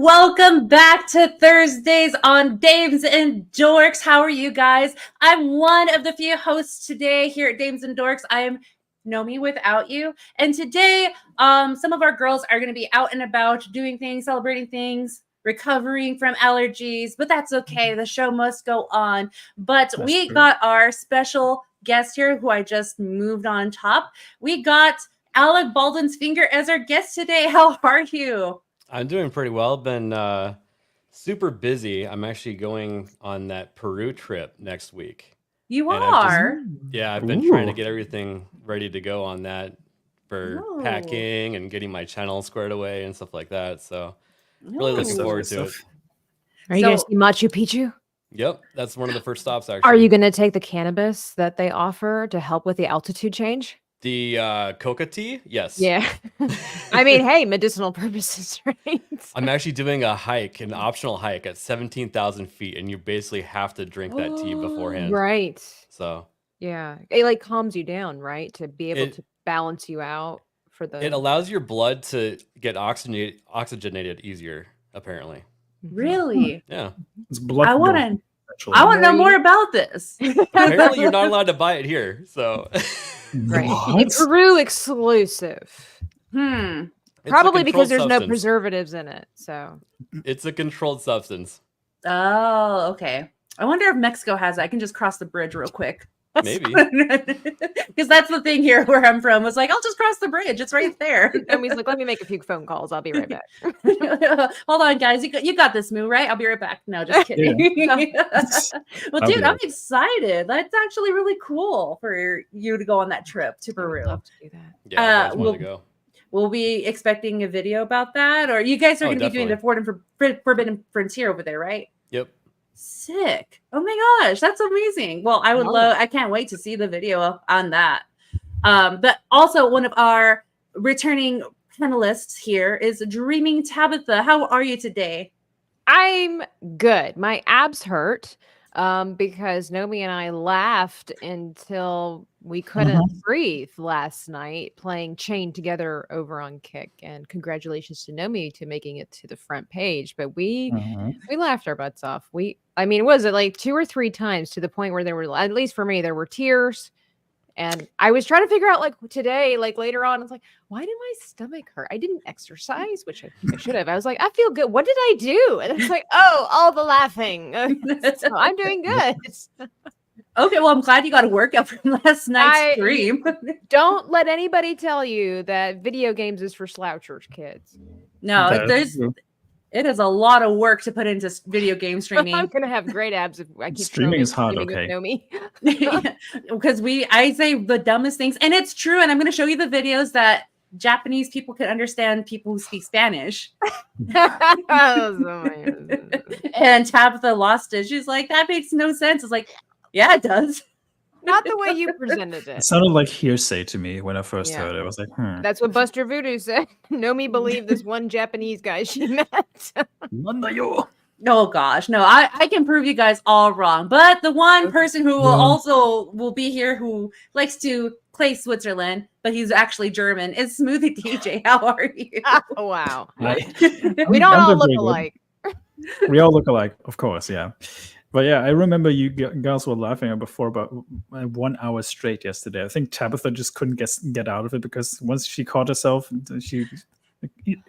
welcome back to Thursdays on Dames and Dorks. How are you guys? I'm one of the few hosts today here at Dames and Dorks. I am Nomiwithoutyou, and today some of our girls are going to be out and about doing things, celebrating things, recovering from allergies, but that's okay. The show must go on. But we got our special guest here who I just moved on top. We got Alec Baldwin's finger as our guest today. How are you? I'm doing pretty well. Been super busy. I'm actually going on that Peru trip next week. You are? I've been trying to get everything ready to go on that for packing and getting my channel squared away and stuff like that. So really looking forward to it. Are you going to see Machu Picchu? Yep, that's one of the first stops actually. Are you going to take the cannabis that they offer to help with the altitude change? The coca tea? Yes. Yeah. I mean, hey, medicinal purposes, right? I'm actually doing a hike, an optional hike at 17,000 feet, and you basically have to drink that tea beforehand. Right. So. Yeah. It like calms you down, right? To be able to balance you out for the... It allows your blood to get oxygenated easier, apparently. Really? Yeah. It's blood. I want to know more about this. Apparently, you're not allowed to buy it here, so... Right. It's Peru exclusive. Probably because there's no preservatives in it. So it's a controlled substance. Oh, okay. I wonder if Mexico has it. I can just cross the bridge real quick. Maybe. Because that's the thing here where I'm from. Was like, I'll just cross the bridge. It's right there. And he's like, let me make a few phone calls. I'll be right back. Hold on, guys. You got this, Moo, right? I'll be right back. No, just kidding. Well, dude, I'm excited. That's actually really cool for you to go on that trip to Peru. I'd love to do that. Yeah, I want to go. We'll be expecting a video about that, or you guys are going to be doing the Forbidden Frontier over there, right? Yep. Sick. Oh my gosh, that's amazing. Well, I can't wait to see the video on that. But also one of our returning panelists here is DreamingTabitha. How are you today? I'm good. My abs hurt because Nomi and I laughed until we couldn't breathe last night playing Chained Together over on Kick. And congratulations to Nomi to making it to the front page. But we laughed our butts off. Was it like 2 or 3 times to the point where there were, at least for me, there were tears. And I was trying to figure out, like, today, like later on, I was like, why did my stomach hurt? I didn't exercise, which I should have. I was like, I feel good. What did I do? And it's like, oh, all the laughing. So I'm doing good. Okay, well, I'm glad you got a workout from last night's stream. Don't let anybody tell you that video games is for slouchers, kids. No, it is a lot of work to put into video game streaming. I'm gonna have great abs if I keep streaming is hard. Okay, because I say the dumbest things, and it's true. And I'm gonna show you the videos that Japanese people can understand people who speak Spanish. And Tabitha lost it. She's like, that makes no sense. It's like, yeah, it does. Not the way you presented it. It sounded like hearsay to me when I first heard it. I was like, That's what Buster Voodoo said. Nomi believed this one Japanese guy she met. Oh gosh, no, I can prove you guys all wrong. But the one person who will be here who likes to play Switzerland, but he's actually German, is Smu the DJ. How are you? Oh, wow. We don't all look alike. We all look alike, of course, yeah. But yeah, I remember you girls were laughing before about 1 hour straight yesterday. I think Tabitha just couldn't get out of it because once she caught herself, she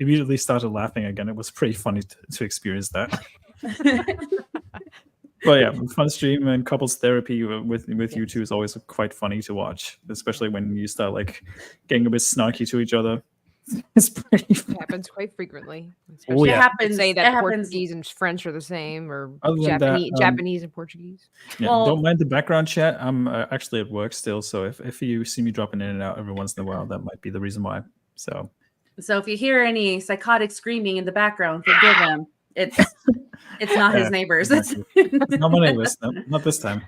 immediately started laughing again. It was pretty funny to experience that. But yeah, fun stream and couples therapy with you two is always quite funny to watch, especially when you start like getting a bit snarky to each other. It's pretty fun. It happens quite frequently. It happens. Say that Portuguese and French are the same, or Japanese and Portuguese. Yeah, don't mind the background chat. I'm actually at work still, so if you see me dropping in and out every once in a while, that might be the reason why. So if you hear any psychotic screaming in the background, forgive him. It's not his neighbors. Exactly. Not my neighbors. No, not this time.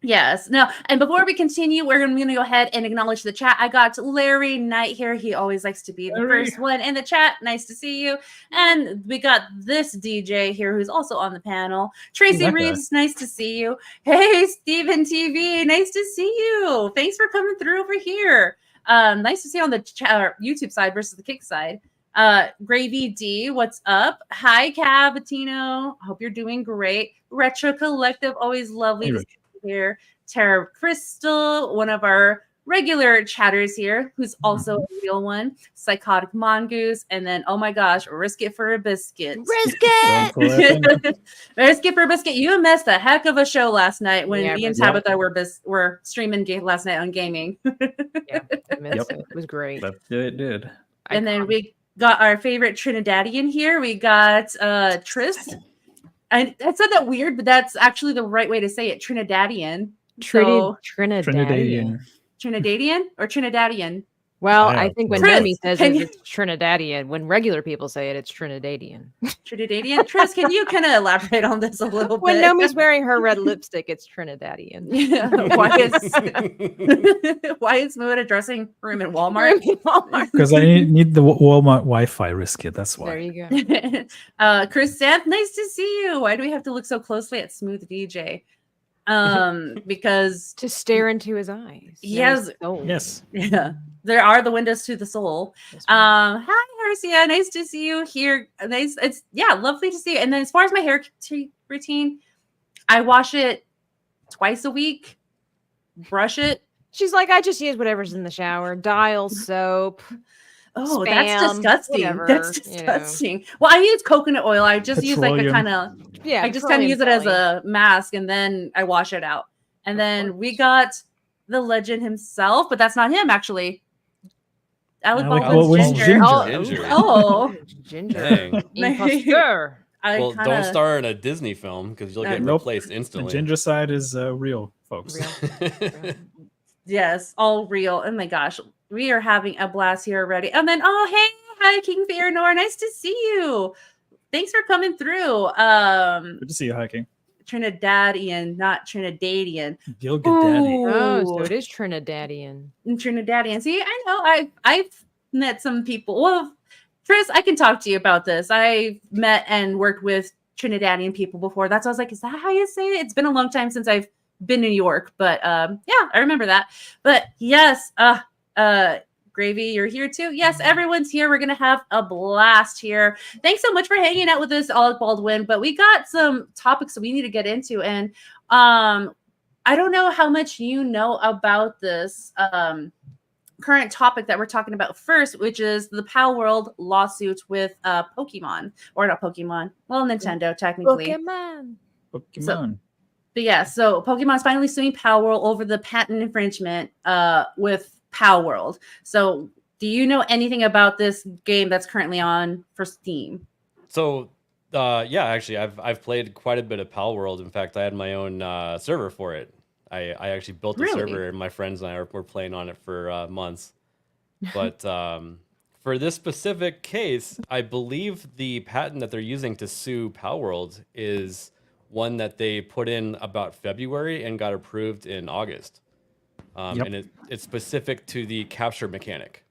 Yes. No. And before we continue, we're going to go ahead and acknowledge the chat. I got Larry Knight here. He always likes to be the first one in the chat. Nice to see you. And we got this DJ here who's also on the panel. Tracy Reeves, nice to see you. Hey, Steven TV, nice to see you. Thanks for coming through over here. Nice to see you on the YouTube side versus the Kick side. Gravy D, what's up? Hi, Cavatino. Hope you're doing great. Retro Collective, always lovely to see you here. Tara Crystal, one of our regular chatters here, who's also a real one. Psychotic Mongoose, and then oh my gosh, Risk It for a Biscuit. Risk it. Risk It for a Biscuit. You missed a heck of a show last night when me and Yep. Tabitha were streaming last night on gaming. Yeah, I missed it. It was great. It did. And then we got our favorite Trinidadian here. We got Tris. I said that weird, but that's actually the right way to say it. Trinidadian. Trinidadian. Trinidadian or Trinidadian? Well, I think when Tris, Nomi says can it, you- it's Trinidadian. When regular people say it, it's Trinidadian. Trinidadian. Tris, can you kind of elaborate on this a little When bit? Nomi's wearing her red lipstick, it's Trinidadian. Yeah. Why is Moo at a dressing room in Walmart? Because I need the Walmart Wi-Fi. Risk it. That's why. There you go. Chris Samp, nice to see you. Why do we have to look so closely at Smu the DJ? Because To stare into his eyes. Yes. Yes. yeah, there are the windows to the soul. Hi Hercia, nice to see you here. Nice, it's lovely to see you. And then as far as my hair routine, I wash it twice a week, brush it. She's like, I just use whatever's in the shower. Dial soap. Oh, Spam, that's disgusting. whatever, That's disgusting. Well, I use coconut oil. I just use like a Petroleum. kind of Yeah. I just kind of use it as a mask and then I wash it out. And then we got the legend himself, but that's not him actually. Alec Alec Baldwin's Baldwin's Ginger. Ginger. Oh. Ginger. Dang. Impostor. I Well, kinda, don't star in a Disney film because you'll get Nope. replaced The instantly. ginger side is real, folks. Real. Yes, all real. Oh my gosh. We are having a blast here already. And then, oh, hey, hi, King Fearonor. Nice to see you. Thanks for coming through. Good to see you hiking. Trinidadian, not Trinidadian. Gilgit Daddy. Ooh. Oh, so it is Trinidadian. Trinidadian. See, I know I've met some people. Well, Tris, I can talk to you about this. I've met and worked with Trinidadian people before. That's why I was like, is that how you say it? It's been a long time since I've been in New York, but yeah, I remember that. But yes, Gravy, you're here too. Yes, everyone's here. We're gonna have a blast here. Thanks so much for hanging out with us, Alec Baldwin. But we got some topics that we need to get into, and I don't know how much you know about this current topic that we're talking about first, which is the Pal World lawsuit with Pokemon, or not Pokemon, well, Nintendo technically. Pokemon. Pokemon. But yeah, so Pokemon's finally suing Pal World over the patent infringement with Pal World. So do you know anything about this game that's currently on for Steam? So yeah, actually, I've played quite a bit of Pal World. In fact, I had my own server for it. I actually built a Really? server, and my friends and I were playing on it for months. But for this specific case, I believe the patent that they're using to sue Pal World is one that they put in about February and got approved in August. Yep. And it's specific to the capture mechanic.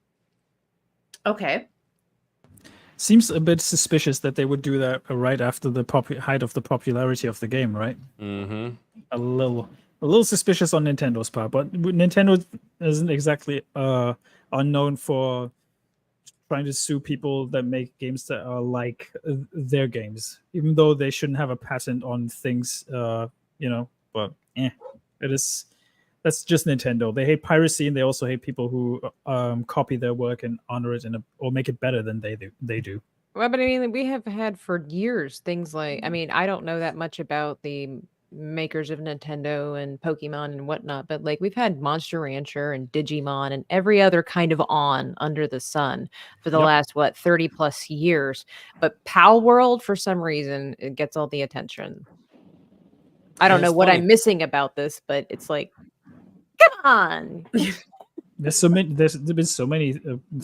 Okay. Seems a bit suspicious that they would do that right after the height of the popularity of the game, right? Mm-hmm. A little suspicious on Nintendo's part, but Nintendo isn't exactly unknown for trying to sue people that make games that are like their games, even though they shouldn't have a patent on things, but it is. That's just Nintendo. They hate piracy, and they also hate people who copy their work and honor it or make it better than they do. Well, but I mean, we have had for years things like, I mean, I don't know that much about the makers of Nintendo and Pokemon and whatnot, but like we've had Monster Rancher and Digimon and every other kind of under the sun for the last 30 plus years. But Pal World, for some reason, it gets all the attention. I don't know what I'm missing about this, but it's like, come on. There's been so many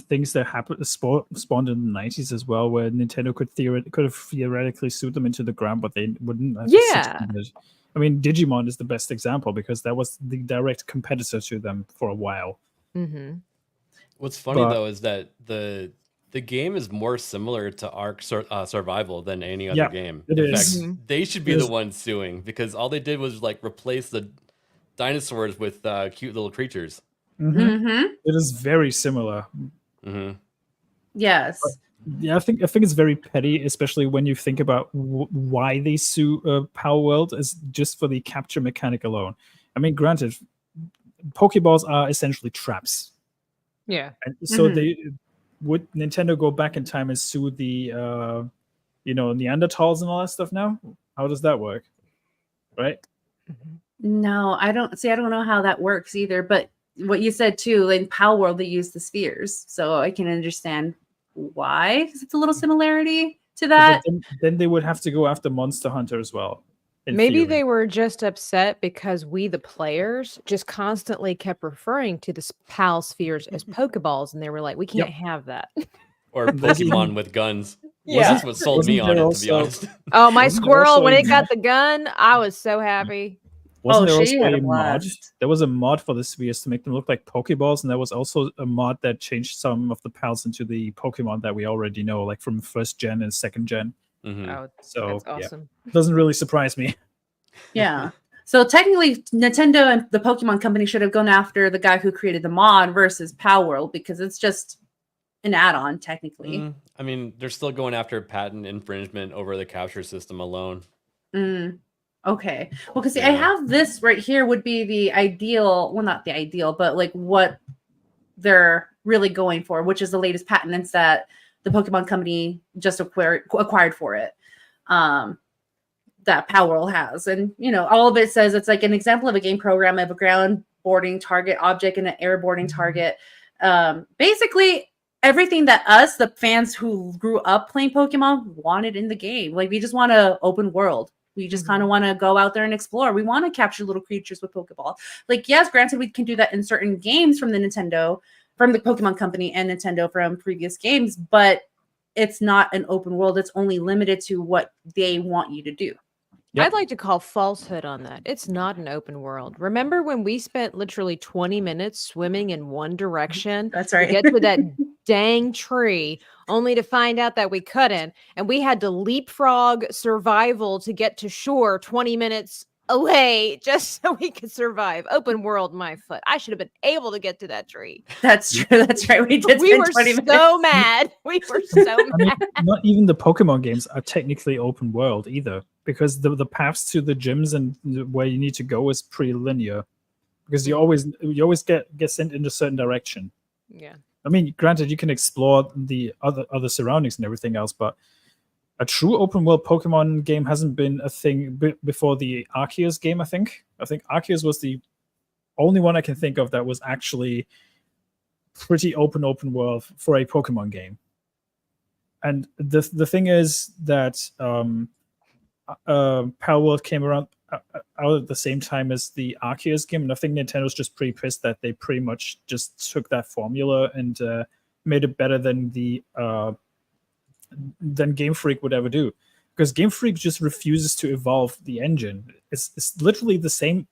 things that happened spawned in the 90s as well, where Nintendo could have theoretically sued them into the ground, but they wouldn't. Yeah. I mean, Digimon is the best example because that was the direct competitor to them for a while. Mm-hmm. What's funny though is that the game is more similar to Ark Survival than any other game. It In is. fact, they should be the ones suing because all they did was like replace the dinosaurs with cute little creatures. Mm-hmm. It is very similar. Mm-hmm. Yes. Yeah, I think it's very petty, especially when you think about why they sue Power World is just for the capture mechanic alone. I mean, granted, Pokeballs are essentially traps. Yeah. And so would Nintendo go back in time and sue the Neanderthals and all that stuff now? How does that work? Right? No, I don't know how that works either. But what you said too, in Power World, they use the spheres. So I can understand why, because it's a little similarity to that. Then they would have to go after Monster Hunter as well. Maybe they were just upset because we, the players, just constantly kept referring to the PAL spheres as Pokeballs, and they were like, we can't have that. Or Pokemon with guns. Yeah. That's what sold me on it, to be honest. Oh, my squirrel, when it got the gun, I was so happy. Wasn't there also a mod? There was a mod for the spheres to make them look like Pokeballs, and there was also a mod that changed some of the pals into the Pokemon that we already know, like from first gen and second gen. Oh, so that's awesome. Yeah. Doesn't really surprise me. Yeah. So technically, Nintendo and the Pokemon Company should have gone after the guy who created the mod versus Power World, because it's just an add-on, technically. I mean, they're still going after patent infringement over the capture system alone. Okay. Well, because I have this right here would be the ideal, well, not the ideal, but like what they're really going for, which is the latest patents that the Pokemon Company just acquired for it. That Power World has. And, all of it says it's like an example of a game program of a ground boarding target object and an air boarding target. Basically, everything that us, the fans who grew up playing Pokemon, wanted in the game. Like, we just want an open world. We just kind of want to go out there and explore. We want to capture little creatures with Pokeball. Like, yes, granted, we can do that in certain games from the Pokemon Company and Nintendo from previous games, but it's not an open world. It's only limited to what they want you to do. Yep. I'd like to call falsehood on that. It's not an open world. Remember when we spent literally 20 minutes swimming in one direction? That's right. To get to that dang tree, only to find out that we couldn't. And we had to leapfrog survival to get to shore 20 minutes away just so we could survive. Open world, my foot. I should have been able to get to that tree. That's true. That's right. We did. We were so mad. We were so mad. Not even the Pokemon games are technically open world either, because the paths to the gyms and where you need to go is pretty linear, because you always get sent in a certain direction. Yeah. I mean, granted, you can explore the other surroundings and everything else, but a true open world Pokemon game hasn't been a thing before the Arceus game. I think Arceus was the only one I can think of that was actually pretty open world for a Pokemon game. And the thing is that Power World came around out at the same time as the Arceus game, and I think Nintendo's just pretty pissed that they pretty much just took that formula and made it better than Game Freak would ever do, because Game Freak just refuses to evolve the engine. It's literally the same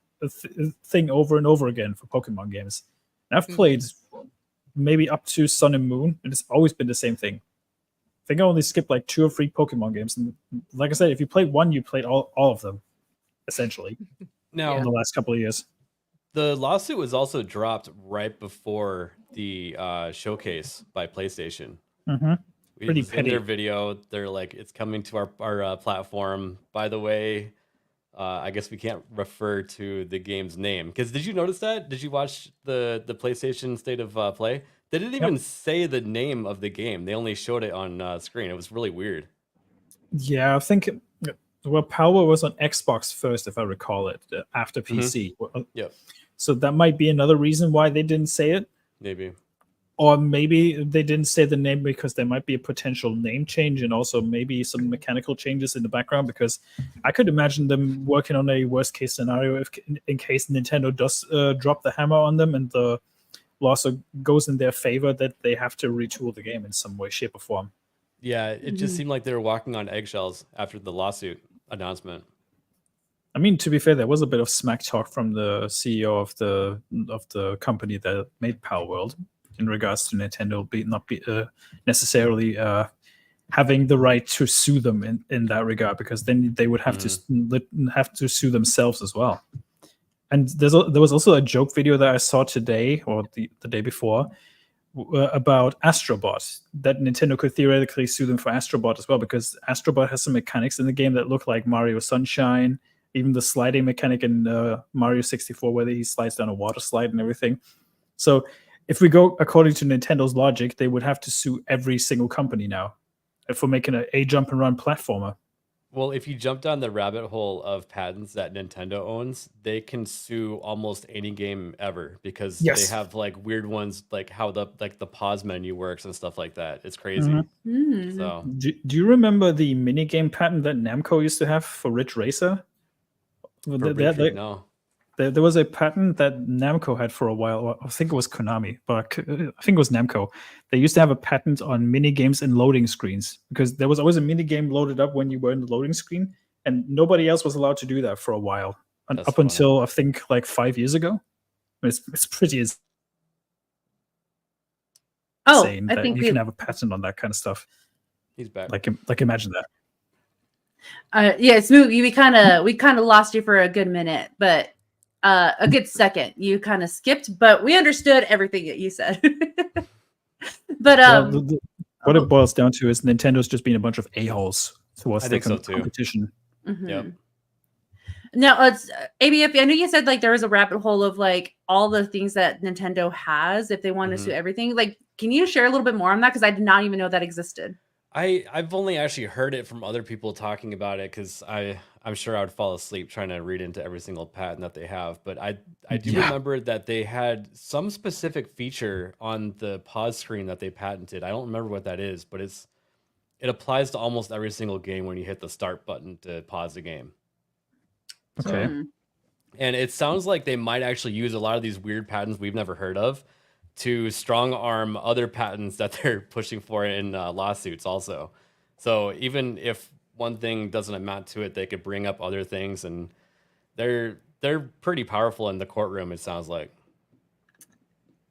thing over and over again for Pokemon games. And I've played maybe up to Sun and Moon, and it's always been the same thing. I think I only skipped like 2 or 3 Pokemon games, and like I said, if you played one, you played all of them, essentially. Now, in the last couple of years. The lawsuit was also dropped right before the showcase by PlayStation. Pretty petty. In their video, they're like, it's coming to our platform. By the way, I guess we can't refer to the game's name. Because did you notice that? Did you watch the PlayStation State of Play? They didn't even say the name of the game. They only showed it on screen. It was really weird. Yeah, I think, Power was on Xbox first, if I recall it, after PC. Yep. So that might be another reason why they didn't say it. Maybe. Or maybe they didn't say the name because there might be a potential name change, and also maybe some mechanical changes in the background, because I could imagine them working on a worst case scenario in case Nintendo does drop the hammer on them and the lawsuit goes in their favor, that they have to retool the game in some way, shape, or form. Yeah, it just seemed like they were walking on eggshells after the lawsuit announcement. I mean, to be fair, there was a bit of smack talk from the CEO of the company that made Power World in regards to Nintendo not necessarily having the right to sue them in that regard, because then they would have to sue themselves as well. And there was also a joke video that I saw today or the day before, about Astrobot, that Nintendo could theoretically sue them for Astrobot as well, because Astrobot has some mechanics in the game that look like Mario Sunshine, even the sliding mechanic in Mario 64 where he slides down a water slide and everything. So if we go according to Nintendo's logic, they would have to sue every single company now for making a jump and run platformer. Well, if you jump down the rabbit hole of patents that Nintendo owns, they can sue almost any game ever, because Yes. they have like weird ones, like how the pause menu works and stuff like that. It's crazy. Mm. So Do you remember the minigame patent that Namco used to have for Ridge Racer? for Retreat, no. There was a patent that Namco had for a while. I think it was Konami, but I think it was Namco. They used to have a patent on mini games and loading screens, because there was always a mini game loaded up when you were in the loading screen, and nobody else was allowed to do that for a while, That's up funny. until I think like 5 years ago. It's pretty Oh, insane I that think you can have a patent on that kind of stuff. He's back. Like imagine that. yeah, Smu, we kind of lost you for a good minute, but a good second. You kind of skipped, but we understood everything that you said. But Well, what it boils down to is Nintendo's just being a bunch of a-holes towards I their think so, too. competition. mhm. Yep. Now, it's ABF. I know you said like there was a rabbit hole of like all the things that Nintendo has if they want to Mhm. sue everything. Like, can you share a little bit more on that? Because I did not even know that existed. I've only actually heard it from other people talking about it, because I'm sure I would fall asleep trying to read into every single patent that they have. But I do Yeah. remember that they had some specific feature on the pause screen that they patented. I don't remember what that is, but it applies to almost every single game when you hit the start button to pause the game. Okay. Hmm. And it sounds like they might actually use a lot of these weird patents we've never heard of to strong arm other patents that they're pushing for in lawsuits also. So even if one thing doesn't amount to it, they could bring up other things, and they're pretty powerful in the courtroom, it sounds like.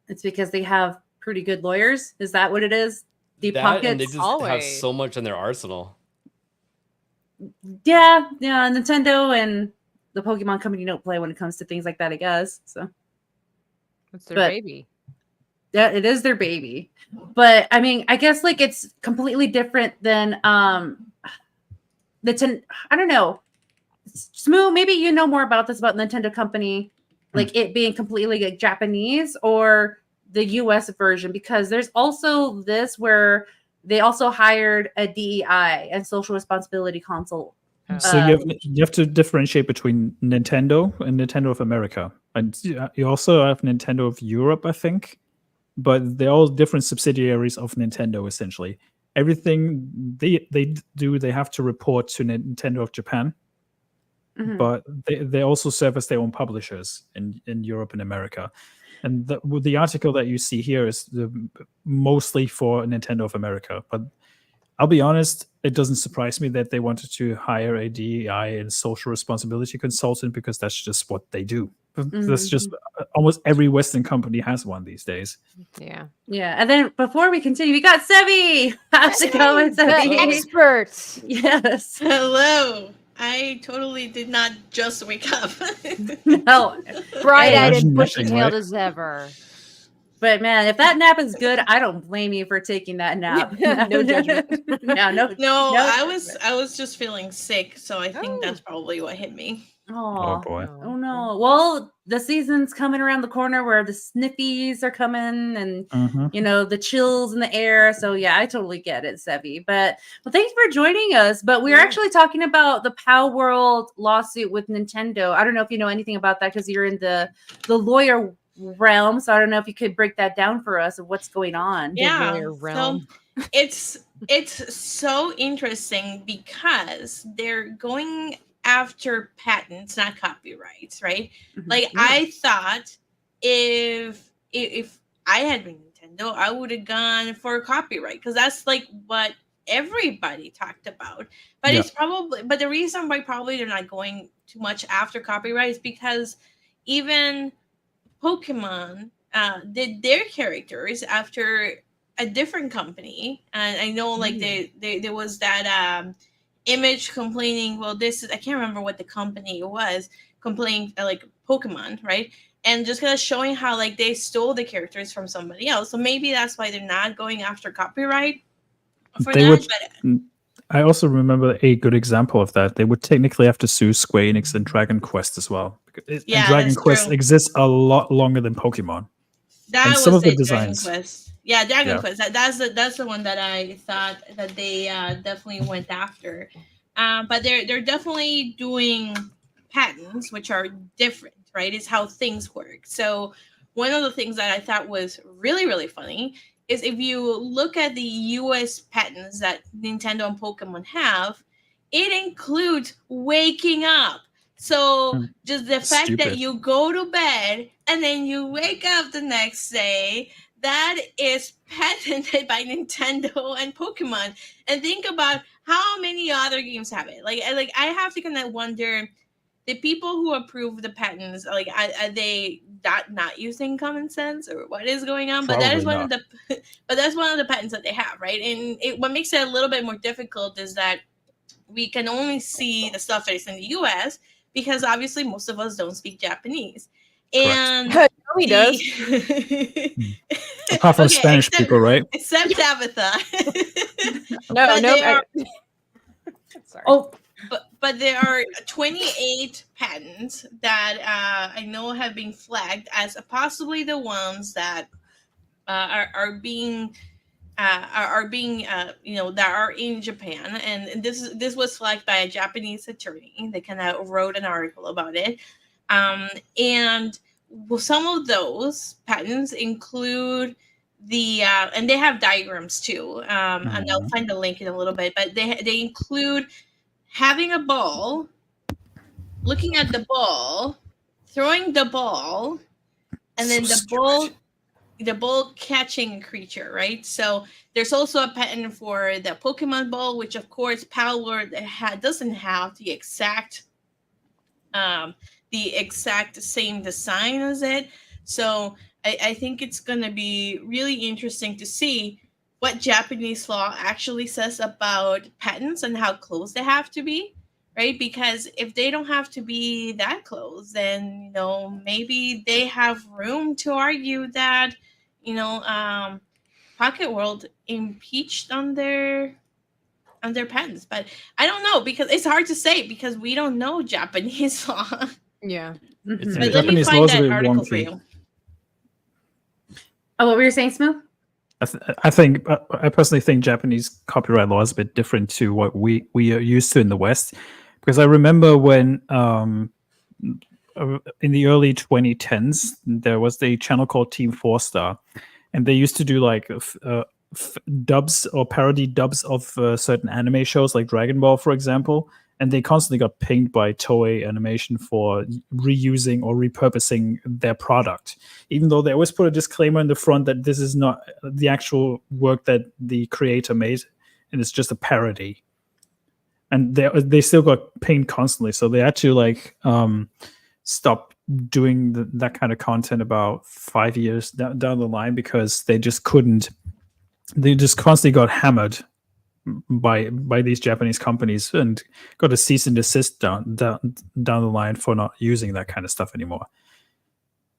It's because they have pretty good lawyers. Is that what it is? Deep That, and they pockets. just have Always. so much in their arsenal. Yeah, Nintendo and the Pokemon company don't play when it comes to things like that, I guess. So It's their But- baby. yeah, it is their baby. But I mean, I guess like it's completely different than I don't know. Smu, maybe you know more about this about Nintendo company, like it being completely like Japanese or the US version, because there's also this where they also hired a DEI and social responsibility council. So you have to differentiate between Nintendo and Nintendo of America, and you also have Nintendo of Europe, I think, but they're all different subsidiaries of Nintendo. Essentially, everything they do, they have to report to Nintendo of Japan, Mhm. but they also serve as their own publishers in Europe and America. And the article that you see here is mostly for Nintendo of America, but I'll be honest, it doesn't surprise me that they wanted to hire a DEI and social responsibility consultant, because that's just what they do. That's just almost every Western company has one these days. Yeah. Yeah, and then before we continue, we got Sevvy. How's it going, The Sevvy? experts. Yes. Hello. I totally did not just wake up. No, Bright-eyed Imagine and bushy-tailed napping, right? as ever. but man, if that nap is good, I don't blame you for taking that nap. No judgment. No, no. No, No. I was just feeling sick, so I think Oh. that's probably what hit me. Oh Oh, boy. oh no. Well, the season's coming around the corner where the sniffies are coming and Mhm. the chills in the air. So yeah, I totally get it, Sevvy. But well, thanks for joining us. But we're Yeah. actually talking about the Pow World lawsuit with Nintendo. I don't know if you know anything about that because you're in the lawyer realm. So I don't know if you could break that down for us of what's going on. Yeah. lawyer realm. So it's so interesting because they're going after patents, not copyrights, right? Mhm. Like Yeah. I thought if I had been Nintendo, I would have gone for copyright, because that's like what everybody talked about. But Yeah. it's probably, but the reason why probably they're not going too much after copyright is because even Pokemon did their characters after a different company, and I know like there was that image complaining. Well, this is, I can't remember what the company was complaining, like Pokemon, right? and just kind of showing how like they stole the characters from somebody else. So maybe that's why they're not going after copyright for They that. would. But I also remember a good example of that. They would technically have to sue Square Enix and Dragon Quest as well. And yeah, Dragon that's Quest true. exists a lot longer than Pokemon. That and was some of the it, Dragon designs. Quest. Yeah, Dragon Yeah. Quest. That's the one that I thought that they definitely went after. But they're definitely doing patents, which are different, right? Is how things work. So one of the things that I thought was really, really funny is if you look at the US patents that Nintendo and Pokemon have, it includes waking up. So just the fact that Stupid. you go to bed and then you wake up the next day, that is patented by Nintendo and Pokemon. And think about how many other games have it. Like I have to kind of wonder, the people who approve the patents, like are they not using common sense, or what is going on? But that is Probably one of the but that's one of the patents that they have, right? And what makes it a little bit more difficult is that we can only see the stuff that is in the US because obviously most of us don't speak Japanese. And Nomi does. Apart from Okay, Spanish people, right? Except Tabitha. No, But no. they are- Sorry. Oh, but there are 28 patents that I know have been flagged as possibly the ones that are being that are in Japan, and this was flagged by a Japanese attorney. They kind of wrote an article about it, and some of those patents include the and they have diagrams too, and I'll find the link in a little bit, but they include having a ball, looking at the ball, throwing the ball, and then the ball catching a creature, right? So there's also a patent for the Pokemon ball, which of course Power doesn't have the exact same design as it. So I think it's gonna be really interesting to see what Japanese law actually says about patents and how close they have to be, right? Because if they don't have to be that close, then maybe they have room to argue that Pocket World impeached on their patents. But I don't know, because it's hard to say because we don't know Japanese law. Yeah. It's But let me Japanese find laws are a that bit article for wonky. you. oh, what were you saying, Smu? I personally think Japanese copyright law is a bit different to what we are used to in the West, because I remember when in the early 2010s there was a channel called Team 4-Star, and they used to do like dubs or parody dubs of certain anime shows like Dragon Ball, for example, and they constantly got pinged by Toei Animation for reusing or repurposing their product, even though they always put a disclaimer in the front that this is not the actual work that the creator made, and it's just a parody. And they still got pinged constantly, so they had to like stop doing that kind of content about 5 years down the line, because they just couldn't. They just constantly got hammered by these Japanese companies and got a cease and desist down the line for not using that kind of stuff anymore.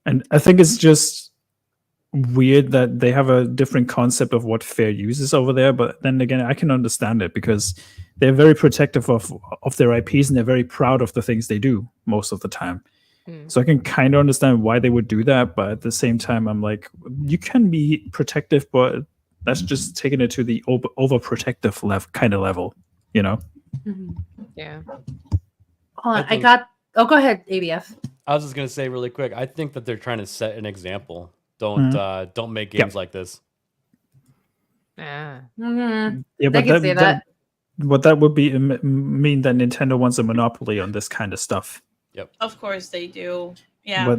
And I think it's just weird that they have a different concept of what fair use is over there. But then again, I can understand it because they're very protective of their IPs, and they're very proud of the things they do most of the time. So I can kind of understand why they would do that, but at the same time, I'm like, you can be protective, but that's just taking it to the overprotective kind of level, Yeah. Hold on, I think- go ahead, ABF. I was just gonna say really quick. I think that they're trying to set an example. Don't make games like this. Yeah. Mm-hmm. Yeah, I but can see that. But that would be mean that Nintendo wants a monopoly on this kind of stuff. Of course they do. Yeah.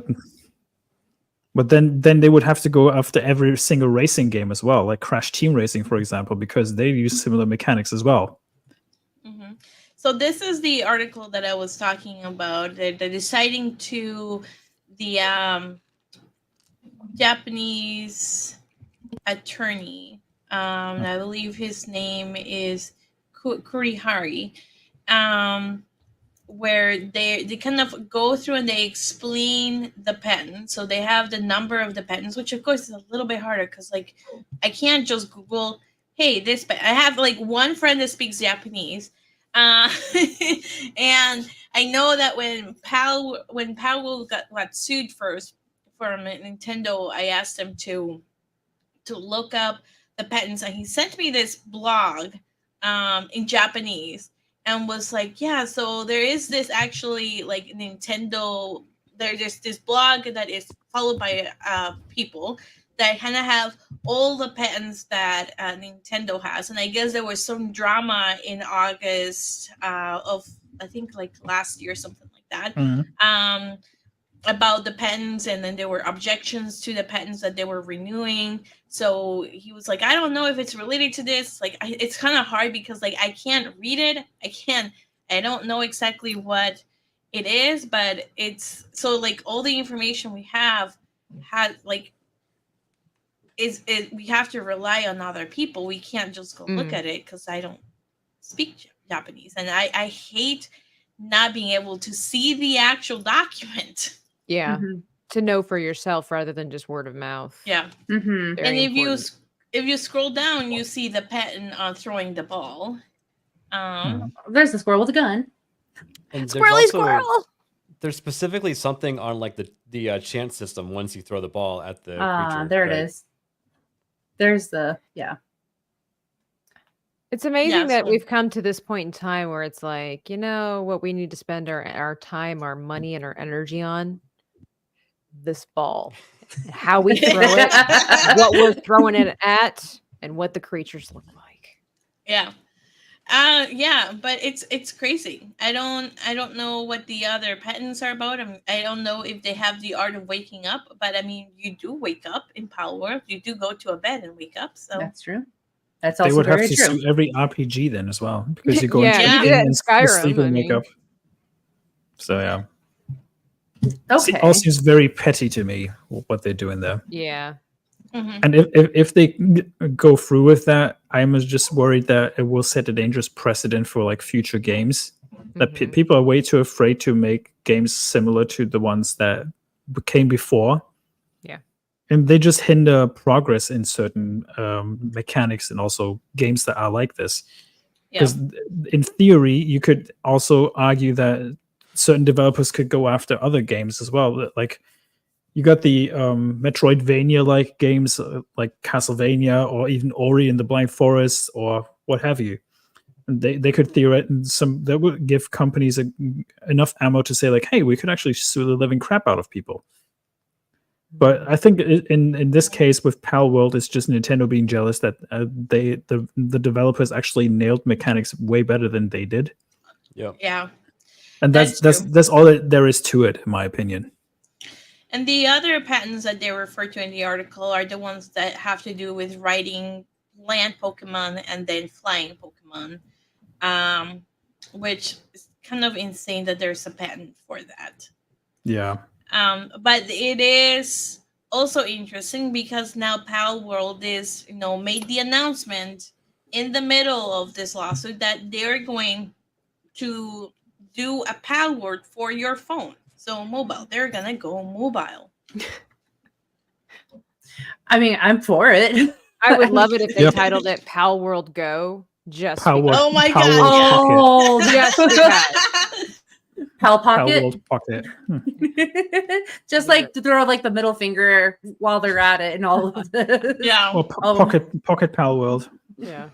But then they would have to go after every single racing game as well, like Crash Team Racing, for example, because they use similar mechanics as well. Mm-hmm. So this is the article that I was talking about. They're deciding to the Japanese attorney. I believe his name is Kurihari. where they kind of go through and they explain the patent. So they have the number of the patents, which of course is a little bit harder because like I can't just Google, hey, this I have like one friend that speaks Japanese. And I know that when Powell got sued first from Nintendo, I asked him to look up the patents, and he sent me this blog in Japanese and was like, yeah, so there is this actually like Nintendo, there's this blog that is followed by people that kind of have all the patents that Nintendo has. And I guess there was some drama in August of, I think like last year, something like that. Mhm. About the patents, and then there were objections to the patents that they were renewing. So he was like, I don't know if it's related to this. Like, it's kind of hard because like I can't read it. I don't know exactly what it is, but it's so like all the information we have has like we have to rely on other people. We can't just go look at it because I don't speak Japanese, and I hate not being able to see the actual document. Yeah. Mm-hmm. To know for yourself rather than just word of mouth. Yeah. Mm-hmm. Very And important. if you scroll down, you see the patent on throwing the ball. There's the squirrel with a gun. And Squirrely squirrel. There's specifically something on like the chance system once you throw the ball at the creature. There right? it is. There's the It's amazing that so- we've come to this point in time where it's like, you know, what we need to spend our time, our money, and our energy on? This ball. How we throw it, what we're throwing it at, and what the creatures look like. Yeah. Yeah, but it's crazy. I don't know what the other patents are about. I don't know if they have the art of waking up, but I mean, you do wake up in Power World. You do go to a bed and wake up. So That's true. That's They also would have very to true. sue every RPG then as well, because you go Yeah, into you the did game that in and Skyrim, sleep I and mean. wake up. So yeah, Okay. it all seems very petty to me what they're doing there. Yeah. Mhm. And if they go through with that, I'm just worried that it will set a dangerous precedent for like future games. That Mhm. people are way too afraid to make games similar to the ones that came before. Yeah. And they just hinder progress in certain mechanics and also games that are like this. yeah. Because in theory, you could also argue that certain developers could go after other games as well. Like you got the Metroidvania-like games like Castlevania or even Ori and the Blind Forest or what have you. And they could theoretically that would give companies enough ammo to say like, hey, we could actually sue the living crap out of people. But I think in this case with Pal World, it's just Nintendo being jealous that the developers actually nailed mechanics way better than they did, Yep. Yeah. and That's that's all there is to it, in my opinion. And the other patents that they refer to in the article are the ones that have to do with riding land Pokemon and then flying Pokemon, which is kind of insane that there's a patent for that. Yeah. But it is also interesting because now Pal World is, made the announcement in the middle of this lawsuit that they're going to do a Pal World for your phone. So mobile, they're gonna go mobile. I mean, I'm for it. I would love it if they Yep. titled it Pal World Go. Just Pal because. World, Oh my Pal God, World yeah. Pocket. Oh, Yes, because. Pal Pal Pocket. World Pocket. Just like to throw like the middle finger while they're at it and all of this. Yeah. Or Pocket Pal World. Yeah.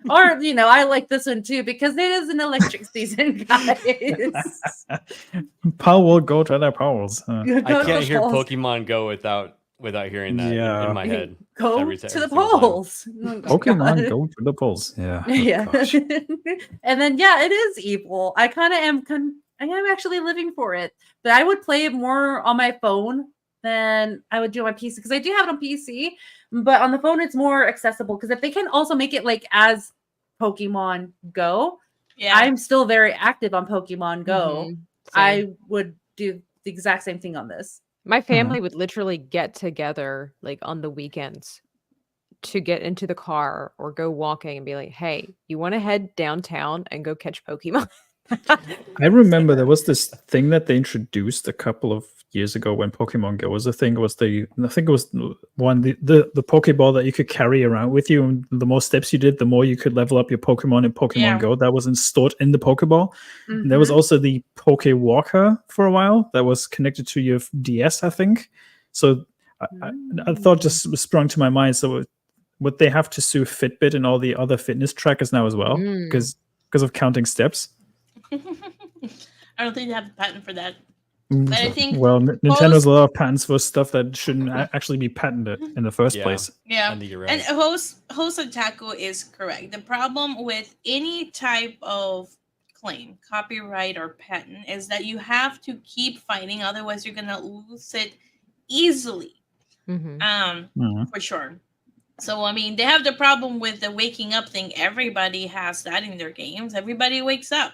Or, I like this one too because it is an electric season, guys. Pal World Go to other powers. I can't hear Pokemon Go without hearing that Yeah. in my head. Go every to the single time. polls. Oh, Pokemon God. Go to the polls. Yeah. Oh, Yeah. gosh. And then it is evil. I kind of am I am actually living for it. But I would play it more on my phone than I would do on my PC because I do have it on PC, but on the phone it's more accessible because if they can also make it like as Pokemon Go, Yeah. I'm still very active on Pokemon Go. Mhm. Same. I would do the exact same thing on this. My family would literally get together like on the weekends to get into the car or go walking and be like, hey, you want to head downtown and go catch Pokemon? I remember there was this thing that they introduced a couple of years ago when Pokemon Go was a thing. I think it was the Pokeball that you could carry around with you, and the more steps you did, the more you could level up your Pokemon in Pokemon Go. That was installed in the Pokeball. And there was also the Poke Walker for a while that was connected to your DS, I think. So I thought just sprung to my mind. So would they have to sue Fitbit and all the other fitness trackers now as well because of counting steps? I don't think they have a patent for that. But I think Nintendo has a lot of patents for stuff that shouldn't actually be patented in the first place. Yeah, I think you're right. And host Otaku is correct. The problem with any type of claim, copyright or patent, is that you have to keep fighting, otherwise you're gonna lose it easily. For sure. So I mean, they have the problem with the waking up thing. Everybody has that in their games. Everybody wakes up.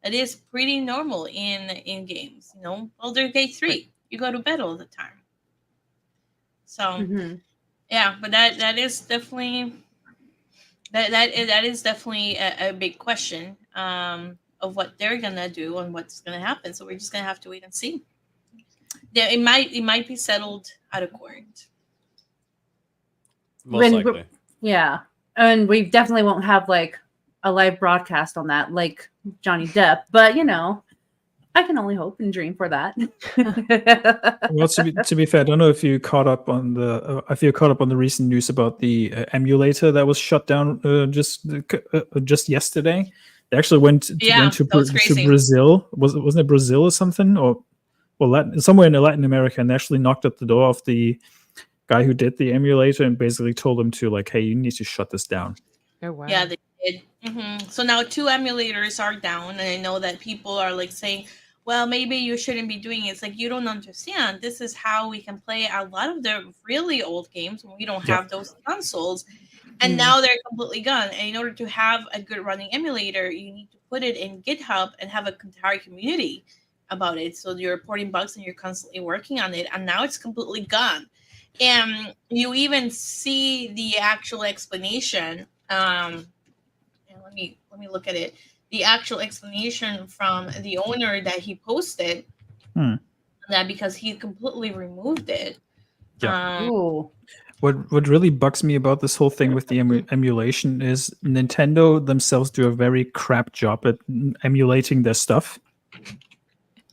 It is pretty normal in games, you know. Baldur's Gate 3, you go to bed all the time. So yeah, but that is definitely that is definitely a big question of what they're gonna do and what's gonna happen. So we're just gonna have to wait and see. Yeah, it might be settled out of court. Most likely. Yeah, and we definitely won't have like a live broadcast on that, like Johnny Depp. But you know, I can only hope and dream for that. Well, to be fair, I don't know if you caught up on the recent news about the emulator that was shut down just yesterday. They actually went to Brazil. Wasn't it Brazil or something, or somewhere in Latin America, and they actually knocked at the door of the guy who did the emulator and basically told him to hey, you need to shut this down. Oh wow! Yeah, they did. So now 2 emulators are down, and I know that people are saying, well, maybe you shouldn't be doing it. It's like, you don't understand. This is how we can play a lot of the really old games when we don't have those consoles. And now they're completely gone. And in order to have a good running emulator, you need to put it in GitHub and have an entire community about it. So you're reporting bugs and you're constantly working on it. And now it's completely gone. And you even see the actual explanation. Let me look at it. The actual explanation from the owner that he posted that because he completely removed it. Yeah. What really bugs me about this whole thing with the emulation is Nintendo themselves do a very crap job at emulating their stuff.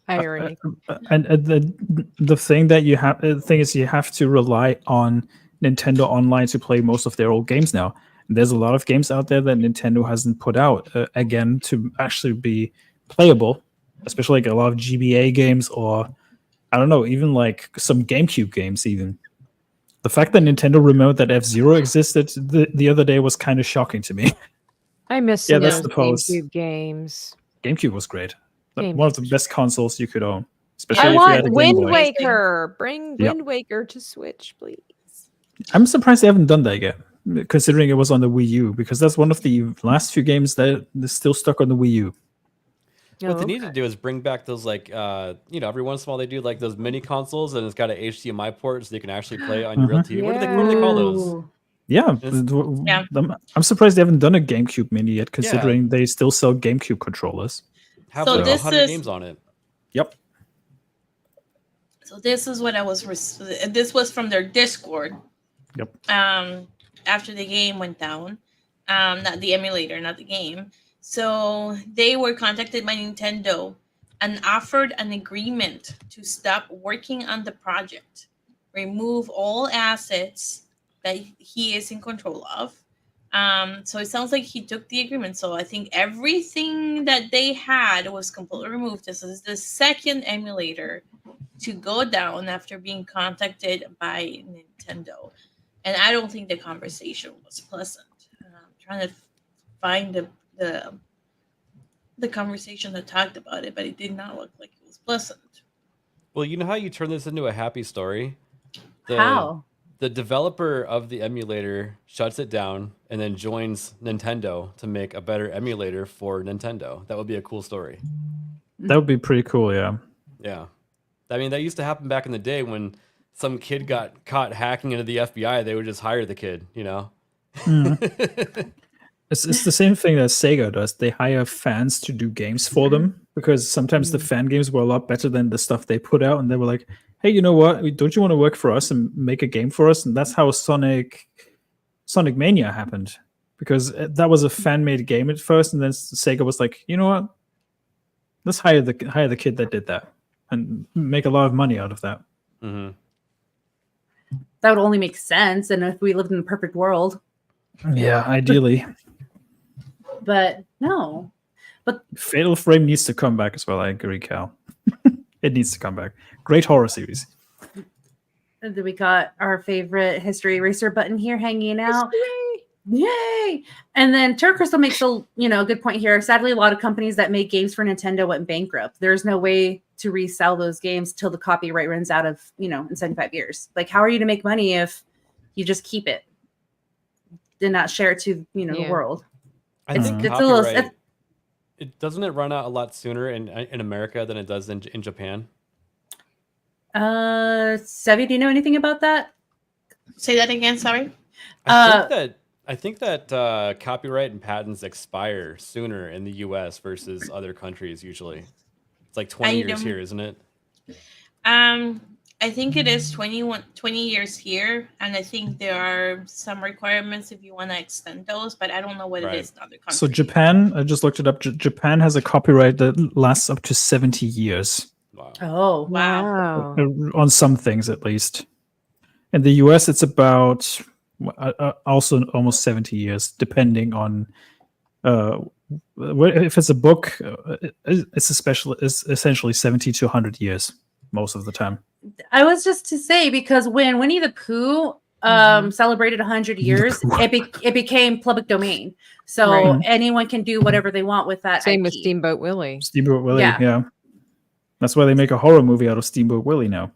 Irony. And the thing is you have to rely on Nintendo Online to play most of their old games now. There's a lot of games out there that Nintendo hasn't put out again to actually be playable, especially a lot of GBA games, or I don't know, even some GameCube games. Even the fact that Nintendo remembered that F-Zero existed the other day was kind of shocking to me. I miss that's the post. GameCube games. GameCube was great. One of the best consoles you could own. I want Wind Waker. Bring Wind Waker to Switch, please. I'm surprised they haven't done that yet, considering it was on the Wii U, because that's one of the last few games that is still stuck on the Wii U. What they need to do is bring back those every once in a while they do those mini consoles and it's got an HDMI port so you can actually play on your real TV. What do they call those? Yeah. I'm surprised they haven't done a GameCube mini yet, considering they still sell GameCube controllers. Have 100 games on it. Yep. So this is what this was from their Discord. Yep. After the game went down, not the emulator, not the game. So they were contacted by Nintendo and offered an agreement to stop working on the project, remove all assets that he is in control of. So it sounds like he took the agreement. So I think everything that they had was completely removed. This is the second emulator to go down after being contacted by Nintendo. And I don't think the conversation was pleasant. I'm trying to find the conversation that talked about it, but it did not look like it was pleasant. Well, you know how you turn this into a happy story? How? The developer of the emulator shuts it down and then joins Nintendo to make a better emulator for Nintendo. That would be a cool story. That would be pretty cool, yeah. Yeah. I mean, that used to happen back in the day when some kid got caught hacking into the FBI. They would just hire the kid, you know? It's the same thing that Sega does. They hire fans to do games for them because sometimes the fan games were a lot better than the stuff they put out, and they were like, "Hey, you know what? Don't you want to work for us and make a game for us?" And that's how Sonic Mania happened, because that was a fan-made game at first, and then Sega was like, "You know what? Let's hire the kid that did that and make a lot of money out of that." Mm-hmm. That would only make sense, and if we lived in a perfect world. Yeah, ideally. But no. But Fatal Frame needs to come back as well. I agree, Cal. It needs to come back. Great horror series. we got our favorite history eraser button here hanging out. Yay! And then Turk Crystal makes a good point here. Sadly, a lot of companies that make games for Nintendo went bankrupt. There's no way to resell those games till the copyright runs out of, in 75 years. Like, how are you to make money if you just keep it and not share it to, the world? I think copyright, doesn't it run out a lot sooner in America than it does in Japan? Sevvy, do you know anything about that? Say that again, sorry. I think that copyright and patents expire sooner in the US versus other countries usually. It's like 20 years here, isn't it? I think it is 20 years here, and I think there are some requirements if you want to extend those, but I don't know what it is in other countries. So Japan, I just looked it up. Japan has a copyright that lasts up to 70 years. Wow. Oh, wow. On some things, at least. In the US, it's about also almost 70 years, depending on if it's a book. It's essentially 70 to 100 years most of the time. I was just to say, because when Winnie the Pooh celebrated 100 years, it became public domain. So anyone can do whatever they want with that. Same IP. with Steamboat Willie. Steamboat Willie, yeah. That's why they make a horror movie out of Steamboat Willie now.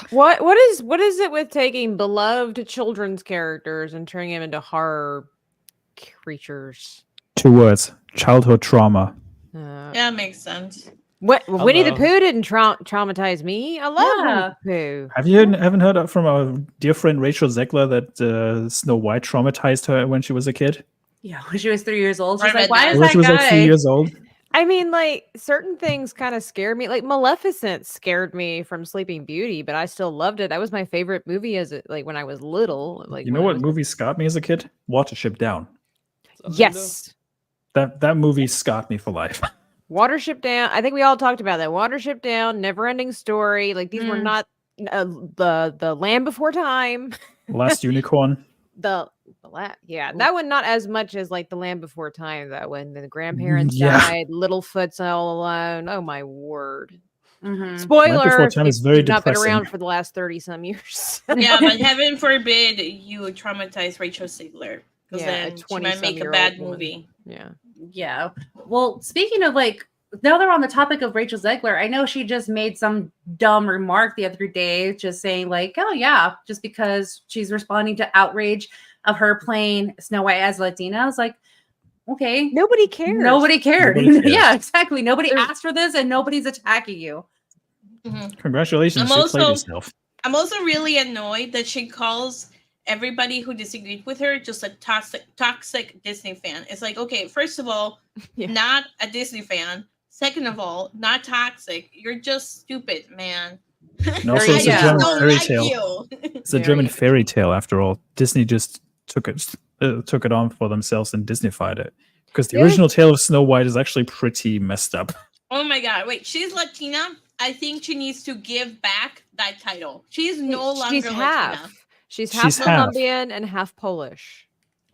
What is it with taking beloved children's characters and turning them into horror creatures? 2 words: childhood trauma. Yeah, makes sense. Winnie the Pooh didn't traumatize me. I love Winnie the Pooh. Haven't heard from our dear friend Rachel Zegler that Snow White traumatized her when she was a kid? Yeah, when she was 3 years old. She's like, why is when that she was guy? like 3 years old. I mean, like, certain things kind of scare me. Like, Maleficent scared me from Sleeping Beauty, but I still loved it. That was my favorite movie when I was little. Like, you know what movie scarred me as a kid? Watership Down. Yes. That movie scarred me for life. Watership Down. I think we all talked about that. Watership Down, Never Ending Story. Like, these were not the Land Before Time. Last Unicorn. That one not as much as like The Land Before Time, though, when the grandparents died, Littlefoot's all alone. Oh my word. Spoiler, Land Before Time is very not been depressing. around for the last 30-some years. Yeah, but heaven forbid you traumatize Rachel Zegler, because then she might make a bad movie. Yeah. Well, speaking of now they're on the topic of Rachel Zegler, I know she just made some dumb remark the other day, just saying oh yeah, just because she's responding to outrage of her playing Snow White as Latina. I was like, okay. Nobody cares. Nobody cared. Yeah, exactly. Nobody asked for this and nobody's attacking you. Congratulations. You played yourself. I'm also really annoyed that she calls everybody who disagreed with her just a toxic Disney fan. It's like, okay, first of all, not a Disney fan. Second of all, not toxic. You're just stupid, man. No, so it's a German fairy tale. It's a German fairy tale, after all. Disney just took it on for themselves and Disneyfied it. Because the original tale of Snow White is actually pretty messed up. Oh my god! Wait, she's Latina. I think she needs to give back that title. She's no longer Latina. She's half Colombian and half Polish.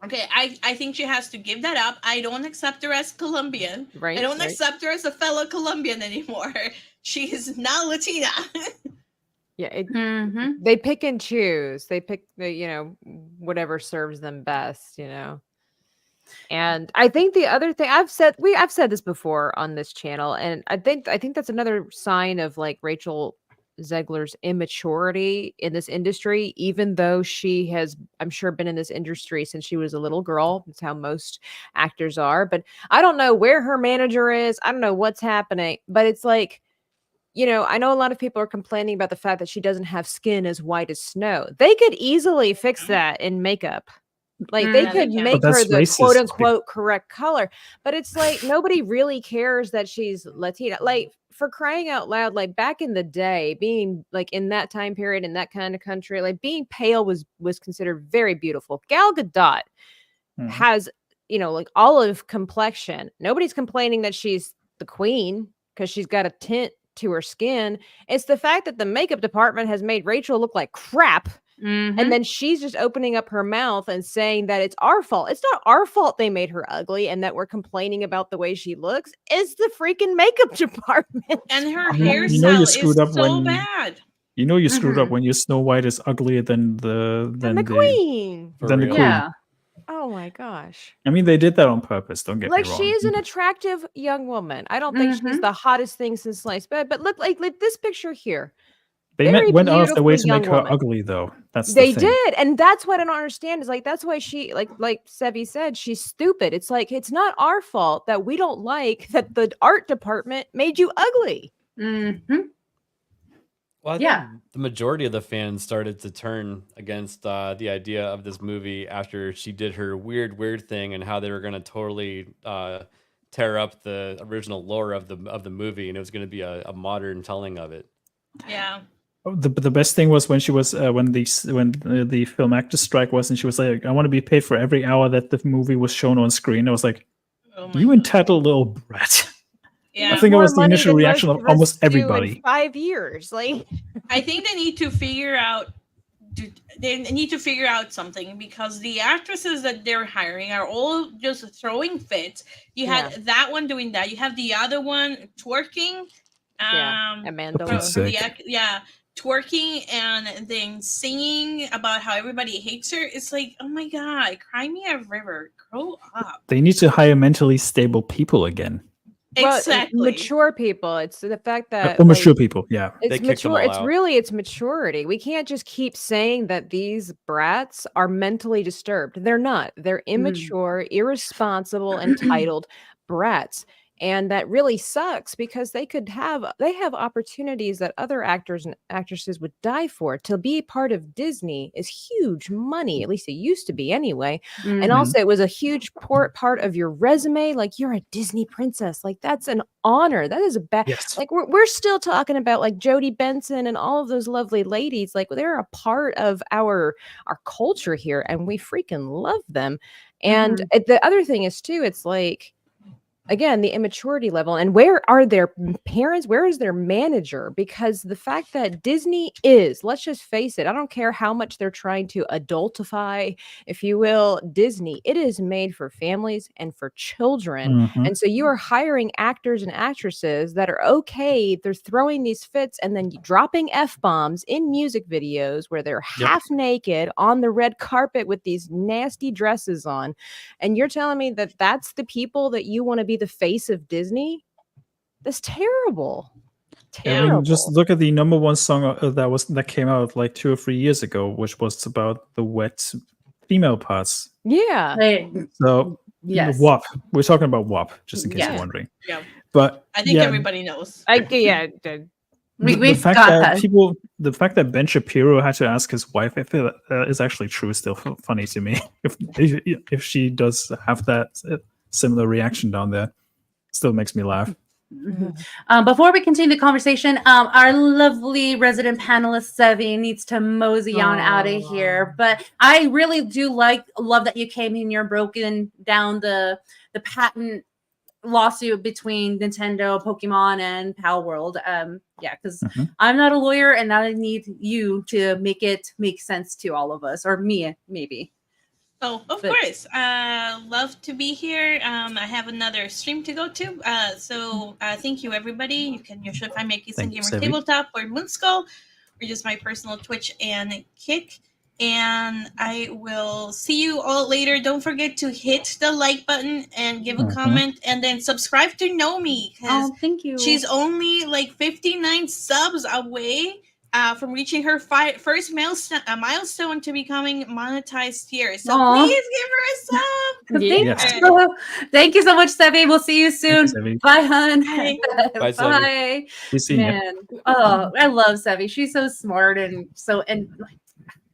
Okay, I think she has to give that up. I don't accept her as Colombian. Right. I don't accept her as a fellow Colombian anymore. She is not Latina. Yeah, they pick and choose. They pick whatever serves them best, And I think the other thing I've said this before on this channel, and I think that's another sign of like Rachel Zegler's immaturity in this industry, even though she has, I'm sure, been in this industry since she was a little girl. That's how most actors are. But I don't know where her manager is. I don't know what's happening. But it's like, I know a lot of people are complaining about the fact that she doesn't have skin as white as snow. They could easily fix that in makeup. Like they Yeah, could they can. make But her that's the racist. quote unquote correct color, but it's like nobody really cares that she's Latina. Like for crying out loud, like back in the day, being like in that time period in that kind of country, like being pale was considered very beautiful. Gal Gadot Mhm. has, like olive complexion. Nobody's complaining that she's the queen because she's got a tint to her skin. It's the fact that the makeup department has made Rachel look like crap. Mhm. And then she's just opening up her mouth and saying that it's our fault. It's not our fault they made her ugly and that we're complaining about the way she looks. It's the freaking makeup department. And her You know you hairstyle is screwed up so when- bad. You know you screwed up Mhm. when your Snow White is uglier than the queen. For than the real. queen. Yeah. Oh my gosh. I mean, they did that on purpose. Don't get Like me wrong. she is an attractive young woman. I don't think she's Mhm. the hottest thing since sliced bread, but look like this picture here. They very went out of their way to beautiful make young her woman. ugly, though. That's They the thing. did, and that's what I don't understand. Is like that's why she like Sevvy said, she's stupid. It's like it's not our fault that we don't like that the art department made you ugly. Mhm. Well, I Yeah. think the majority of the fans started to turn against the idea of this movie after she did her weird thing and how they were going to totally tear up the original lore of the movie, and it was going to be a modern telling of it. Yeah. Oh, the best thing was when she was when the film actors strike was, and she was like, "I want to be paid for every hour that the movie was shown on screen." I was like, Oh my "You God. entitled little brat." Yeah. I think it More was the money initial than reaction most of of us almost do in everybody. 5 years. Like I think they need to figure out something because the actresses that they're hiring are all just throwing fits. You had that one doing that. You have the other one twerking. Amanda. For Pete's sake. Twerking and then singing about how everybody hates her. It's like, oh my God, cry me a river. Grow up. They need to hire mentally stable people again. Well, Exactly. mature people. It's the fact that Or mature people, yeah. They it's kicked them mature. all It's out. really it's maturity. We can't just keep saying that these brats are mentally disturbed. They're not. They're immature, irresponsible, entitled brats. And that really sucks because they have opportunities that other actors and actresses would die for. To be part of Disney is huge money. At least it used to be anyway. And Mhm. also it was a huge part of your resume. Like you're a Disney princess. Like that's an honor. That is a bad. Yes. Like we're still talking about like Jodie Benson and all of those lovely ladies. Like they're a part of our culture here, and we freaking love them. And the other thing is too, it's like, again, the immaturity level, and where are their parents? Where is their manager? Because the fact that Disney is, let's just face it, I don't care how much they're trying to adultify, if you will, Disney, it is made for families and for children. Mhm. And so you are hiring actors and actresses that are okay. They're throwing these fits and then dropping F-bombs in music videos where they're half naked on the red carpet with these nasty dresses on. And you're telling me that that's the people that you want to be the face of Disney? That's terrible. I Terrible. mean, just look at the number one song that came out like 2 or 3 years ago, which was about the wet female parts. Yeah. So Yes. WAP. We're talking about WAP, just in case Yeah. you're wondering. Yeah. But I think yeah, everybody knows. We've the fact got that that. the fact that Ben Shapiro had to ask his wife if it is actually true is still funny to me. If she does have that similar reaction down there, still makes me laugh. Before we continue the conversation, our lovely resident panelist Sevvy needs to mosey on out of here. But I really do love that you came in. You're broken down the patent lawsuit between Nintendo, Pokemon, and Pal World. Because I'm not a lawyer, and I need you to make it make sense to all of us, or me maybe. Oh, of course. Love to be here. I have another stream to go to. So thank you, everybody. You can usually find me at Thank you, G&G Sevvy. Tabletop or MoonSkull, or just my personal Twitch and Kick. And I will see you all later. Don't forget to hit the like button and give a comment, and then subscribe to Nomi, because thank you. she's only like 59 subs away from reaching her first milestone to becoming monetized here. So please give her a sub. Thank you so much, Sevvy. We'll see you soon. Bye, hun. Bye. Bye, Sevvy. We see Man. Oh, I love Sevvy. She's so smart and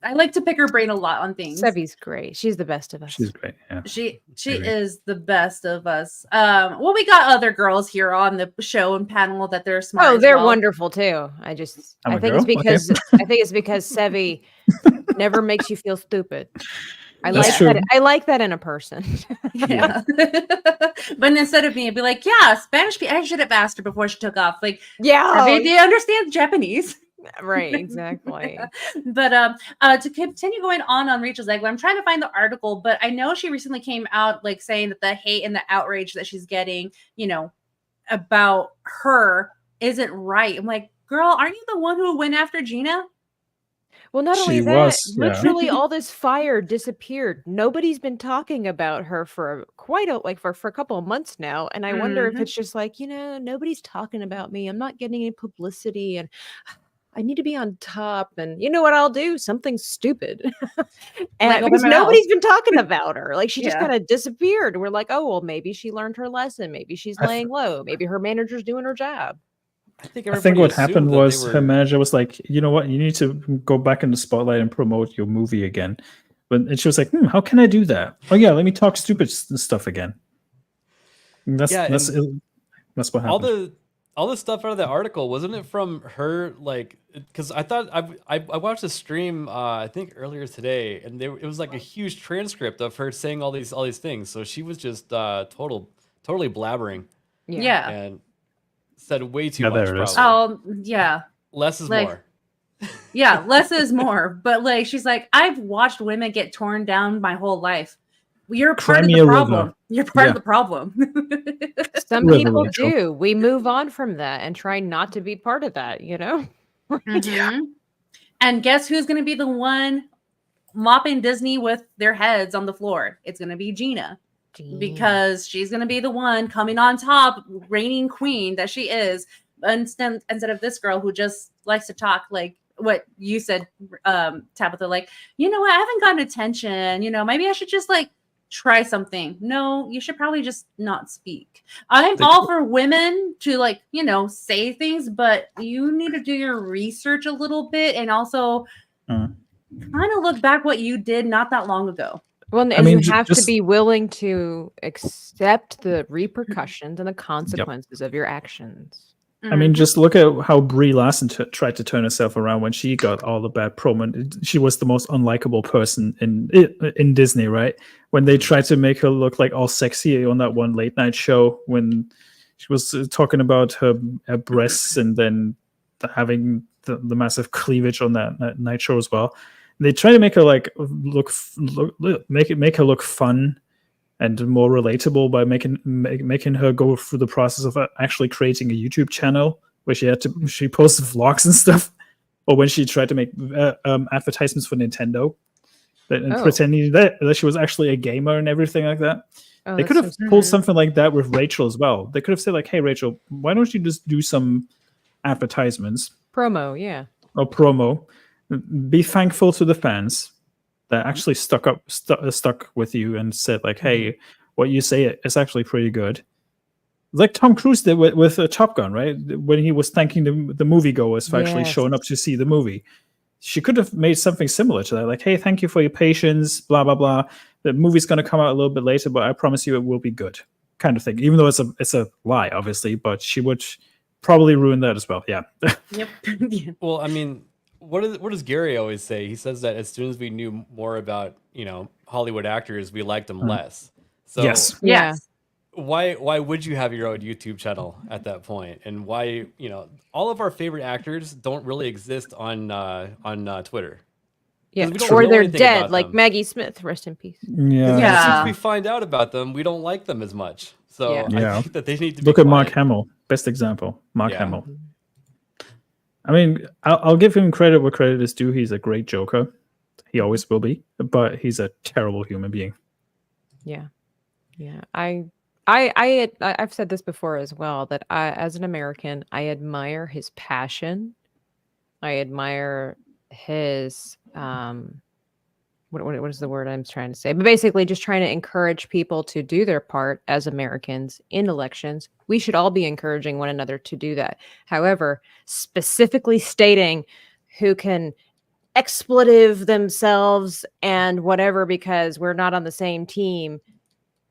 I like to pick her brain a lot on things. Sevvy's great. She's the best of us. She's great. Yeah. She Agree. is the best of us. Well, we got other girls here on the show and panel that they're smart. Oh, as they're well. wonderful too. I think I'm a it's girl? because I think it's because Sevvy never makes you feel stupid. I That's like true. that. I like that in a person. Yeah. But instead of me, I'd be like, yeah, Spanish. I should have asked her before she took off. Like, Yeah. do you understand Japanese? Right. Exactly. But to continue going on Rachel's Egg, I'm trying to find the article, but I know she recently came out like saying that the hate and the outrage that she's getting, you know, about her isn't right. I'm like, girl, aren't you the one who went after Gina? Well, not only She that, was, yeah. literally all this fire disappeared. Nobody's been talking about her for quite for a couple of months now. And I wonder if Mhm. it's just like, nobody's talking about me. I'm not getting any publicity and I need to be on top. And you know what I'll do? Something stupid. And Like, open because my mouth. nobody's been talking about her. Like she just Yeah. kind of disappeared. We're like, oh, well, maybe she learned her lesson. Maybe she's laying low. Maybe her manager's doing her job. I think I think everybody what assumed happened that they was were- her manager was like, you know what, you need to go back in the spotlight and promote your movie again. And she was like, how can I do that? Oh yeah, let me talk stupid stuff again. And that's Yeah, that's and that's what all happened. all the stuff out of the article, wasn't it from her? Like, because I thought I watched a stream I think earlier today, and it was like a huge transcript of her saying all these things. So she was just totally blabbering Yeah. and said way too Yeah, much. there it is. Probably. Oh, yeah. Less is like- more. Yeah, less is more. But like, she's like, I've watched women get torn down my whole life. You're part of Crimea the River. problem. You're part Yeah. of the problem. Some River people Rachel. do. We move on from that and try not to be part of that, Mhm. And guess who's going to be the one mopping Disney with their heads on the floor? It's going to be Gina, because she's going to be the one coming on top, reigning queen that she is, instead of this girl who just likes to talk like what you said, Tabitha, like, you know what, I haven't gotten attention, maybe I should just like try something. No, you should probably just not speak. I'm all for women to like, say things, but you need to do your research a little bit and also kind of look back what you did not that long ago. Well, and I mean, you have to just- be willing to accept the repercussions and the consequences of your actions. I mean, just look at how Brie Larson tried to turn herself around when she got all the bad promo. She was the most unlikable person in Disney, right? When they tried to make her look like all sexy on that one late night show, when she was talking about her breasts and then having the massive cleavage on that night show as well. They try to make her like make her look fun and more relatable by making her go through the process of actually creating a YouTube channel where she posts vlogs and stuff, or when she tried to make advertisements for Nintendo and pretending that she was actually a gamer and everything like that. Oh, They could have pulled something like that with Rachel as well. They could have said like, "Hey, Rachel, why don't you just do some advertisements promo, yeah, or promo? Be thankful to the fans that actually stuck with you and said like, hey, what you say is actually pretty good." Like Tom Cruise did with Top Gun, right? When he was thanking the moviegoers for actually showing up to see the movie. She could have made something similar to that. Like, hey, thank you for your patience, blah, blah, blah. The movie's going to come out a little bit later, but I promise you it will be good, kind of thing. Even though it's a lie, obviously, but she would probably ruin that as well. Yeah. Yep. Well, I mean, what does Gary always say? He says that as soon as we knew more about, Hollywood actors, we liked them less. So Yes. yeah. why would you have your own YouTube channel at that point? And why, all of our favorite actors don't really exist on Twitter. Yeah, we don't or know they're anything dead, about like them. Maggie Smith, rest in peace. Yeah. Yeah. As soon as we find out about them, we don't like them as much. So Yeah. I think that they need to be Look at Mark quiet. Hamill, best example. Mark Yeah. Hamill. I mean, I'll give him credit where credit is due. He's a great Joker. He always will be, but he's a terrible human being. Yeah, yeah. I've said this before as well, that as an American, I admire his passion. I admire his what is the word I'm trying to say? But basically just trying to encourage people to do their part as Americans in elections. We should all be encouraging one another to do that. However, specifically stating who can expletive themselves and whatever because we're not on the same team,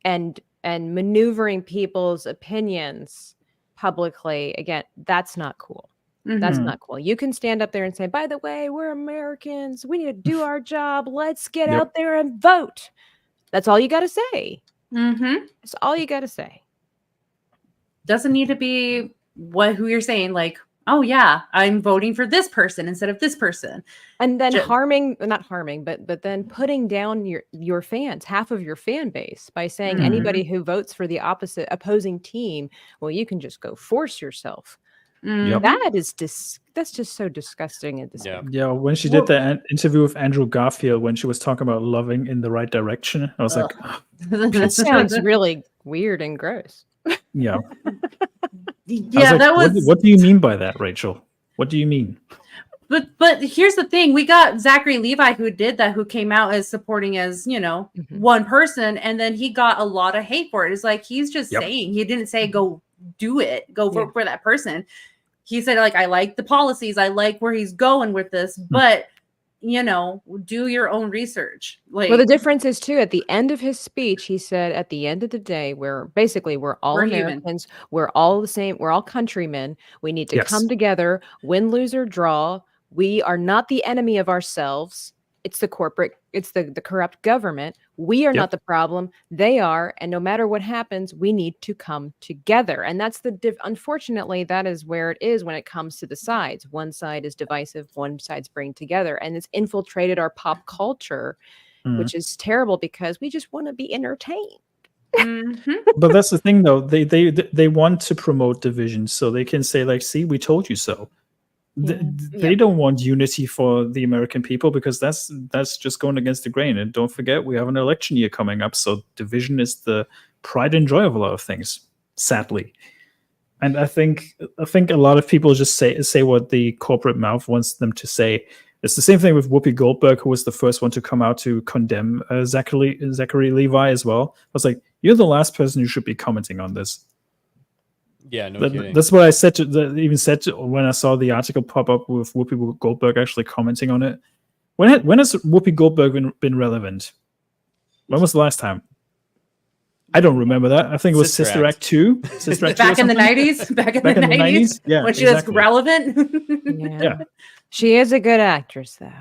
and maneuvering people's opinions publicly. Again, that's not cool. That's Mhm. not cool. You can stand up there and say, by the way, we're Americans. We need to do our job. Let's get Yep. out there and vote. That's all you got to say. Mm-hmm. That's all you got to say. Doesn't need to be who you're saying, like, oh yeah, I'm voting for this person instead of this person. And then not harming, but then putting down your fans, half of your fan base, by saying Mhm. anybody who votes for the opposing team, well, you can just go force yourself. Mhm. That is that's just so disgusting and disgusting. Yeah, when she did the interview with Andrew Garfield, when she was talking about loving in the right direction, I was like, It sounds really weird and gross. yeah. Yeah, like, that was. What do you mean by that, Rachel? What do you mean? But here's the thing: we got Zachary Levi who did that, who came out as supporting as one person, and then he got a lot of hate for it. It's like he's just saying, he didn't say go do it, go vote for that person. He said, like, I like the policies, I like where he's going with this, but do your own research. Like, well, the difference is too, at the end of his speech, he said, at the end of the day, we're all Americans, we're all the same, we're all countrymen. We need to come together, win, lose, or draw. We are not the enemy of ourselves. It's the corrupt government. We are not the problem. They are. And no matter what happens, we need to come together. And that's unfortunately, that is where it is when it comes to the sides. One side is divisive, one side's bringing together. And it's infiltrated our pop culture, which is terrible because we just want to be entertained. But that's the thing, though. They want to promote division so they can say, like, see, we told you so. They don't want unity for the American people because that's just going against the grain. And don't forget, we have an election year coming up, so division is the pride and joy of a lot of things, sadly. And I think a lot of people just say what the corporate mouth wants them to say. It's the same thing with Whoopi Goldberg, who was the first one to come out to condemn Zachary Levi as well. I was like, you're the last person who should be commenting on this. Yeah, no kidding. That's what I said even said when I saw the article pop up with Whoopi Goldberg actually commenting on it. When has Whoopi Goldberg been relevant? When was the last time? I don't remember that. I think it was Sister Act 2. Sister Act 2 back in the 90s. Back in the 90s. Yeah, when she was relevant. Yeah. She is a good actress, though.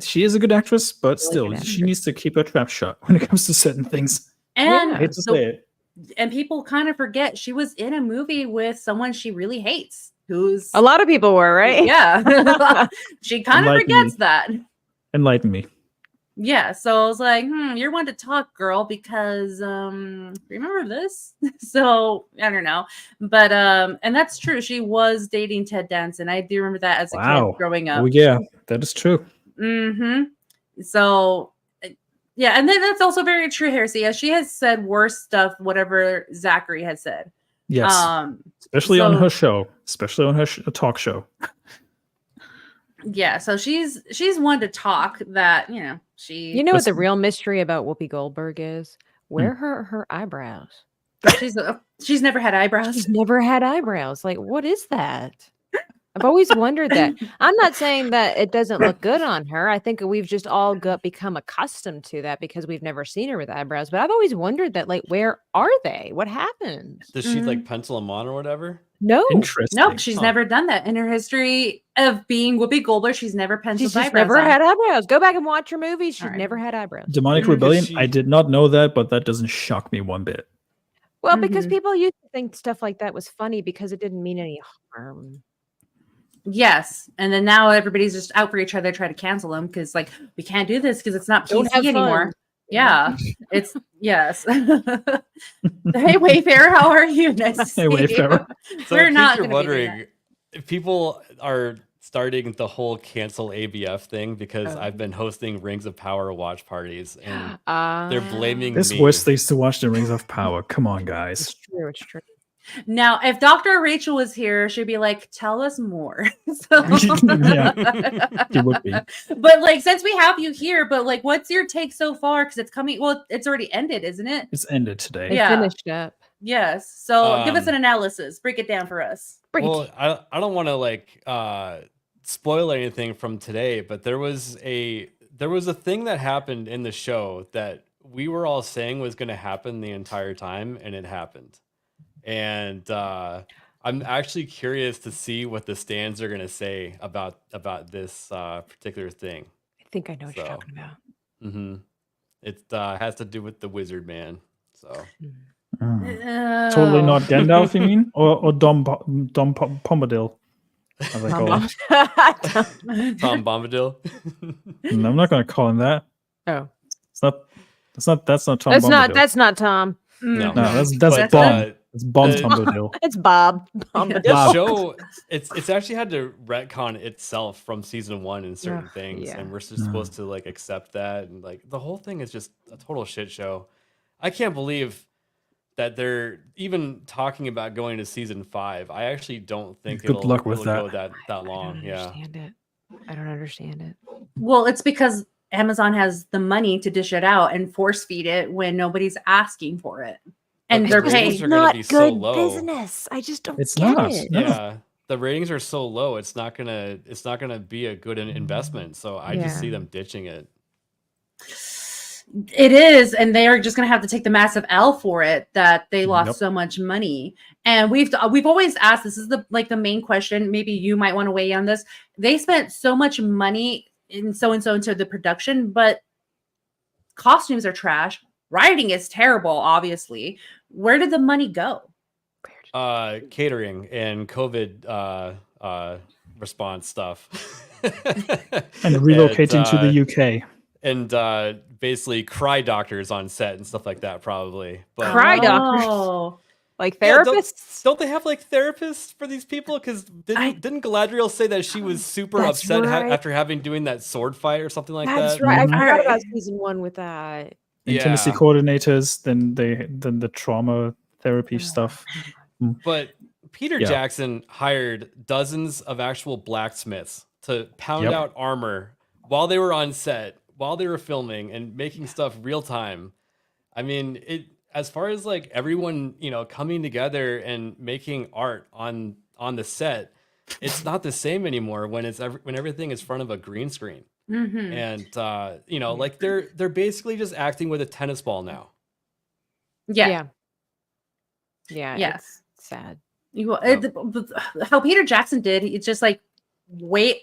She is a good actress, but still, she needs to keep her trap shut when it comes to certain things. And I hate to say it. And people kind of forget she was in a movie with someone she really hates. Who's a lot of people were, right? Yeah. She kind of forgets that. Enlighten me. Yeah. So I was like, you're one to talk, girl, because remember this? So I don't know. But and that's true. She was dating Ted Danson. I do remember that as a kid growing up. Oh yeah, that is true. So yeah, and then that's also very true, Heresy. Yeah, she has said worse stuff, whatever Zachary has said. Yes, especially on her show, especially on her talk show. Yeah, so she's one to talk that she. You know what the real mystery about Whoopi Goldberg is? Where are her eyebrows? She's never had eyebrows. She's never had eyebrows. Like, what is that? I've always wondered that. I'm not saying that it doesn't look good on her. I think we've just all become accustomed to that because we've never seen her with eyebrows. But I've always wondered that, like, where are they? What happened? Does she like pencil them on or whatever? No. Interesting. Nope, she's never done that in her history of being Whoopi Goldberg. She's never penciled eyebrows. She's never had eyebrows. Go back and watch her movies. She's never had eyebrows. Demonic Rebellion. I did not know that, but that doesn't shock me one bit. Well, because people used to think stuff like that was funny because it didn't mean any harm. Yes, and then now everybody's just out for each other, try to cancel them because, like, we can't do this because it's not PC anymore. Yeah, it's yes. Hey, Wayfarer, how are you? Nice to see you. Wayfarer. So we're not you're wondering, if people are starting the whole cancel ABF thing because I've been hosting Rings of Power watch parties and they're blaming me. There's worse things to watch than Rings of Power. Come on, guys. It's true. It's true. Now, if Dr. Rachel was here, she'd be like, tell us more. So... Yeah, she would be. But, like, since we have you here, but, like, what's your take so far? Because it's coming, well, it's already ended, isn't it? It's ended today. Yeah. Finished up. Yes. So give us an analysis. Break it down for us. I don't want to, like, spoil anything from today, but there was a thing that happened in the show that we were all saying was going to happen the entire time, and it happened. And I'm actually curious to see what the stands are going to say about this particular thing. I think I know what you're talking about. Mm-hmm. It has to do with the wizard man. So Totally not Gandalf, you mean? Or Dom Bombadil, as I call him. Tom Bombadil. No, I'm not going to call him that. Oh, That's not Tom that's Bombadil. that's not Tom. No, that's But, Bomb. It's Bomb Bombadil. It's Bob. The Bob. show, it's actually had to retcon itself from season 1 in certain Ugh, things, yeah. and we're just supposed to like accept that, and like the whole thing is just a total shit show. I can't believe that they're even talking about going to season 5. I actually don't think Good luck with it'll that. go that long. Yeah. I don't understand it. Well, it's because Amazon has the money to dish it out and force feed it when nobody's asking for it. And But they're the ratings paying. are gonna be so low. business. I just don't It's get not. it. No. Yeah, the ratings are so low. It's not gonna be a good investment. So I just see them ditching it. It is, and they are just going to have to take the massive L for it that they lost Yep. so much money. And we've always asked, this is the main question. Maybe you might want to weigh in on this. They spent so much money in so into the production, but costumes are trash. Writing is terrible, obviously. Where did the money go? Catering and COVID response stuff. And relocating to the UK. And basically cry doctors on set and stuff like that, probably. But Cry doctors? Oh. Like yeah, therapists? don't they have like therapists for these people? Because didn't Galadriel say that she was super That's upset right. after doing that sword fight or something like That's that? right. Mhm. I forgot about season 1 with that. Intimacy coordinators, then the trauma therapy stuff. But Peter Yeah. Jackson hired dozens of actual blacksmiths to pound Yep. out armor while they were on set, while they were filming and making stuff real time. I mean, as far as like everyone, coming together and making art on the set, it's not the same anymore when everything is in front of a green screen. Mhm. And like they're basically just acting with a tennis ball now. Yeah. Yeah. Yes. It's sad. How Peter Jackson did, it's just like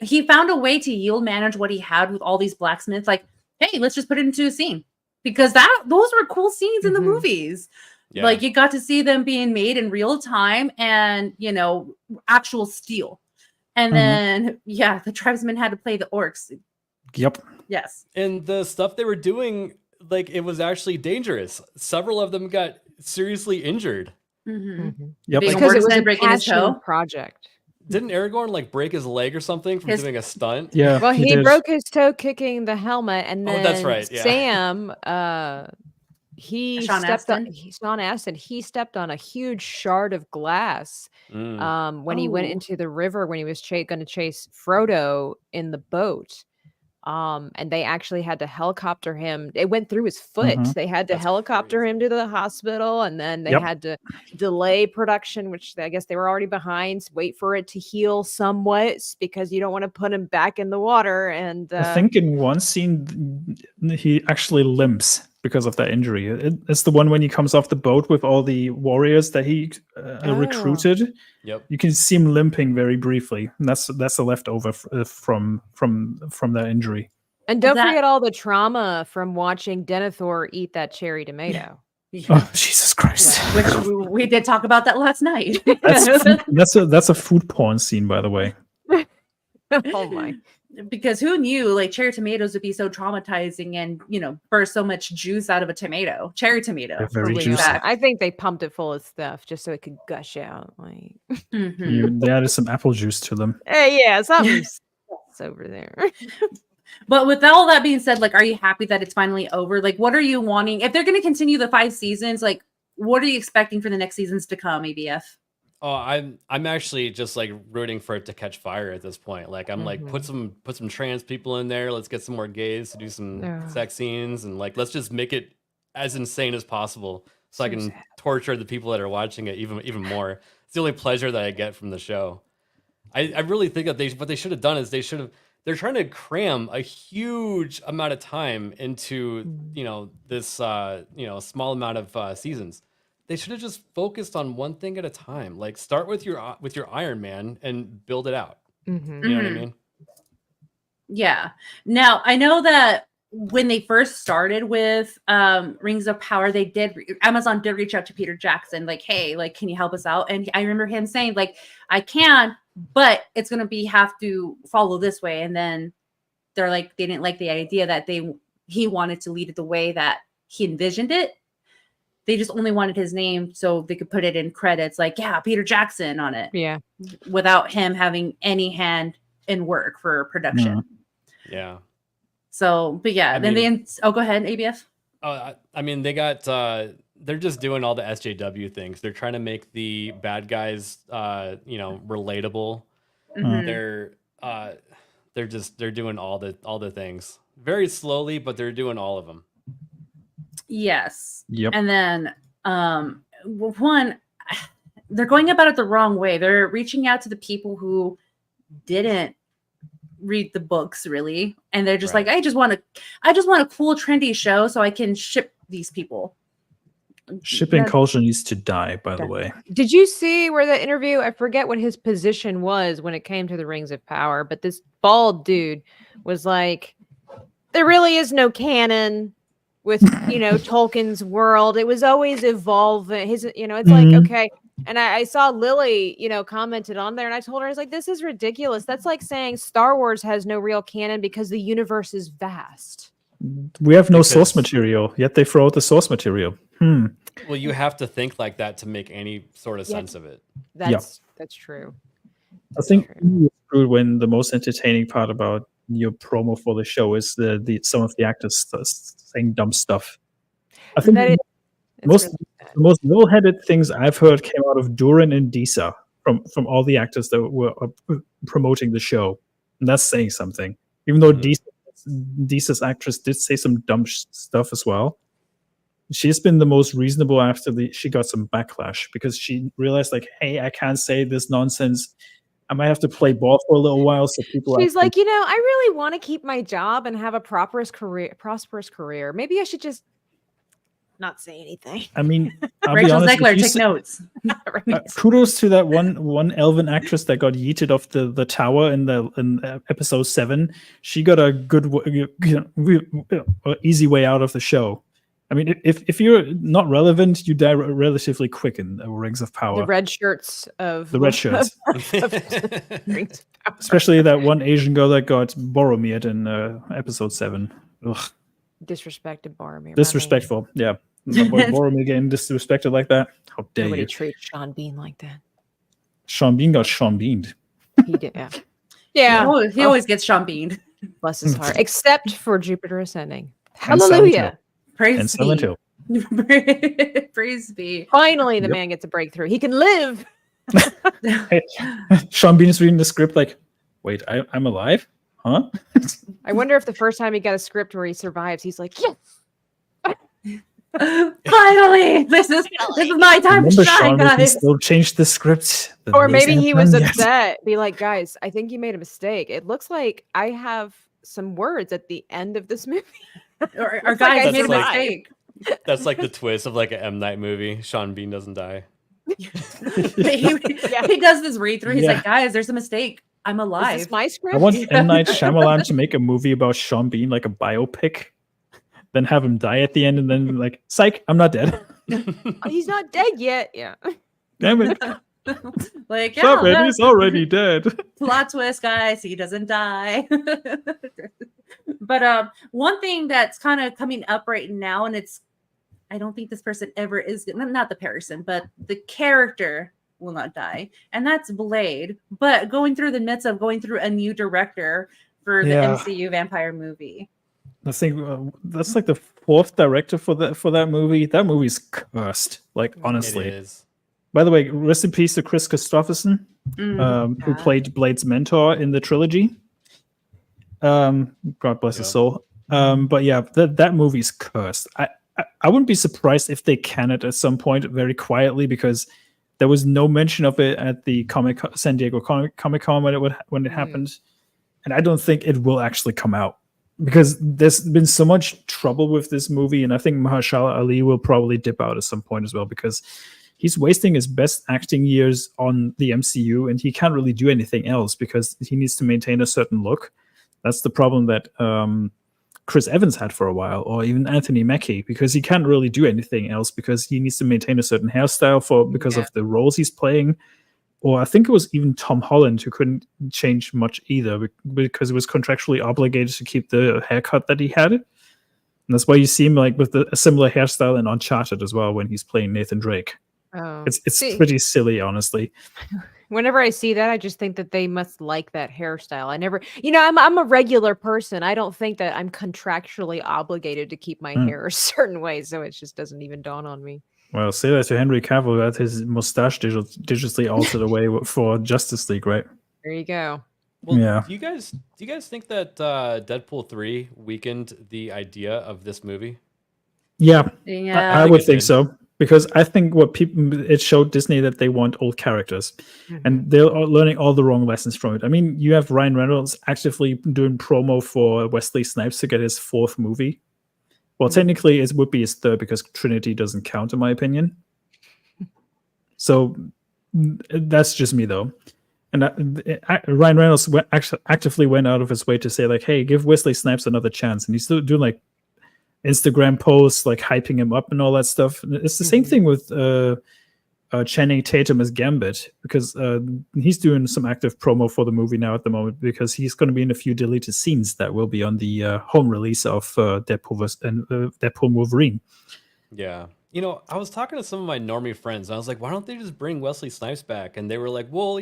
he found a way to yield manage what he had with all these blacksmiths. Like, hey, let's just put it into a scene, because those were cool scenes in the movies. Yeah. Like you got to see them being made in real time and actual steel. And then the tribesmen had to play the orcs. Yep. Yes. And the stuff they were doing, like, it was actually dangerous. Several of them got seriously injured. Mm-hmm. Yep. Being Because it was a breaking his toe. passion project. Didn't Aragorn like break his leg or something from doing a stunt? Yeah. Well, he did. broke his toe kicking the helmet, and then that's right, yeah. Sam, he Sean stepped on. Astin? Sean Astin. He stepped on a huge shard of glass when he went Oh. into the river when he was going to chase Frodo in the boat. And they actually had to helicopter him. It went through his foot. Mhm. They had to That's helicopter crazy. him to the hospital, and then they Yep. had to delay production, which I guess they were already behind. Wait for it to heal somewhat because you don't want to put him back in the water. And I think in one scene he actually limps because of that injury. It's the one when he comes off the boat with all the warriors that he recruited. Yep. You can see him limping very briefly. And that's a leftover from that injury. And don't That- forget all the trauma from watching Denethor eat that cherry tomato. Oh, Jesus Christ! Which we did talk about that last night. That's a food porn scene, by the way. Oh my. Because who knew like cherry tomatoes would be so traumatizing and burst so much juice out of a tomato. Cherry tomato. They're very Believe juicy. that. I think they pumped it full of stuff just so it could gush out. Like, Mhm. They added some apple juice to them. hey, yeah, something's over there. But with all that being said, like, are you happy that it's finally over? Like, what are you wanting? If they're going to continue the 5 seasons, like, what are you expecting for the next seasons to come, ABF? Oh, I'm actually just like rooting for it to catch fire at this point. Like I'm like put some trans people in there. Let's get some more gays to do some sex scenes, and like let's just make it as insane as possible so I can torture the people that are watching it even more. It's the only pleasure that I get from the show. I really think that what they should have done is they're trying to cram a huge amount of time into this small amount of seasons. They should have just focused on one thing at a time. Like start with your Iron Man and build it out. Mm-hmm. You know what I mean? Yeah. Now I know that when they first started with Rings of Power, Amazon did reach out to Peter Jackson, like, hey, like, can you help us out? And I remember him saying, like, I can, but it's gonna have to follow this way. And then they're like, they didn't like the idea that he wanted to lead it the way that he envisioned it. They just only wanted his name so they could put it in credits, like, yeah, Peter Jackson on it. Yeah. Without him having any hand in work for production. Yeah. So, but yeah, go ahead, ABF. I mean, they got they're just doing all the SJW things. They're trying to make the bad guys relatable. Mm-hmm. They're doing all the things very slowly, but they're doing all of them. Yes. Yep. And then one, they're going about it the wrong way. They're reaching out to the people who didn't read the books really, and they're just like, I just want a cool trendy show so I can ship these people. Shipping culture needs to die, by the way. Did you see where the interview, I forget what his position was when it came to the Rings of Power, but this bald dude was like, there really is no canon with Tolkien's world. It was always evolving. It's like, okay. And I saw Lily, commented on there, and I told her, I was like, this is ridiculous. That's like saying Star Wars has no real canon because the universe is vast. We have no source material, yet they throw out the source material. Well, you have to think like that to make any sort of sense of it. That's true. I think it's true when the most entertaining part about your promo for the show is the some of the actors saying dumb stuff. I think the most level-headed things I've heard came out of Durin and Disa from all the actors that were promoting the show, and that's saying something. Even though Disa's actress did say some dumb stuff as well, she's been the most reasonable after she got some backlash because she realized, like, hey, I can't say this nonsense. I might have to play ball for a little while, so people. She's like, I really want to keep my job and have a prosperous career. Maybe I should just not say anything. I mean, Rachel Zegler, take notes. Kudos to that one elven actress that got yeeted off the tower in episode 7. She got a good, easy way out of the show. I mean, if you're not relevant, you die relatively quick in Rings of Power. The red shirts of the red shirts, Rings of Power. Especially that one Asian girl that got Boromired in episode 7. Ugh. Disrespected Boromir. Disrespectful, yeah. Boromir getting disrespected like that. How dare Nobody you? treats Sean Bean like that. Sean Bean got Sean Beaned. He did, yeah. He always gets Sean Beaned. Bless his heart. Except for Jupiter Ascending. Hallelujah. Praise be. Praise be. Finally, the man gets a breakthrough. He can live. Hey, Sean Bean is reading the script like, wait, I'm alive? Huh? I wonder if the first time he got a script where he survives, he's like, yes. Finally, this is my time to shine, guys. Still change the script. Or maybe he was upset. Be like, guys, I think you made a mistake. It looks like I have some words at the end of this movie. Or guys made a mistake. That's like the twist of like an M. Night movie. Sean Bean doesn't die. He does this read through. He's like, guys, there's a mistake. I'm alive. Is this my script? I want M. Night Shyamalan to make a movie about Sean Bean, like a biopic, then have him die at the end, and then like, psych, I'm not dead. He's not dead yet. Yeah. Damn it. Like, stop it, he's already dead. Plot twist, guys. He doesn't die. But one thing that's kind of coming up right now, and I don't think this person ever is, not the person, but the character will not die, and that's Blade. But going through the midst of going through a new director for the MCU vampire movie. I think that's like the 4th director for that movie. That movie's cursed. Like, honestly. It is. By the way, rest in peace to Chris Christopherson, who played Blade's mentor in the trilogy. God bless his soul. But yeah, that movie's cursed. I wouldn't be surprised if they can it at some point very quietly, because There was no mention of it at the San Diego Comic Con when it happened, and I don't think it will actually come out because there's been so much trouble with this movie, and I think Mahershala Ali will probably dip out at some point as well because he's wasting his best acting years on the MCU, and he can't really do anything else because he needs to maintain a certain look. That's the problem that Chris Evans had for a while, or even Anthony Mackie, because he can't really do anything else because he needs to maintain a certain hairstyle because of the roles he's playing. Or I think it was even Tom Holland who couldn't change much either because he was contractually obligated to keep the haircut that he had. And that's why you see him like with a similar hairstyle in Uncharted as well when he's playing Nathan Drake. Oh, it's pretty silly, honestly. Whenever I see that, I just think that they must like that hairstyle. I never, I'm a regular person. I don't think that I'm contractually obligated to keep my hair a certain way, so it just doesn't even dawn on me. Well, say that to Henry Cavill, that his mustache digitally altered away for Justice League, right? There you go. Well, yeah. Do you guys think that Deadpool 3 weakened the idea of this movie? Yeah, Yeah. I would think so. Because I think it showed Disney that they want old characters, and they're learning all the wrong lessons from it. I mean, you have Ryan Reynolds actively doing promo for Wesley Snipes to get his 4th movie. Well, technically, it would be his 3rd because Trinity doesn't count, in my opinion. So that's just me, though. And Ryan Reynolds actively went out of his way to say, like, "Hey, give Wesley Snipes another chance," and he's still doing like Instagram posts like hyping him up and all that stuff. And it's the same thing with Channing Tatum as Gambit because he's doing some active promo for the movie now at the moment because he's going to be in a few deleted scenes that will be on the home release of Deadpool and Deadpool Wolverine. Yeah. I was talking to some of my normie friends and I was like, why don't they just bring Wesley Snipes back? And they were like, well,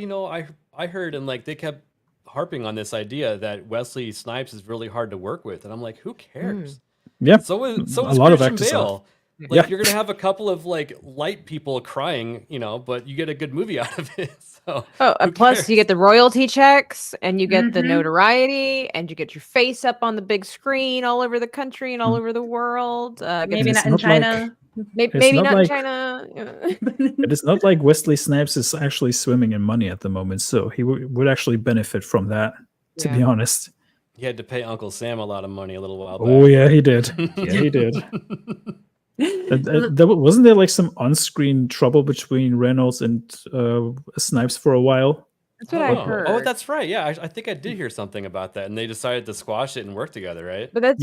I heard, and like they kept harping on this idea that Wesley Snipes is really hard to work with. And I'm like, who cares? Yeah, so is a lot of Christian actors Bale. Like you're gonna have a couple of like light people crying, but you get a good movie out of it. So and plus you get the royalty checks, and you get the notoriety, and you get your face up on the big screen all over the country and all over the world. Maybe not in China. Maybe not in China. It is not like Wesley Snipes is actually swimming in money at the moment, so he would actually benefit from that. To be honest. He had to pay Uncle Sam a lot of money a little while back. Oh yeah, he did. Yeah, he did. Wasn't there like some on-screen trouble between Reynolds and Snipes for a while? That's what I heard. Oh, that's right. Yeah, I think I did hear something about that, and they decided to squash it and work together, right? But that's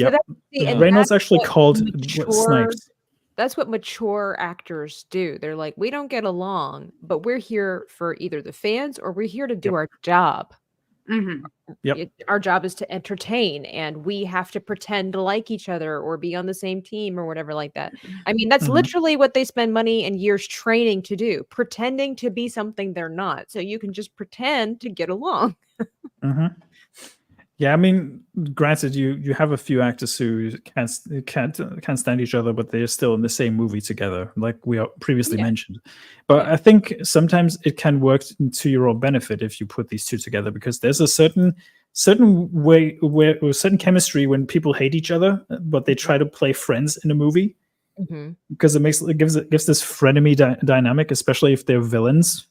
Reynolds actually called Snipes. That's what mature actors do. They're like, we don't get along, but we're here for either the fans or we're here to do our job. Our job is to entertain, and we have to pretend to like each other or be on the same team or whatever like that. I mean, that's literally what they spend money and years training to do, pretending to be something they're not. So you can just pretend to get along. Yeah, I mean, granted, you have a few actors who can't stand each other, but they're still in the same movie together, like we previously mentioned. But I think sometimes it can work to your own benefit if you put these two together, because there's a certain way or certain chemistry when people hate each other, but they try to play friends in a movie, because it gives this frenemy dynamic, especially if they're villains.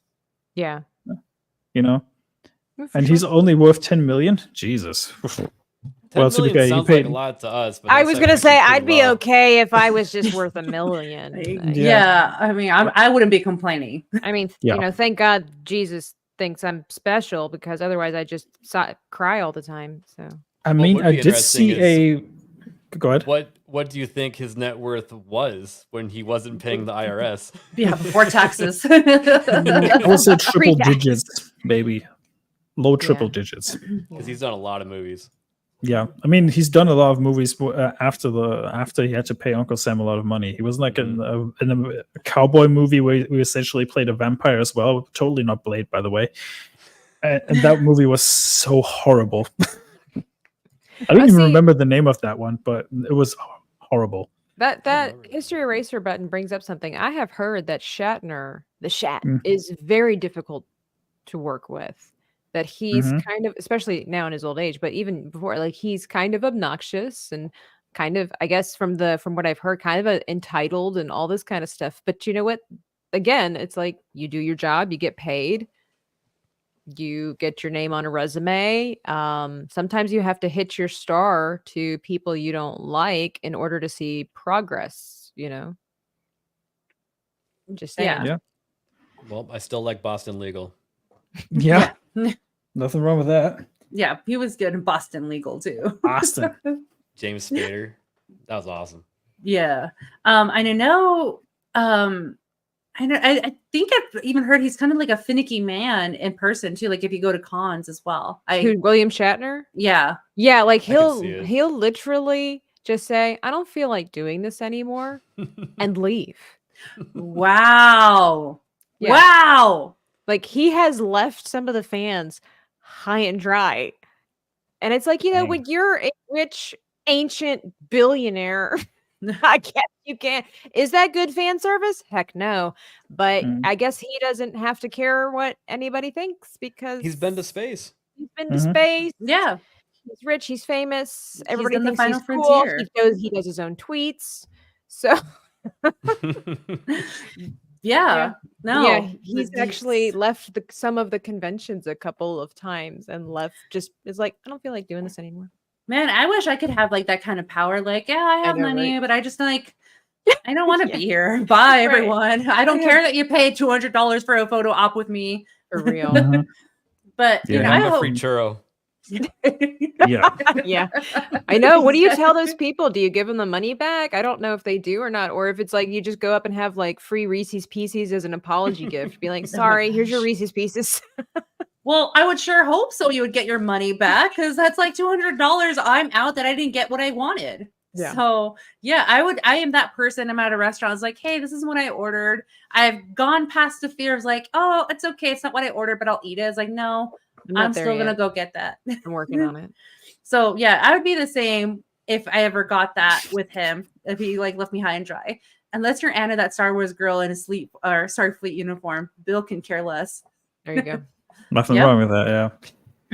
Yeah, And he's only worth 10 million. Jesus. Well, to be fair, sounds like a lot to us. But I was gonna say I'd be okay if I was just worth $1 million. I mean, I wouldn't be complaining. I mean, thank God Jesus thinks I'm special, because otherwise I just cry all the time. So I mean, I did see Go ahead. What do you think his net worth was when he wasn't paying the IRS? Yeah, before taxes. Also triple digits, baby. Low triple digits. Because he's done a lot of movies. Yeah, I mean, he's done a lot of movies after he had to pay Uncle Sam a lot of money. He was like in a cowboy movie where we essentially played a vampire as well. Totally not Blade, by the way. And that movie was so horrible. I don't even remember the name of that one, but it was horrible. That History Eraser button brings up something. I have heard that Shatner, the Shat, is very difficult to work with. That he's kind of, especially now in his old age, but even before, like, he's kind of obnoxious and kind of, I guess from what I've heard, kind of entitled and all this kind of stuff. But you know what? again, it's like you do your job, you get paid, you get your name on a resume. Sometimes you have to hit your star to people you don't like in order to see progress, Just saying. Yeah. Yeah. Well, I still like Boston Legal. Yeah. Nothing wrong with that. Yeah, he was good in Boston Legal too. Austin. James Spader. That was awesome. Yeah. I know. I think I've even heard he's kind of like a finicky man in person too. Like if you go to cons as well. Who, William Shatner? Yeah. Yeah, like can see it. he'll literally just say, "I don't feel like doing this anymore," and leave. Wow. Yeah. Wow. Like he has left some of the fans high and dry. And it's like, Dang. when you're a rich ancient billionaire, I guess you can't. Is that good fan service? Heck no. But I guess he doesn't have to care what anybody thinks because He's been to space. He's been to space. Yeah. He's rich. He's famous. Everybody in the thinks final he's cool. frontier. He does his own tweets. So Yeah. No. yeah, he's actually left some of the conventions a couple of times and left. Just is like, I don't feel like doing this anymore. Man, I wish I could have like that kind of power. Like, yeah, I have know, money, right? but I just like, I don't want to be here. Bye, Right. everyone. I don't care that you paid $200 for a photo op with me. For real. But Yeah. I And a hope. free churro. Yeah. Yeah, I know. What do you tell those people? Do you give them the money back? I don't know if they do or not, or if it's like you just go up and have like free Reese's Pieces as an apology gift. Be like, sorry, here's your Reese's Pieces. Well, I would sure hope so. You would get your money back because that's like $200. I'm out that I didn't get what I wanted. Yeah. So yeah, I am that person. I'm at a restaurant. It's like, hey, this is what I ordered. I've gone past the fear of like, oh, it's okay. It's not what I ordered, but I'll eat it. It's like, no, I'm still going to go get that. I'm working on it. So yeah, I would be the same if I ever got that with him, if he like left me high and dry. Unless you're Anna, that Star Wars girl in a Starfleet uniform, Bill can care less. There you go. Nothing Yep. wrong with that, yeah.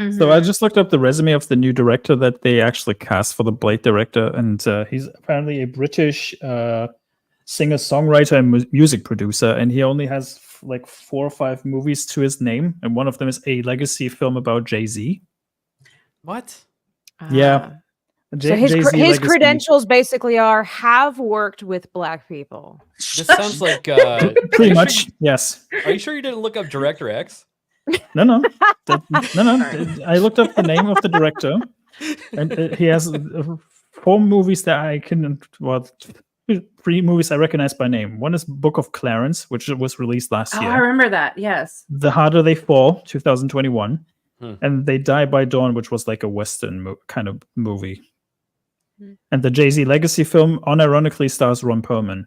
Mm-hmm. So I just looked up the resume of the new director that they actually cast for the Blade director, and he's apparently a British singer-songwriter and music producer, and he only has like 4 or 5 movies to his name, and one of them is a legacy film about Jay-Z. What? Yeah. So his Jay-Z his legacy. credentials basically are have worked with Black people. This sounds like. Pretty much, yes. Are you sure you didn't look up Director X? No. I looked up the name of the director, and he has 4 movies that I can. Well, 3 movies I recognize by name. One is Book of Clarence, which was released last Oh, year. I remember that. Yes. The Harder They Fall, 2021, Hmm. and They Die by Dawn, which was like a Western kind of movie. Hmm. And the Jay-Z legacy film unironically stars Ron Perlman.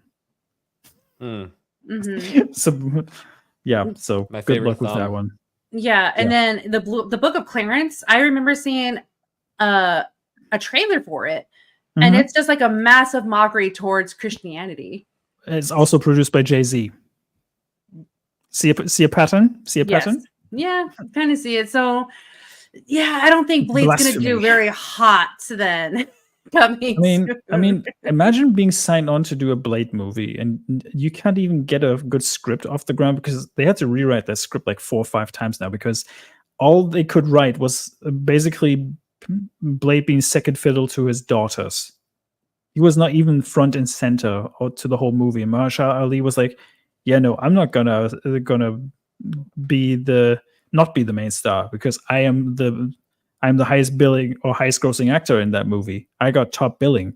Hmm. Mm-hmm. So, yeah. So My good favorite luck with that thumb. one. Yeah, and then the Book of Clarence. I remember seeing a trailer for it, and Mhm. it's just like a massive mockery towards Christianity. It's also produced by Jay-Z. See a pattern? See a pattern? Yeah, kind of see it. So, yeah, I don't think Blade's going to do Blasphemy. very hot then. Coming. I mean, imagine being signed on to do a Blade movie, and you can't even get a good script off the ground because they had to rewrite that script like 4 or 5 times now because all they could write was basically Blade being second fiddle to his daughters. He was not even front and center to the whole movie. And Mahershala Ali was like, "Yeah, no, I'm not gonna be not be the main star because I'm the highest billing or highest grossing actor in that movie. I got top billing.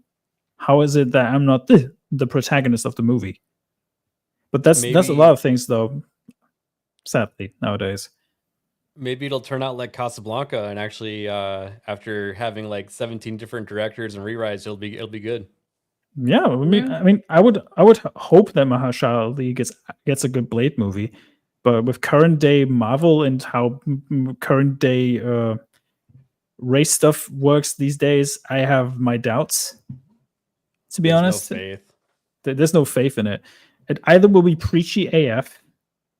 How is it that I'm not the protagonist of the movie?" But that's a Maybe- lot of things though, sadly, nowadays. Maybe it'll turn out like Casablanca, and actually, after having like 17 different directors and rewrites, it'll be good. Yeah, I would hope that Mahershala Ali gets a good Blade movie, but with current day Marvel and how current day race stuff works these days, I have my doubts. To be There's honest, no faith. there's no faith in it. It either will be preachy AF,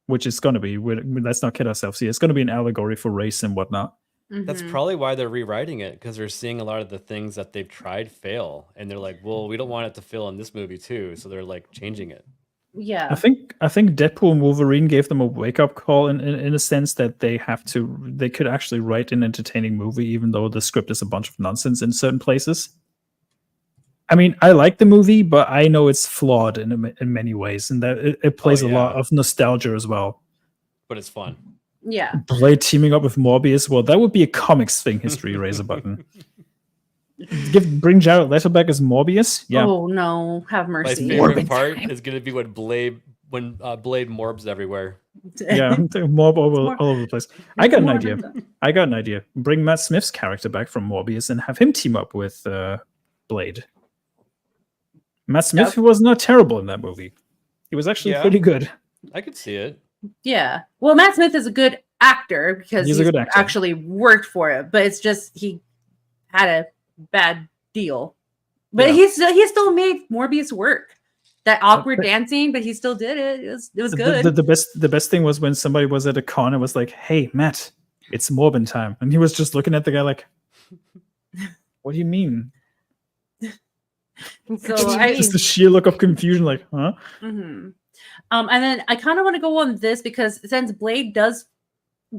which it's going to be. Let's not kid ourselves here. It's going to be an allegory for race and whatnot. That's Mhm. probably why they're rewriting it, because they're seeing a lot of the things that they've tried fail, and they're like, well, we don't want it to fail in this movie too, so they're like changing it. Yeah. I think Deadpool and Wolverine gave them a wake up call in a sense that they could actually write an entertaining movie even though the script is a bunch of nonsense in certain places. I mean, I like the movie, but I know it's flawed in many ways, and that it plays a lot of nostalgia as well. But it's fun. Yeah. Blade teaming up with Morbius, well, that would be a comics thing. History eraser button. Bring Jared Leto back as Morbius. Yeah. Oh no, have My mercy. favorite part is going to be when Blade morbs everywhere. Yeah, Morb all over the place. I got an idea. Bring Matt Smith's character back from Morbius and have him team up with Blade. Matt Smith was not terrible in that movie. He was actually pretty good. I could see it. Yeah. Well, Matt Smith is a good actor because he's a good actor. Actually worked for it, but it's just he had a bad deal. But he still made Morbius work. That awkward dancing, but he still did it. It was good. The best thing was when somebody was at a con and was like, "Hey, Matt, it's Morbin time," and he was just looking at the guy like, "What do you mean?" So just the sheer look of confusion, like, "Huh?" Mm-hmm. And then I kind of want to go on this because since Blade does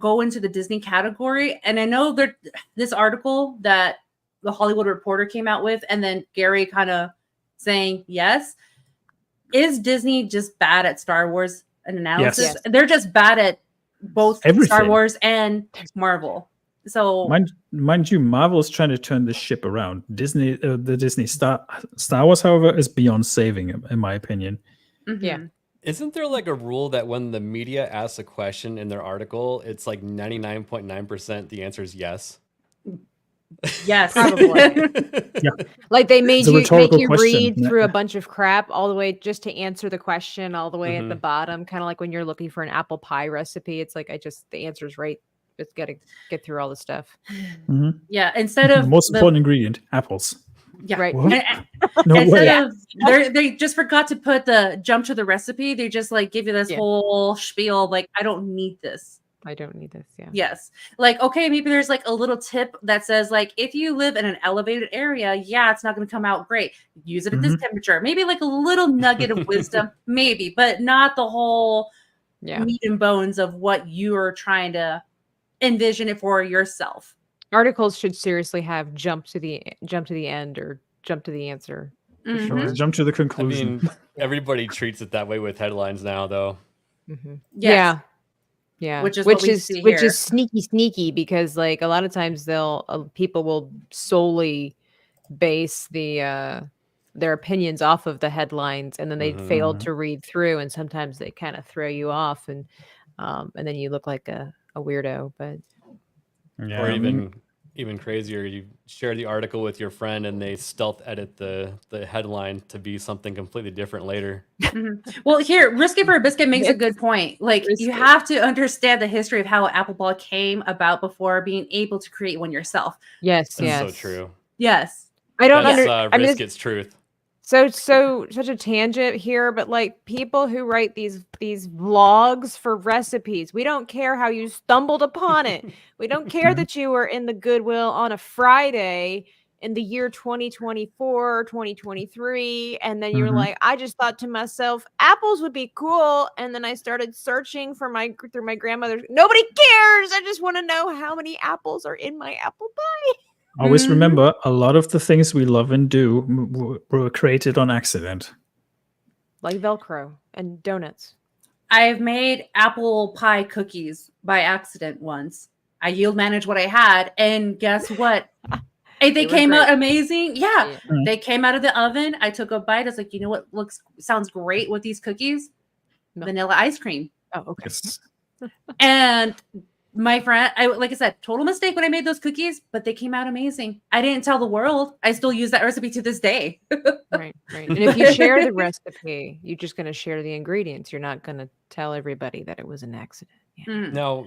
go into the Disney category, and I know that this article that the Hollywood Reporter came out with, and then Gary kind of saying yes. Is Disney just bad at Star Wars analysis? Yes. They're just bad at both Everything. Star Wars and Marvel. So mind you, Marvel is trying to turn this ship around. Disney, the Disney Star Wars, however, is beyond saving, in my opinion. Mm-hmm. Yeah. Isn't there like a rule that when the media asks a question in their article, it's like 99.9% the answer is yes? Yes, probably. Yeah. Like they make you question. read through a bunch of crap all the way just to answer the question all the way at the bottom. Kind of like when you're looking for an apple pie recipe. It's like the answer's right. Just gotta get through all the stuff. Mm-hmm. Yeah. Instead of the most important ingredient, apples. Yeah. Right. No way. They just forgot to put the jump to the recipe. They just like give you this whole spiel. Like, I don't need this. I don't need this. Yeah. Yes. Like, okay, maybe there's like a little tip that says like, if you live in an elevated area, it's not going to come out great. Use it at this temperature. Maybe like a little nugget of wisdom, maybe, but not the whole meat and bones of what you are trying to envision it for yourself. Articles should seriously have jump to the end or jump to the answer. For sure. Jump to the conclusion. I mean, everybody treats it that way with headlines now, though. Mm-hmm. Yes. Yeah, which is sneaky because like a lot of times people will solely base their opinions off of the headlines, and then they fail to read through, and sometimes they kind of throw you off, and then you look like a weirdo. But or even crazier, you share the article with your friend and they stealth edit the headline to be something completely different later. Well, here, Risky for a Biscuit makes a good point. Like, you have to understand the history of how Apple Ball came about before being able to create one yourself. That's so true. Yes. I don't understand. Risk its truth. So such a tangent here, but like people who write these vlogs for recipes, we don't care how you stumbled upon it. We don't care that you were in the Goodwill on a Friday in the year 2024 or 2023, and then you're like, I just thought to myself, apples would be cool, and then I started searching through my grandmother's. Nobody cares. I just want to know how many apples are in my apple pie. Always remember, a lot of the things we love and do were created on accident. Like Velcro and donuts. I've made apple pie cookies by accident once. I yield managed what I had, and guess what? They came out amazing. Yeah. They came out of the oven. I took a bite. I was like, you know what sounds great with these cookies? Vanilla ice cream. Oh, okay. Yes. And my friend, like I said, total mistake when I made those cookies, but they came out amazing. I didn't tell the world. I still use that recipe to this day. Right. And if you share the recipe, you're just going to share the ingredients. You're not going to tell everybody that it was an accident. Yeah. Now,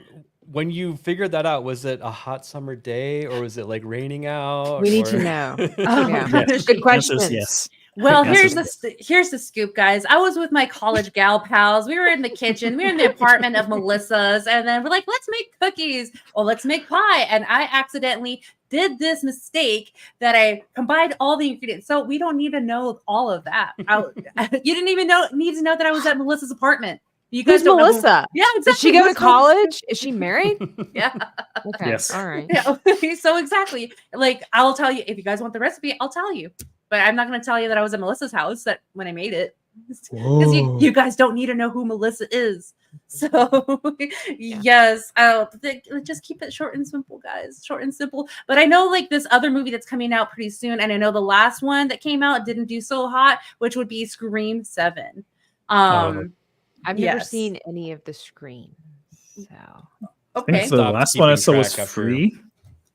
when you figured that out, was it a hot summer day or was it like raining out? We need to know. Yes. Good question. Yes. Well, here's the scoop, guys. I was with my college gal pals. We were in the kitchen. We were in the apartment of Melissa's, and then we're like, let's make cookies. Or let's make pie. And I accidentally did this mistake that I combined all the ingredients. So we don't need to know all of that. You didn't even need to know that I was at Melissa's apartment. You guys Who's don't know Melissa? Yeah, exactly. Did she go to Who's college? Is she married? Yeah. Okay. Yes. All right. Yeah. So exactly. Like, I'll tell you if you guys want the recipe, I'll tell you. But I'm not going to tell you that I was at Melissa's house that when I made it. Because you guys don't need to know who Melissa is. So yes, just keep it short and simple, guys. Short and simple. But I know like this other movie that's coming out pretty soon, and I know the last one that came out didn't do so hot, which would be Scream 7. I've never seen any of the Screams. So I think the last one I saw was free.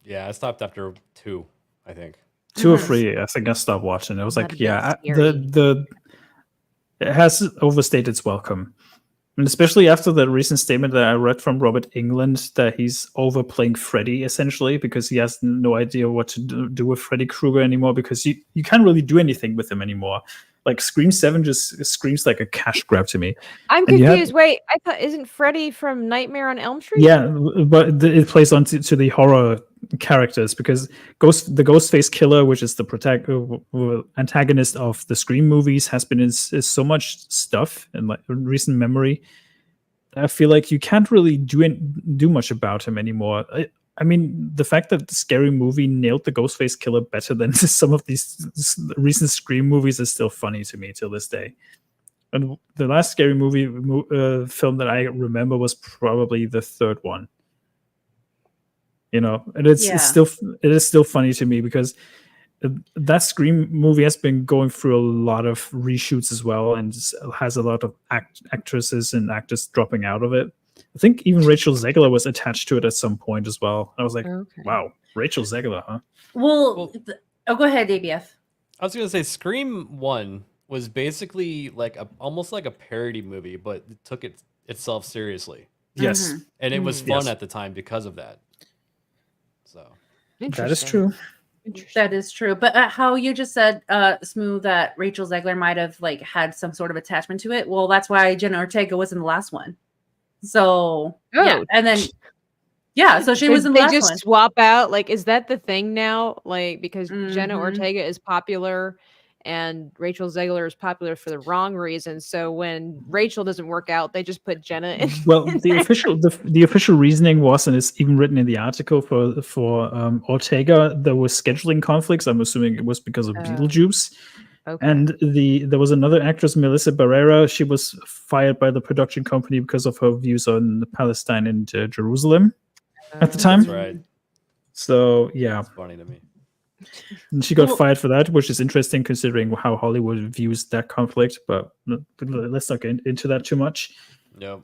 Yeah, I stopped after 2, I think. 2 or 3. I think I stopped watching. It was like, it has overstayed its welcome. And especially after the recent statement that I read from Robert Englund that he's overplaying Freddy, essentially, because he has no idea what to do with Freddy Krueger anymore, because you can't really do anything with him anymore. Like, Scream 7 just screams like a cash grab to me. I'm confused. Wait, I thought, isn't Freddy from Nightmare on Elm Street? Yeah, but it plays on to the horror characters, because the Ghostface Killer, which is the antagonist of the Scream movies, has been in so much stuff in like recent memory. I feel like you can't really do much about him anymore. I mean, the fact that the Scary Movie nailed the Ghostface Killer better than some of these recent Scream movies is still funny to me till this day. And the last Scary Movie film that I remember was probably the third one. You know, and it is still funny to me because that Scream movie has been going through a lot of reshoots as well, and has a lot of actresses and actors dropping out of it. I think even Rachel Zegler was attached to it at some point as well. I was like, wow, Rachel Zegler, huh? Well, go ahead, ABF. I was going to say Scream 1 was basically like almost like a parody movie, but it took itself seriously. Yes. And it was fun at the time because of that. So that is true. That is true. But how you just said, Smu, that Rachel Zegler might have like had some sort of attachment to it. Well, that's why Jenna Ortega was in the last one. So yeah, and then so she was in the last one. They just swap out. Like, is that the thing now? Like, because Jenna Ortega is popular and Rachel Zegler is popular for the wrong reasons. So when Rachel doesn't work out, they just put Jenna in. Well, the official reasoning was, and it's even written in the article for Ortega, there was scheduling conflicts. I'm assuming it was because of Beetlejuice. Okay. And there was another actress, Melissa Barrera. She was fired by the production company because of her views on Palestine and Jerusalem at the time. That's right. So yeah, that's funny to me. And she got fired for that, which is interesting considering how Hollywood views that conflict. But let's not get into that too much. No.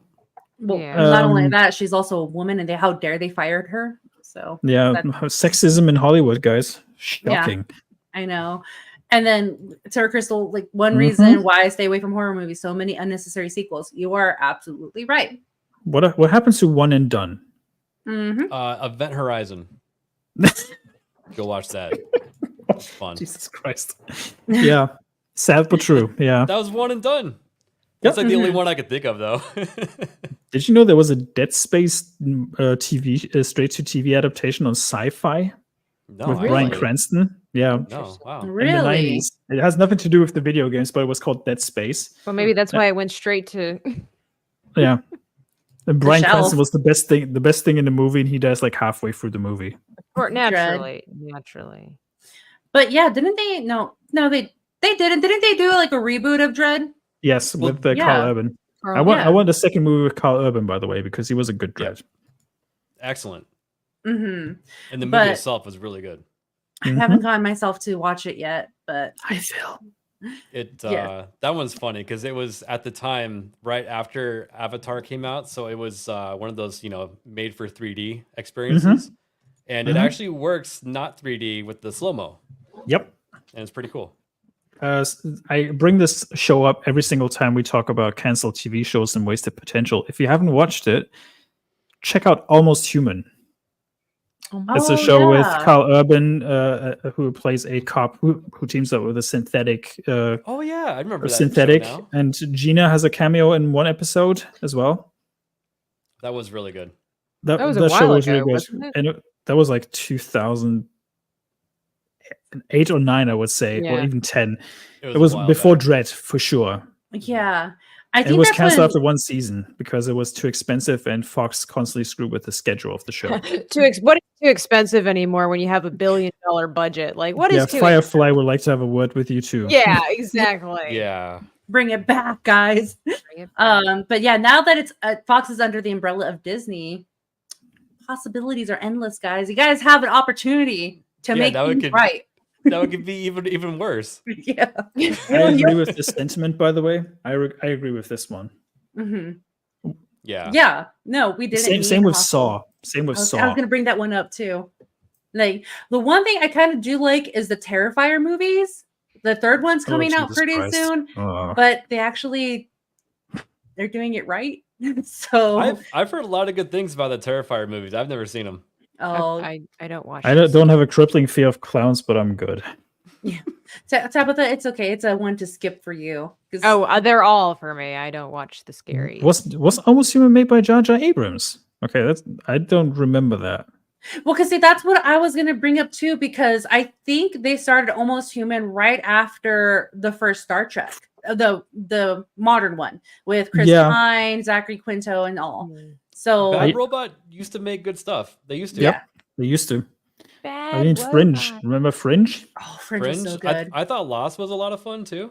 Well, not only that, she's also a woman, and how dare they fired her? So sexism in Hollywood, guys, shocking. Yeah, I know. And then Sarah Crystal, like one reason why I stay away from horror movies, so many unnecessary sequels. You are absolutely right. What happens to One and Done? Event Horizon. Go watch that. It's fun. Jesus Christ. Yeah. Sad but true. Yeah. That was One and Done. That's like the only one I could think of, though. Did you know there was a Dead Space TV straight to TV adaptation on Sci-Fi? No, with Bryan Cranston. Yeah. No, wow. Really? In the 90s. It has nothing to do with the video games, but it was called Dead Space. Well, maybe that's why it went straight to. Yeah. And Bryan Cranston was the best thing in the movie, and he dies like halfway through the movie. Or naturally. But yeah, didn't they? No, they didn't. Didn't they do like a reboot of Dredd? Yes, with Carl Urban. I want a second movie with Carl Urban, by the way, because he was a good Dredd. Excellent. And the movie itself was really good. I haven't gotten myself to watch it yet, but I feel that one's funny because it was at the time right after Avatar came out, so it was one of those made for 3D experiences, and it actually works not 3D with the slow-mo. Yep, and it's pretty cool. I bring this show up every single time we talk about canceled TV shows and wasted potential. If you haven't watched it, check out Almost Human. It's a show with Carl Urban, who plays a cop who teams up with a synthetic. I remember that synthetic, and Gina has a cameo in one episode as well. That was really good. That was a while ago, really good, wasn't it? and that was like 2000. an 8 or 9, I would say, or Yeah. even 10. It It was a while before back. Dread for sure. Yeah. I And think it was that's canceled when, after one season because it was too expensive, and Fox constantly screwed with the schedule of the show. What is too expensive anymore when you have $1 billion budget? Like, what is Yeah, too Firefly would like to have a word with you too. Yeah, exactly. Yeah. bring it back, guys. Bring it back. But yeah, now that it's Fox is under the umbrella of Disney, possibilities are endless, guys. You guys have an opportunity to Yeah, make now it things could- right. That would be even worse. Yeah. I agree with this sentiment, by the way. I agree with this one. Mhm. Yeah. Yeah. No, we didn't. Same need with Hostel. Saw. Same with I was Saw. going to bring that one up too. Like the one thing I kind of do like is the Terrifier movies. The third one's Oh, coming out Jesus pretty Christ. soon, Oh. but they're doing it right. So I've heard a lot of good things about the Terrifier movies. I've never seen them. I don't watch. I this. don't have a crippling fear of clowns, but I'm good. Tabitha, it's okay. It's a one to skip for you. 'Cause- Oh, they're all for me. I don't watch the scary. Was Almost Human made by Jar Jar Abrams? Okay, I don't remember that. well, because see, that's what I was going to bring up too, because I think they started Almost Human right after the first Star Trek, the modern one with Chris Yeah. Pine, Zachary Quinto, and all. Mm. So Bad Robot used to make good stuff. They used to. Yep. They used to. Bad I mean, Fringe. Robot. Remember Fringe? oh, Fringe, Fringe. is so good. I thought Lost was a lot of fun too.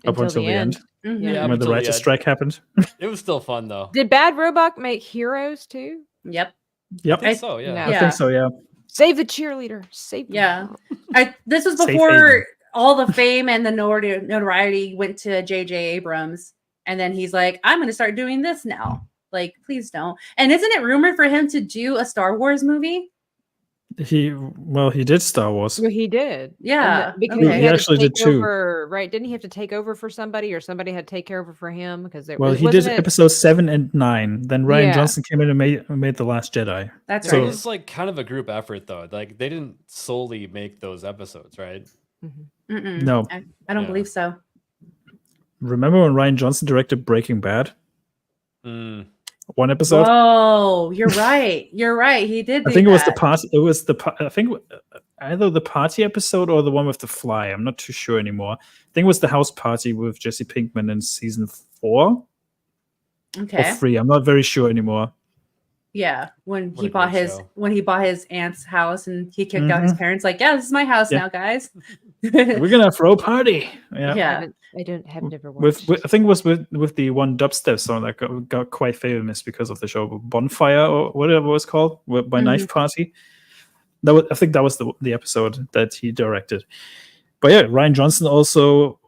Up until the end. Mhm. Yeah, When the until the writer's end. strike happened. It was still fun though. Did Bad Robot make Heroes too? Yep. Yep. I think so. Yeah. No. I Yeah. think so, yeah. Save the cheerleader. Save. the Yeah. girl. This was Safe before haven. all the fame and the notoriety went to J.J. Abrams. And then he's like, I'm going to start doing this now. Like, please don't. And isn't it rumored for him to do a Star Wars movie? He did Star Wars. Well, he did. Yeah, because okay. he, He had to actually did take too. over, right? Didn't he have to take over for somebody, or somebody had to take over for him? Because Well, he did episode 7 and 9. Then Ryan Yeah. Johnson came in and made The Last Jedi. That's It So- right. was like kind of a group effort though. Like they didn't solely make those episodes, right? Mm-mm. No. I don't Yeah. believe so. Remember when Ryan Johnson directed Breaking Bad? Mm. One episode? Oh, you're right. You're right. He did. I do think it was the that. party. It was I think either the party episode or the one with the fly. I'm not too sure anymore. I think it was the house party with Jesse Pinkman in season 4 or Okay. 3. I'm not very sure anymore. Yeah. When What he a bought great his show. aunt's house and he kicked out his parents, like, yeah, this is my house Yeah. now, guys. We're gonna throw a party. Yeah. Yeah. I have never watched. With I think it was with the one dubstep song that got quite famous because of the show Bonfire or whatever it was called by Knife Party. I think that was the episode that he directed. But yeah, Ryan Johnson also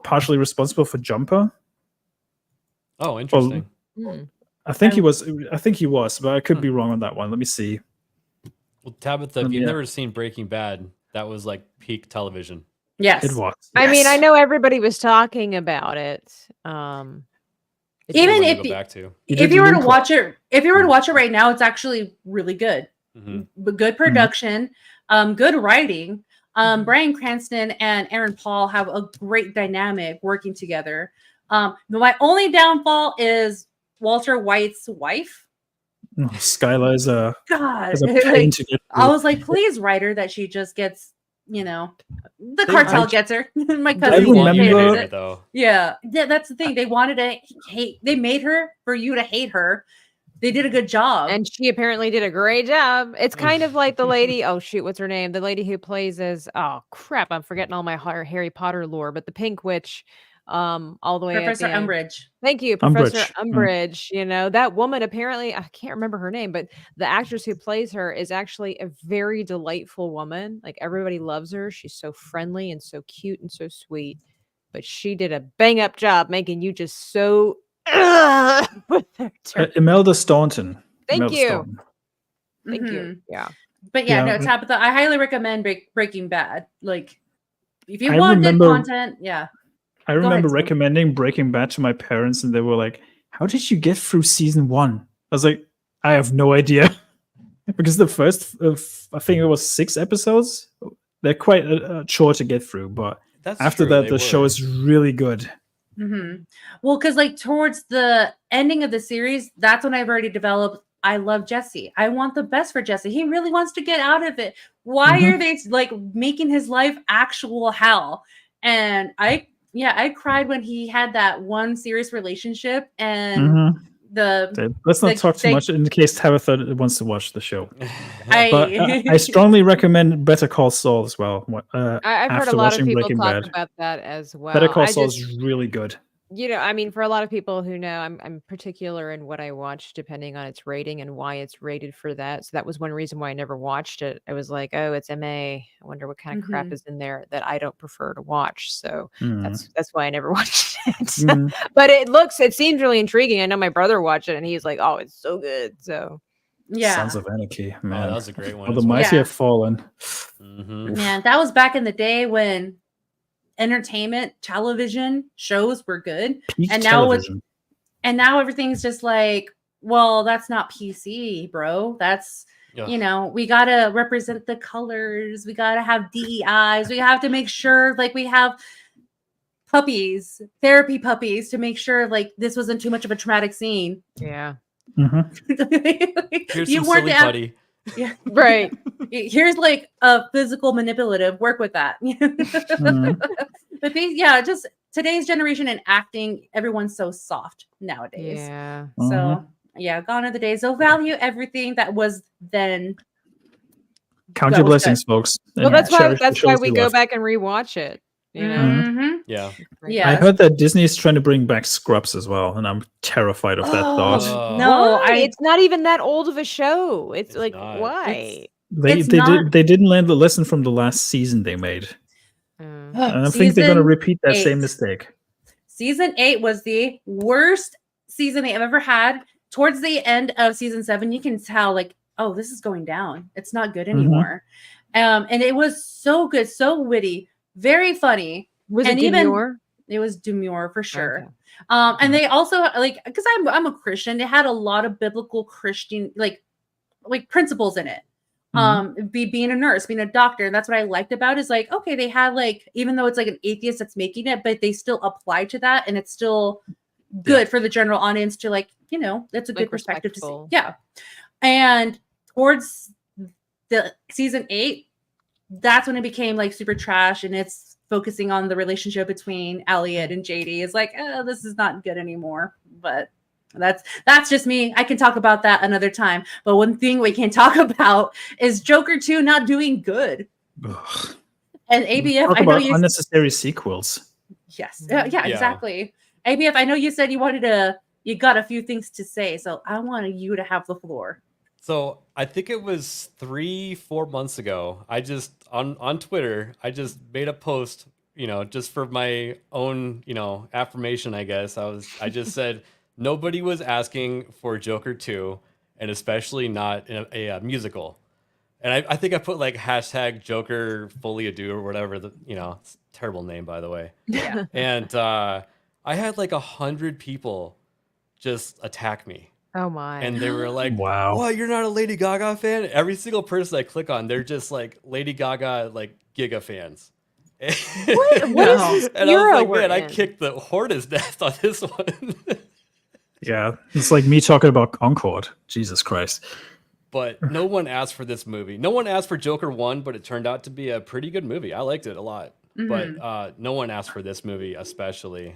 partially responsible for Jumper? Oh, interesting. Hmm. I think he was, but I could be wrong on that one. Let me see. Well, Tabitha, if you've Yeah. never seen Breaking Bad, that was like peak television. Yes. It was. I mean, I Yes. know everybody was talking about it. It's Even a good one to if go you- back to. He If did you were to Moonfall. watch it right now, it's actually really good. Mhm. But good production, good writing. Bryan Cranston and Aaron Paul have a great dynamic working together. My only downfall is Walter White's wife. Oh, Skylar is a God, pain to get I through. was like, please write her that she just gets, the They- cartel I- gets her. My I cousin They want you to remember- hate her, though. Yeah, that's the thing. They wanted to hate. They made her for you to hate her. They did a good job. And she apparently did a great job. It's kind of like the lady. Oh shoot, what's her name? The lady who plays as. Oh crap, I'm forgetting all my Harry Potter lore. But the Pink Witch, all the way. at Professor the end. Umbridge. Thank you, Professor Umbridge. Umbridge. That woman apparently, I can't remember her name, but the actress who plays her is actually a very delightful woman. Like everybody loves her. She's so friendly and so cute and so sweet. But she did a bang up job making you just so with her turn. Imelda Staunton. Thank Imelda you. Staunton. Thank you. Mhm. Yeah. But yeah, Yeah. no, Tabitha, I highly recommend Breaking Bad. Like, if you I want good remember- content, yeah. I ahead, remember Sam. recommending Breaking Bad to my parents, and they were like, "How did you get through season 1?" I was like, "I have no idea," because the first, I think it was 6 episodes. They're quite short to get through, but That's after true, that, they the show were. is really good. Well, because like towards the ending of the series, that's when I've already developed I love Jesse. I want the best for Jesse. He really wants to get out of it. Why are they like making his life actual hell? And I cried when he had that one serious relationship and let's not talk too much in case Tabitha wants to watch the show. I I strongly recommend Better Call Saul as well. I've heard a lot of people talk about that as well. Better Call Saul is really good. You know, I mean, for a lot of people who know, I'm particular in what I watch, depending on its rating and why it's rated for that. So that was one reason why I never watched it. I was like, oh, it's MA. I wonder what kind of crap is in there that I don't prefer to watch. So that's why I never watched it. But it seems really intriguing. I know my brother watched it and he's like, oh, it's so good. So yeah, Sons of Anarchy, man, that was a great one. Well, the mighty have fallen. Man, that was back in the day when entertainment television shows were good. Peak and television. now everything's just like, well, that's not PC, bro. That's you know, we gotta represent the colors, we gotta have DEIs, we have to make sure like we have therapy puppies to make sure like this wasn't too much of a traumatic scene. Yeah. Here's some silly buddy. Yeah, right. Here's like a physical manipulative. Work with that. But just today's generation and acting, everyone's so soft nowadays. Yeah. So gone are the days. So value everything that was then. Count your blessings, folks. Well, that's why we go back and rewatch it. You know? Yeah. I heard that Disney is trying to bring back Scrubs as well, and I'm terrified of that thought. No, it's not even that old of a show. It's like not. why? They didn't learn the lesson from the last season they made. And I think they're going to repeat that same mistake. Season 8 was the worst season they have ever had. Towards the end of season 7, you can tell like, oh, this is going down. It's not good anymore. And it was so good, so witty. Very funny. Was it demure? It was demure for sure. Okay. And they also like, because I'm a Christian, they had a lot of biblical Christian like principles in it. Being a nurse, being a doctor. And that's what I liked about it, is like, okay, they had like, even though it's like an atheist that's making it, but they still apply to that, and it's still good for the general audience to like, you know, that's a good perspective to see. Yeah. And towards the season 8, that's when it became like super trash, and it's focusing on the relationship between Elliot and JD. It's like, oh, this is not good anymore. But that's just me. I can talk about that another time. But one thing we can talk about is Joker 2 not doing good. Ugh. And ABF, talk I know about you unnecessary sequels. Yes. Yeah, exactly. ABF, I know you said you got a few things to say, so I wanted you to have the floor. So I think it was 3-4 months ago. I just on Twitter, I just made a post, you know, just for my own, you know, affirmation, I guess. I just said nobody was asking for Joker 2, and especially not in a musical. And I think I put like hashtag Joker fully ado or whatever, it's a terrible name, by the way. Yeah. And I had like 100 people just attack me. Oh my. And they were like, wow, what, you're not a Lady Gaga fan? Every single person I click on, they're just like Lady Gaga, like Giga fans. What is this and I was like, man, I kicked the hornet's nest on this one. Yeah, it's like me talking about Concord. Jesus Christ. But no one asked for this movie. No one asked for Joker 1, but it turned out to be a pretty good movie. I liked it a lot. But no one asked for this movie, especially.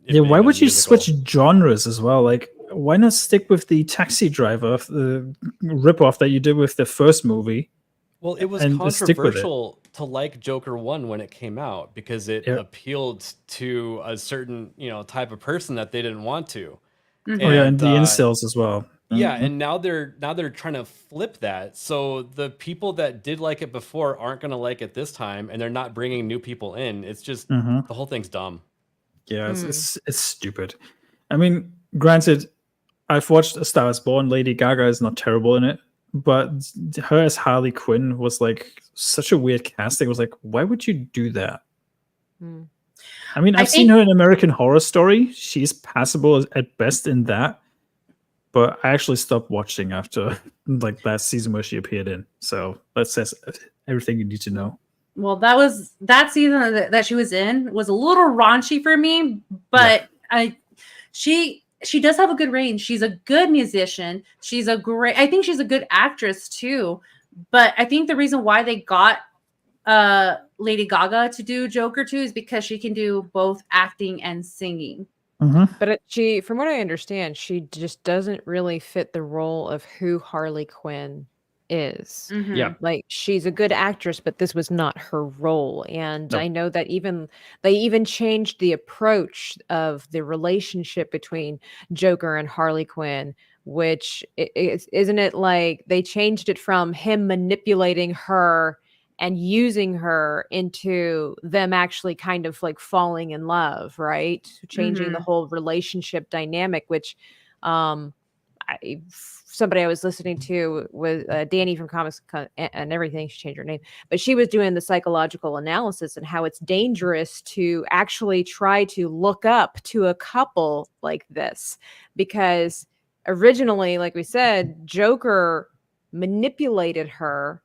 Yeah, why would you switch genres as well? Like, why not stick with the Taxi Driver, the ripoff that you did with the first movie? Well, it was controversial to like Joker 1 when it came out because it appealed to a certain, type of person that they didn't want to. And the incels as well. Yeah, and now they're trying to flip that. So the people that did like it before aren't going to like it this time, and they're not bringing new people in. It's just the whole thing's dumb. Yeah, it's stupid. I mean, granted, I've watched A Star Is Born. Lady Gaga is not terrible in it, but her as Harley Quinn was like such a weird casting. It was like, why would you do that? I mean, I've seen her in American Horror Story. She's passable at best in that. But I actually stopped watching after like last season where she appeared in. So that says everything you need to know. Well, that season that she was in was a little raunchy for me, but she she does have a good range. She's a good musician. I think she's a good actress too. But I think the reason why they got Lady Gaga to do Joker too is because she can do both acting and singing. But from what I understand, she just doesn't really fit the role of who Harley Quinn is. Yeah. Like, she's a good actress, but this was not her role. And Nope. I know that they even changed the approach of the relationship between Joker and Harley Quinn, which isn't it like they changed it from him manipulating her and using her into them actually kind of like falling in love, right? Changing the whole relationship dynamic, which somebody I was listening to was Danny from Comics and everything. She changed her name, but she was doing the psychological analysis and how it's dangerous to actually try to look up to a couple like this, because originally, like we said, Joker manipulated her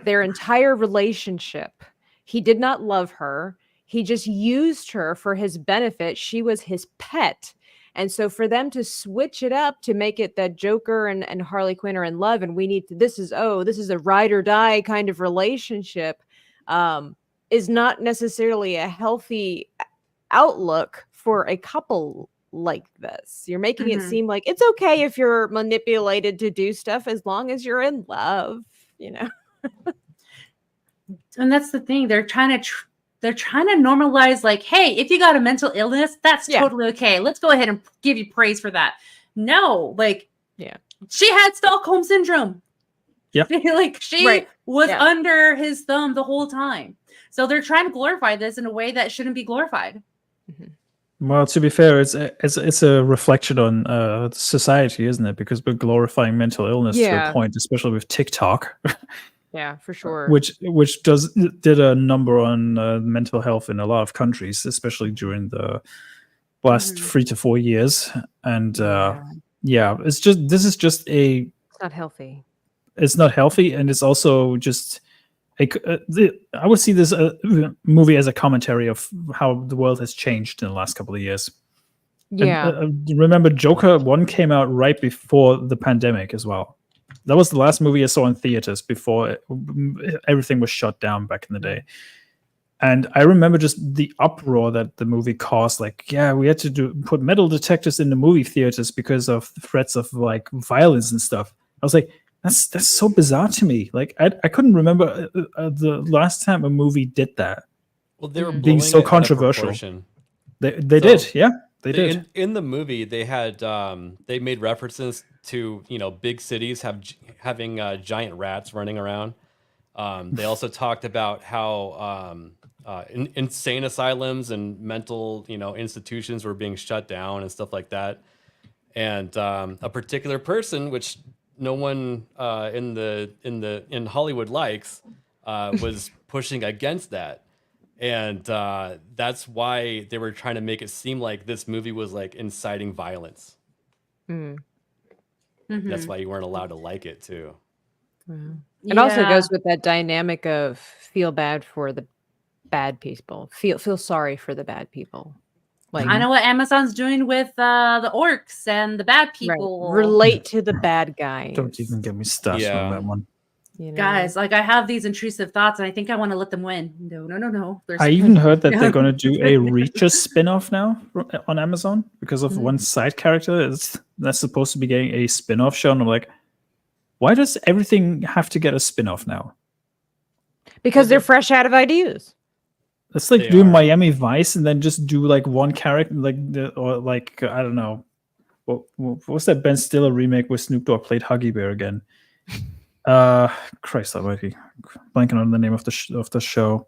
their entire relationship. He did not love her. He just used her for his benefit. She was his pet. And so for them to switch it up to make it that Joker and Harley Quinn are in love, and this is a ride or die kind of relationship, is not necessarily a healthy outlook for a couple like this. You're making it seem like it's okay if you're manipulated to do stuff as long as you're in love, you know. And that's the thing. They're trying to normalize, like, hey, if you got a mental illness, that's totally okay. Let's go ahead and give you praise for that. No, like, she had Stockholm syndrome. Yep. Like, she was under his thumb the whole time. So they're trying to glorify this in a way that shouldn't be glorified. Well, to be fair, it's a reflection on society, isn't it? Because we're glorifying mental illness to a point, especially with TikTok. Yeah, for sure. Which did a number on mental health in a lot of countries, especially during the last 3 to 4 years. And this is just it's not healthy. It's not healthy, and it's also just I would see this movie as a commentary of how the world has changed in the last couple of years. Yeah. And, remember, Joker 1 came out right before the pandemic as well. That was the last movie I saw in theaters before everything was shut down back in the day. And I remember just the uproar that the movie caused. Like, we had to put metal detectors in the movie theaters because of threats of like violence and stuff. I was like, that's so bizarre to me. Like, I couldn't remember the last time a movie did that. Well, they were being so controversial. They did, yeah. They did. In the movie, they had they made references to big cities having giant rats running around. They also talked about how insane asylums and mental institutions were being shut down and stuff like that. And a particular person, which no one in Hollywood likes, was pushing against that. And that's why they were trying to make it seem like this movie was like inciting violence. That's why you weren't allowed to like it too. It also goes with that dynamic of feel bad for the bad people, feel sorry for the bad people. Like, I know what Amazon's doing with the orcs and the bad people. Right. Relate to the bad guys. Don't even get me started on that one. Guys, like, I have these intrusive thoughts and I think I want to let them win. No. I even heard that they're going to do a Reacher spin-off now on Amazon because of one side character that's supposed to be getting a spin-off show. And I'm like, why does everything have to get a spin-off now? Because they're fresh out of ideas. It's like doing Miami Vice and then just do like one character, I don't know. What was that Ben Stiller remake where Snoop Dogg played Huggy Bear again? Christ almighty, blanking on the name of the show.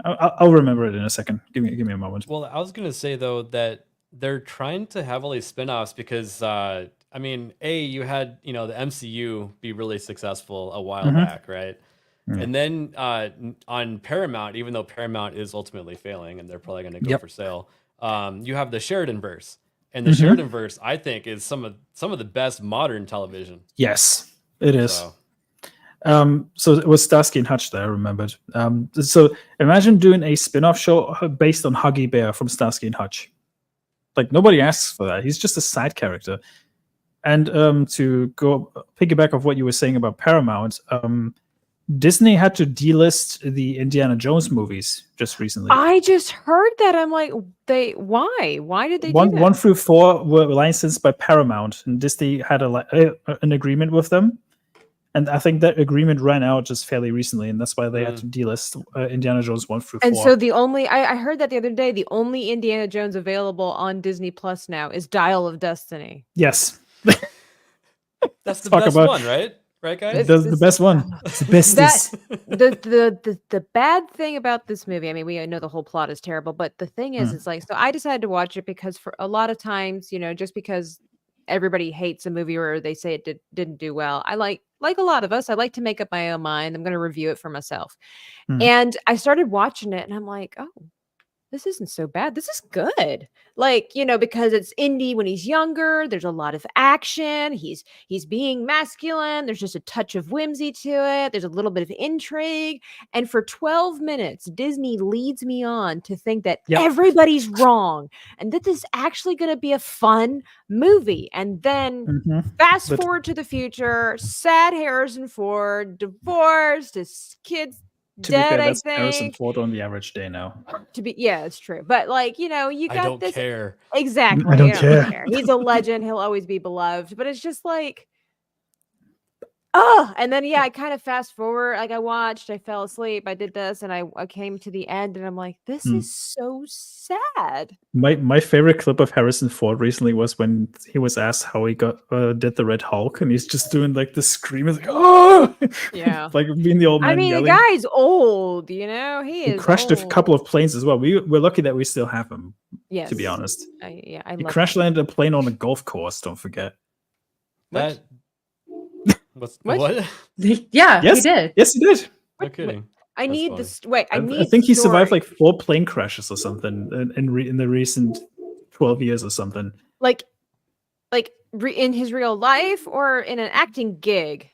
I'll remember it in a second. Give me a moment. Well, I was gonna say though that they're trying to have all these spin-offs because I mean, you had the MCU be really successful a while back, right? And then on Paramount, even though Paramount is ultimately failing and they're probably going to go for sale, you have the Sheridan-verse. And the Sheridan-verse, I think, is some of the best modern television. Yes, it is. So it was Starsky and Hutch that I remembered. So imagine doing a spin-off show based on Huggy Bear from Starsky and Hutch. Like nobody asks for that. He's just a side character. And to go piggyback of what you were saying about Paramount, Disney had to delist the Indiana Jones movies just recently. I just heard that. I'm like, why? Why did they do that? 1 through 4 were licensed by Paramount, and Disney had an agreement with them. And I think that agreement ran out just fairly recently, and that's why they had to delist Indiana Jones 1 through 4. And so the only I heard that the other day, the only Indiana Jones available on Disney Plus now is Dial of Destiny. Yes. That's the best one, right? Right, guys? That's the best one. It's the bestest. The bad thing about this movie, I mean, we know the whole plot is terrible, but the thing is, it's like, so I decided to watch it because for a lot of times, you know, just because everybody hates a movie or they say it didn't do well, I like a lot of us, I like to make up my own mind. I'm going to review it for myself. And I started watching it and I'm like, oh, this isn't so bad. This is good. Like, you know, because it's Indy when he's younger, there's a lot of action. He's being masculine. There's just a touch of whimsy to it. There's a little bit of intrigue. And for 12 minutes, Disney leads me on to think that everybody's wrong and that this is actually going to be a fun movie. And then fast forward to the future, sad Harrison Ford, divorced, his kids To dead, be fair, I that's Harrison think. Ford on the average day now. It's true. But like, you know, you got I don't this. care. Exactly. I don't you care. He's a legend. He'll always be beloved. But it's just like, and then I kind of fast forward. Like I watched, I fell asleep, I did this, and I came to the end, and I'm like, this is so sad. My favorite clip of Harrison Ford recently was when he was asked how he did the Red Hulk, and he's just doing like the scream, like oh, Yeah, like being the old man. I mean, yelling. the guy's old. You know, he crashed old. a couple of planes as well. We're lucky that we still have him. Yes, to be honest. I He love crash him. landed a plane on a golf course. Don't forget. That what? Yeah, Yes, he did. Yes, he did. No kidding. I That's need funny. this. Wait, I need. I think he survived story. like 4 plane crashes or something in the recent 12 years or something. like in his real life or in an acting gig.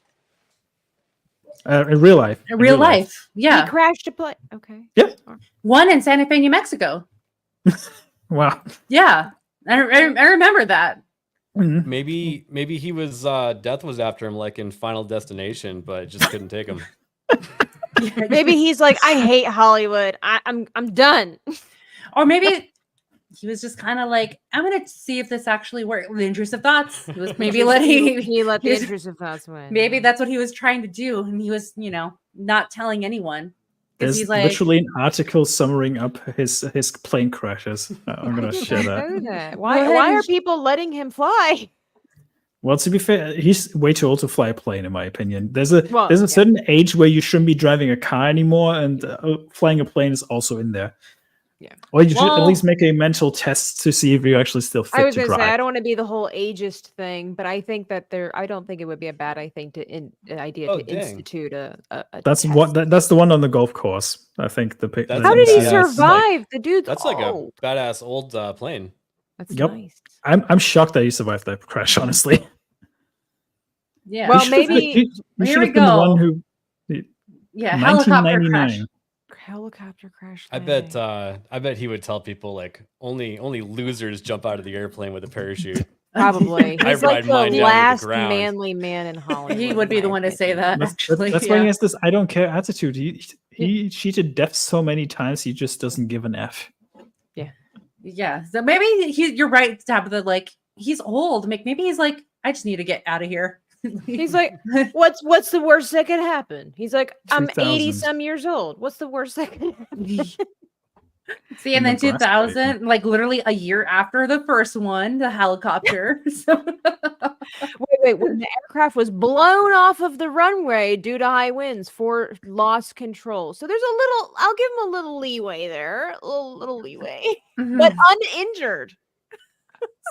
In real life. In real life. Yeah. He crashed a plane. Okay. Yep. One in Santa Fe, New Mexico. Wow. Yeah. I remember that. Mhm. Maybe he was death was after him like in Final Destination, but it just couldn't take him. Maybe he's like, I hate Hollywood. I'm done. Or maybe he was just kind of like, I'm gonna see if this actually works. The intrusive thoughts. He was maybe letting he let the he was- intrusive thoughts win. maybe that's what he was trying to do, and he was, not telling anyone. Because There's he's like, literally an article summarizing up his plane crashes. I'm gonna share that. Know that. Go Why ahead are and people letting him fly? Well, to be fair, he's way too old to fly a plane, in my opinion. There's a Well, there's a yeah. certain age where you shouldn't be driving a car anymore, and flying a plane is also in there. Yeah. Or you should at Well- least make a mental test to see if you actually still fit I was to going to drive. say I don't want to be the whole ageist thing, but I think that I don't think it would be a bad idea to Oh, dang. institute a That's test. that's the one on the golf course. I think the pic. That's How did he badass. survive? The dude's That's like old. a badass old plane. That's Yep. nice. I'm shocked that he survived that crash. Honestly, yeah, Well, He should've been- maybe- he Here should we have been the go. one who yeah, helicopter crash. 1999. Helicopter crash. I bet he would tell people like only losers jump out of the airplane with a parachute. Probably. I He's ride like mine the down to the last ground. manly man in Hollywood. He would be in the my one to say opinion. that. Actually, That's why yeah. he has this "I don't care" attitude. He cheated death so many times he just doesn't give an F. Yeah, so maybe you're right, Tabitha. Like he's old. Maybe he's like, I just need to get out of here. He's like, what's the worst that could happen? He's like, I'm 2000. 80 some years old. What's the worst that could happen? See, and then Nebraska, 2000, like literally a year after the first one, the helicopter. So Wait, when the aircraft was blown off of the runway due to high winds, Ford lost control. So there's a little, I'll give him a little leeway there, a little leeway, but uninjured.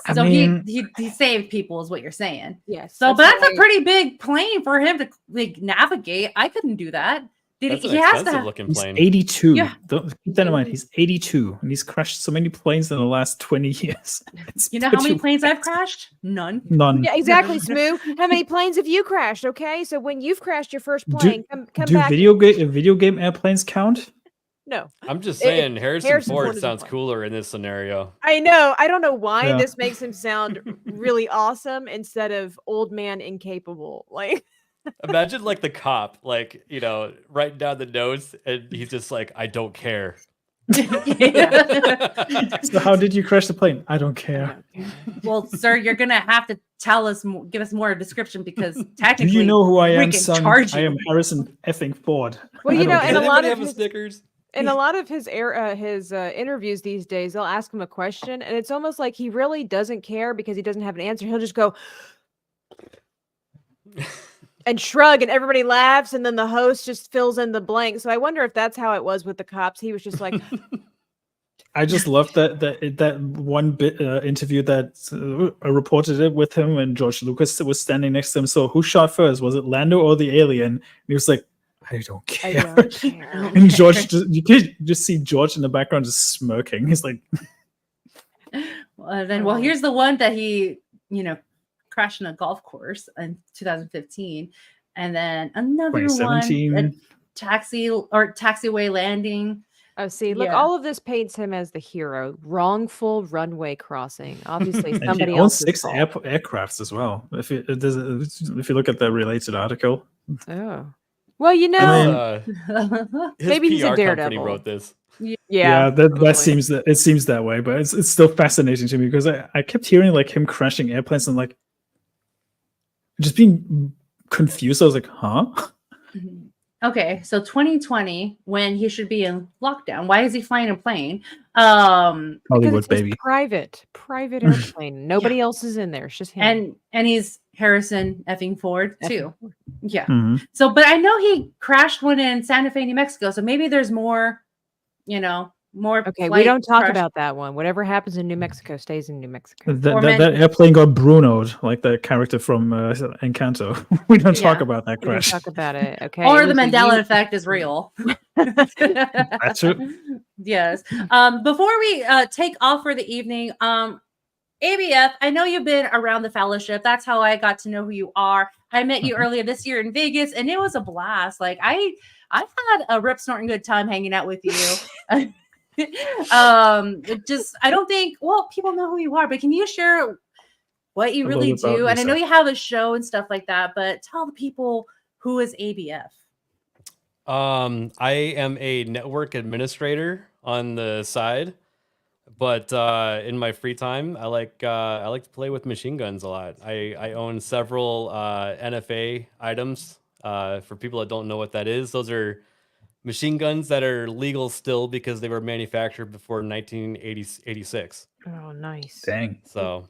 I so mean- he saved people, is what you're saying. Yes. So, but that's what a pretty big plane for him to like navigate. I couldn't do that. That's He an has to expensive have, looking He's plane. 82. Yeah. Don't keep that in mind. He's 82, and he's crashed so many planes in the last 20 years. It's you know how many pretty- planes I've crashed? None. None. Yeah, exactly, Smu. How many planes have you crashed? Okay, so when you've crashed your first plane, come Do back. video game airplanes count? No. I'm just It- saying, Harrison Harrison Ford Ford is sounds fine. cooler in this scenario. I know. I don't know why Yeah. this makes him sound really awesome instead of old man incapable. Like, Imagine like the cop, like, you know, writing down the notes, and he's just like, I don't care. So how did you crash the plane? I don't I care. don't care. Well, sir, you're gonna have to tell us, give us more description because Do technically, you know who I we am, can son? charge I you. am Harrison effing Ford. Well, I you don't know, Does and a care. lot anybody of have a his Snickers? in a lot of his interviews these days, they'll ask him a question, and it's almost like he really doesn't care because he doesn't have an answer. He'll just go and shrug, and everybody laughs, and then the host just fills in the blank. So I wonder if that's how it was with the cops. He was just like, I just love that one bit interview that reported it with him, and George Lucas was standing next to him. So who shot first? Was it Lando or the alien? And he was like, I don't I care. don't care. And George, you could just see George in the background just smirking. He's like, Well, here's the one that he, crashed in a golf course in 2015, and then another one, 2017. a taxiway landing. Oh, see, look, Yeah. all of this paints him as the hero. Wrongful runway crossing. Obviously, And somebody he owns else's 6 fault. aircrafts as well. If you look at the related article, Oh, well, you His, know, his maybe he's a PR company daredevil. wrote this. yeah, that probably. seems that way, but it's still fascinating to me because I kept hearing like him crashing airplanes and like just being confused. I was like, huh? Okay, so 2020, when he should be in lockdown, why is he flying a plane? Because Hollywood it's his baby. private airplane. Nobody else is in there. It's just him. And he's Harrison effing Ford too. Yeah. Mhm. So, but I know he crashed one in Santa Fe, New Mexico. So maybe there's more, more. Okay, we flight don't talk crash- about that one. Whatever happens in New Mexico stays in New Mexico. That airplane got Bruno'd, like the character from Encanto. We don't talk Yeah. about that We don't crash. talk about it. Okay. Or It the was a Mandela U- effect is real. That's it. Yes. Before we take off for the evening, ABF, I know you've been around the fellowship. That's how I got to know who you are. I met you earlier this year in Vegas, and it was a blast. Like I've had a rip snorting good time hanging out with you. I don't think people know who you are, but can you share what you A really little about do? And I know yourself. you have a show and stuff like that, but tell the people who is ABF. I am a network administrator on the side, but in my free time, I like to play with machine guns a lot. I own several NFA items. For people that don't know what that is, those are machine guns that are legal still because they were manufactured before 1986. Oh, nice. Dang. So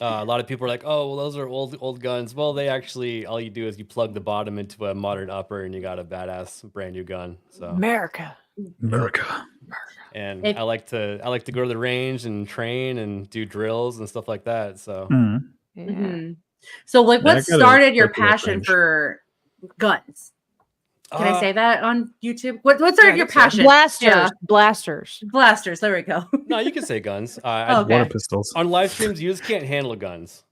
a lot of people are like, "Oh, well, those are old guns." Well, they actually, all you do is you plug the bottom into a modern upper, and you got a badass brand new gun. So America. America. and If- I like to go to the range and train and do drills and stuff like that. So Mhm. Yeah. Mhm. So, like, Yeah, I what got a started your pretty good passion range. for guns? Can I Uh, say that on YouTube? What started I your think so. passion? Blasters. Yeah. Blasters. Blasters. There we go. No, you can say guns. Okay. Water pistols. On live streams, you just can't handle guns.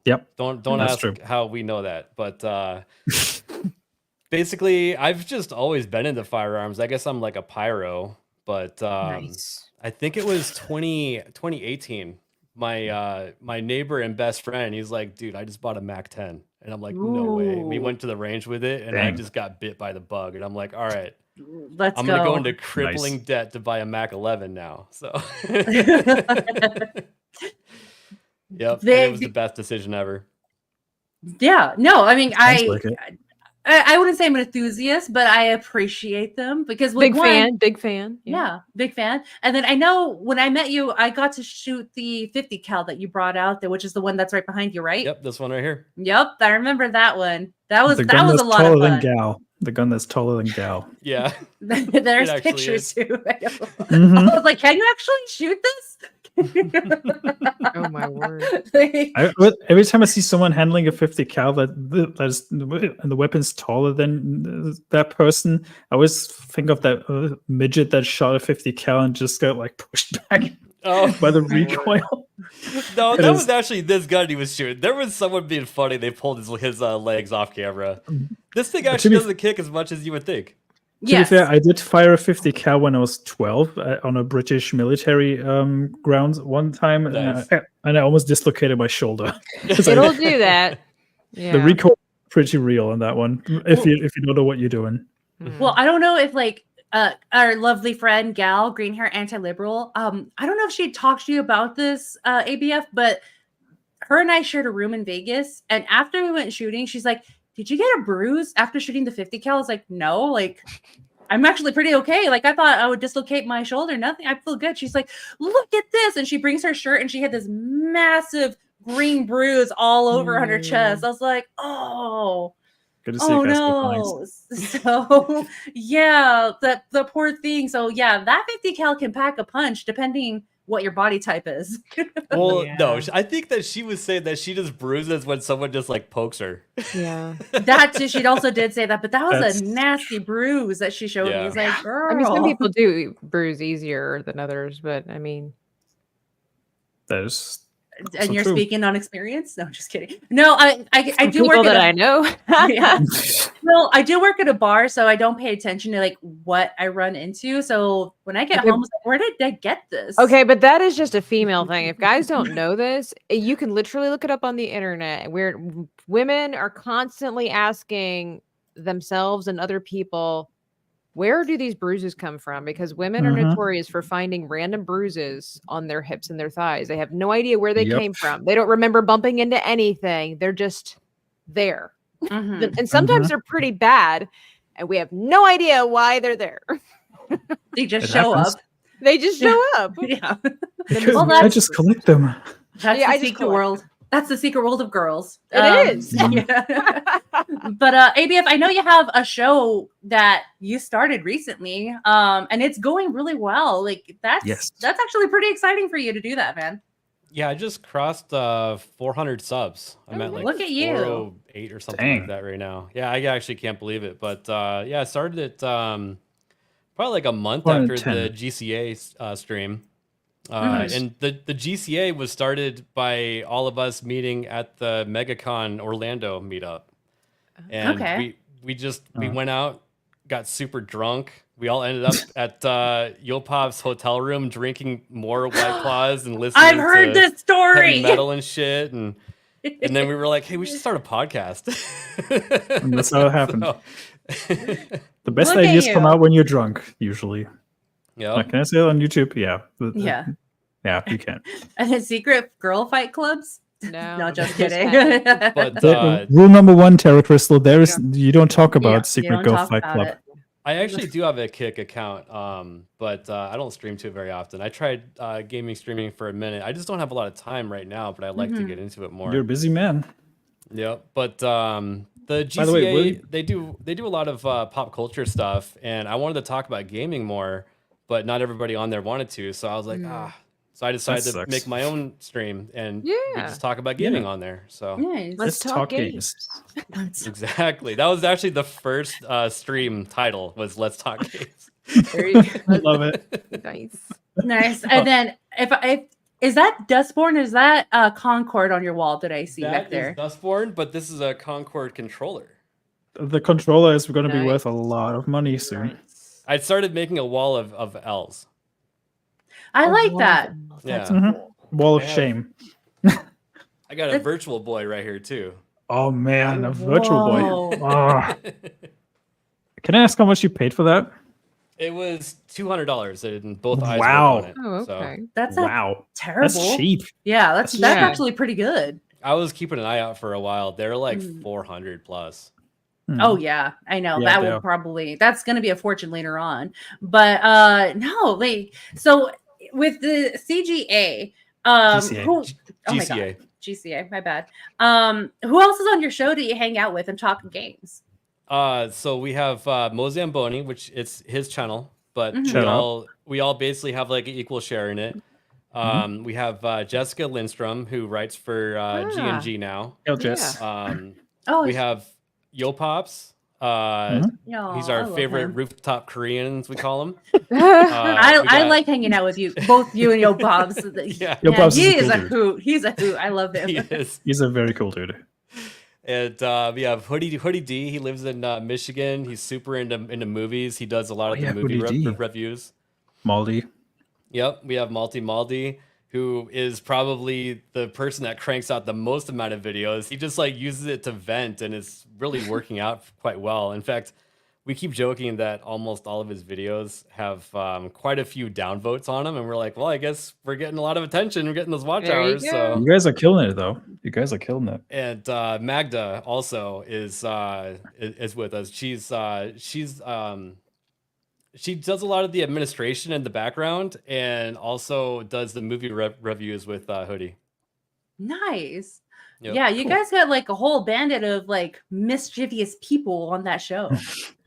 Yep. Don't That's ask true. how we know that. But basically, I've just always been into firearms. I guess I'm like a pyro. But Nice. I think it was 2018. My neighbor and best friend, he's like, dude, I just bought a Mac 10. And I'm like, no way. We Ooh. went to the range with it, and I Dang. just got bit by the bug. And I'm like, all right, Let's I'm go. gonna go into crippling debt to buy a Mac 11 now. So, yep, and it was the best decision ever. Yeah. No, I mean, Sounds like it. I wouldn't say I'm an enthusiast, but I appreciate them because with Big fan. Yeah, big fan. And then I know when I met you, I got to shoot the 50 cal that you brought out there, which is the one that's right behind you, right? Yep, this one right here. Yep, I remember that one. That was The that gun was that's a lot taller of than fun. Gal. The gun that's taller than Gal. Yeah, There's actually pictures too. Mhm. I was like, can you actually shoot this? Oh my word. Every time I see someone handling a 50 cal and the weapon's taller than that person, I always think of that midget that shot a 50 cal and just got like pushed back Oh, by the recoil. no, It that is- was actually this gun he was shooting. There was someone being funny. They pulled his legs off camera. This thing But to actually be- doesn't kick as much as you would think. To be fair, I did fire a 50 cal when I was 12 on a British military grounds one time, Nice. and I almost dislocated my shoulder. It'll do that. Yeah. The recoil is pretty real on that one. If you don't know what you're doing. Well, I don't know if like our lovely friend Gal, green hair anti-liberal. I don't know if she talked to you about this ABF, but her and I shared a room in Vegas, and after we went shooting, she's like, "Did you get a bruise after shooting the 50 cal?" I was like, "No, like I'm actually pretty okay. Like I thought I would dislocate my shoulder. Nothing. I feel good." She's like, "Look at this," and she brings her shirt, and she had this massive green bruise all over on her chest. I was like, "Oh." Good to see you guys No. So yeah, the poor thing. So yeah, that 50 cal can pack a punch depending what your body type is. Well, no, I think that she was saying that she just bruises when someone just like pokes her. Yeah. That too, she also did say that, but that was a nasty bruise that she showed me. It's like, girl. I mean, some people do bruise easier than others, but I mean, that is. And so you're true. speaking on experience? No, just kidding. No, I do people work that at I know. yeah. Well, I do work at a bar, so I don't pay attention to like what I run into. So when I get home, I was like, where did I get this? Okay, but that is just a female thing. If guys don't know this, you can literally look it up on the internet where women are constantly asking themselves and other people, where do these bruises come from? Because women are notorious for finding random bruises on their hips and their thighs. They have no idea where they came from. They don't remember bumping into anything. They're just there. And sometimes they're pretty bad, and we have no idea why they're there. They just show up. They just show up. Yeah. Well, I just collect them. That's the secret world. That's the secret world of girls. It is. Yeah. But ABF, I know you have a show that you started recently, and it's going really well. Like that's actually pretty exciting for you to do that, man. Yeah, I just crossed 400 subs. I'm at like look at you. 408 or something like that right now. Yeah, I actually can't believe it. But yeah, I started it probably like a month after the GCA stream. And the GCA was started by all of us meeting at the MegaCon Orlando meetup. And we went out, got super drunk. We all ended up at Yopop's hotel room drinking more White Claws and listening I've heard this story. Heavy metal and shit. And then we were like, hey, we should start a podcast. And that's how it happened. The best ideas come out when you're drunk, usually. Yeah. Can I say it on YouTube? Yeah. Yeah. Yeah, you can. And the secret girl fight clubs? No, just kidding. But rule number one, Terra Crystal, you don't talk about secret girl fight club. I actually do have a Kick account, but I don't stream to it very often. I tried gaming streaming for a minute. I just don't have a lot of time right now, but I'd like to get into it more. You're a busy man. Yeah, but the GCA, the way, they do a lot of pop culture stuff, and I wanted to talk about gaming more, but not everybody on there wanted to. So I was like, So I decided to make my own stream, and we just talk about gaming on there. So let's talk games. Exactly. That was actually the first stream title was "Let's Talk Games." There you go. Love it. Nice. And then if is that Dustborn? Is that Concord on your wall that I see back there? That is Dustborn, but this is a Concord controller. The controller is going to be worth a lot of money soon. I started making a wall of L's. I like that. Yeah. Wall of shame. I got a virtual boy right here too. Oh man, a virtual boy. Oh. Can I ask how much you paid for that? It was $200 and both eyes were Wow. on it. Oh, okay. So. That's terrible. That's cheap. Yeah, that's actually pretty good. I was keeping an eye out for a while. They're like 400 plus. Oh yeah, I know. Yeah, that will probably that's going to be a fortune later on. But no, like so with the CGA, GCA. Oh my god, GCA, my bad. Who else is on your show that you hang out with and talk games? So we have Mo Zamboni, which it's his channel, but we all basically have like an equal share in it. We have Jessica Lindstrom, who writes for G&G now. We have Yopops. He's our favorite rooftop Koreans, we call him. I like hanging out with you, both you and Yopops. Yopops he is a hoot. He's a hoot. I love him. He is. He's a very cool dude. And we have Hoodie D. He lives in Michigan. He's super into movies. He does a lot of the movie Hoodie D. reviews. Maldi. Yep, we have Maldi, who is probably the person that cranks out the most amount of videos. He just like uses it to vent, and it's really working out quite well. In fact, we keep joking that almost all of his videos have quite a few downvotes on them, and we're like, well, I guess we're getting a lot of attention. We're getting those watch There you hours. go. So You guys are killing it, though. You guys are killing it. and Magda also is with us. She does a lot of the administration in the background, and also does the movie reviews with Hoodie. Nice. Yep. Yeah, you Cool. guys got like a whole bandit of like mischievous people on that show.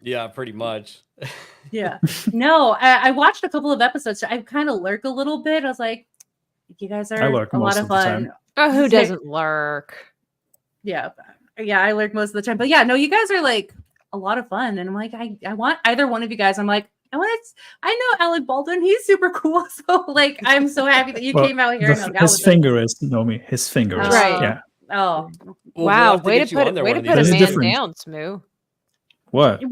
Yeah, pretty much. Yeah. No, I watched a couple of episodes. I kind of lurk a little bit. I was like, you guys I are lurk a lot most of of the fun. time. Oh, who Sick. doesn't lurk? Yeah. Yeah, I lurk most of the time. But yeah, no, you guys are like a lot of fun. And I'm like, I want either one of you guys. I'm like, I know Alec Baldwin. He's super cool. So like, I'm so happy that you Well, came out here and hung out his with us. finger is Nomi. His finger is. Right. Yeah. Oh, Well, we'll Wow, have to way get to you put on there way one to of put a these There's man difference. down, Smu. What?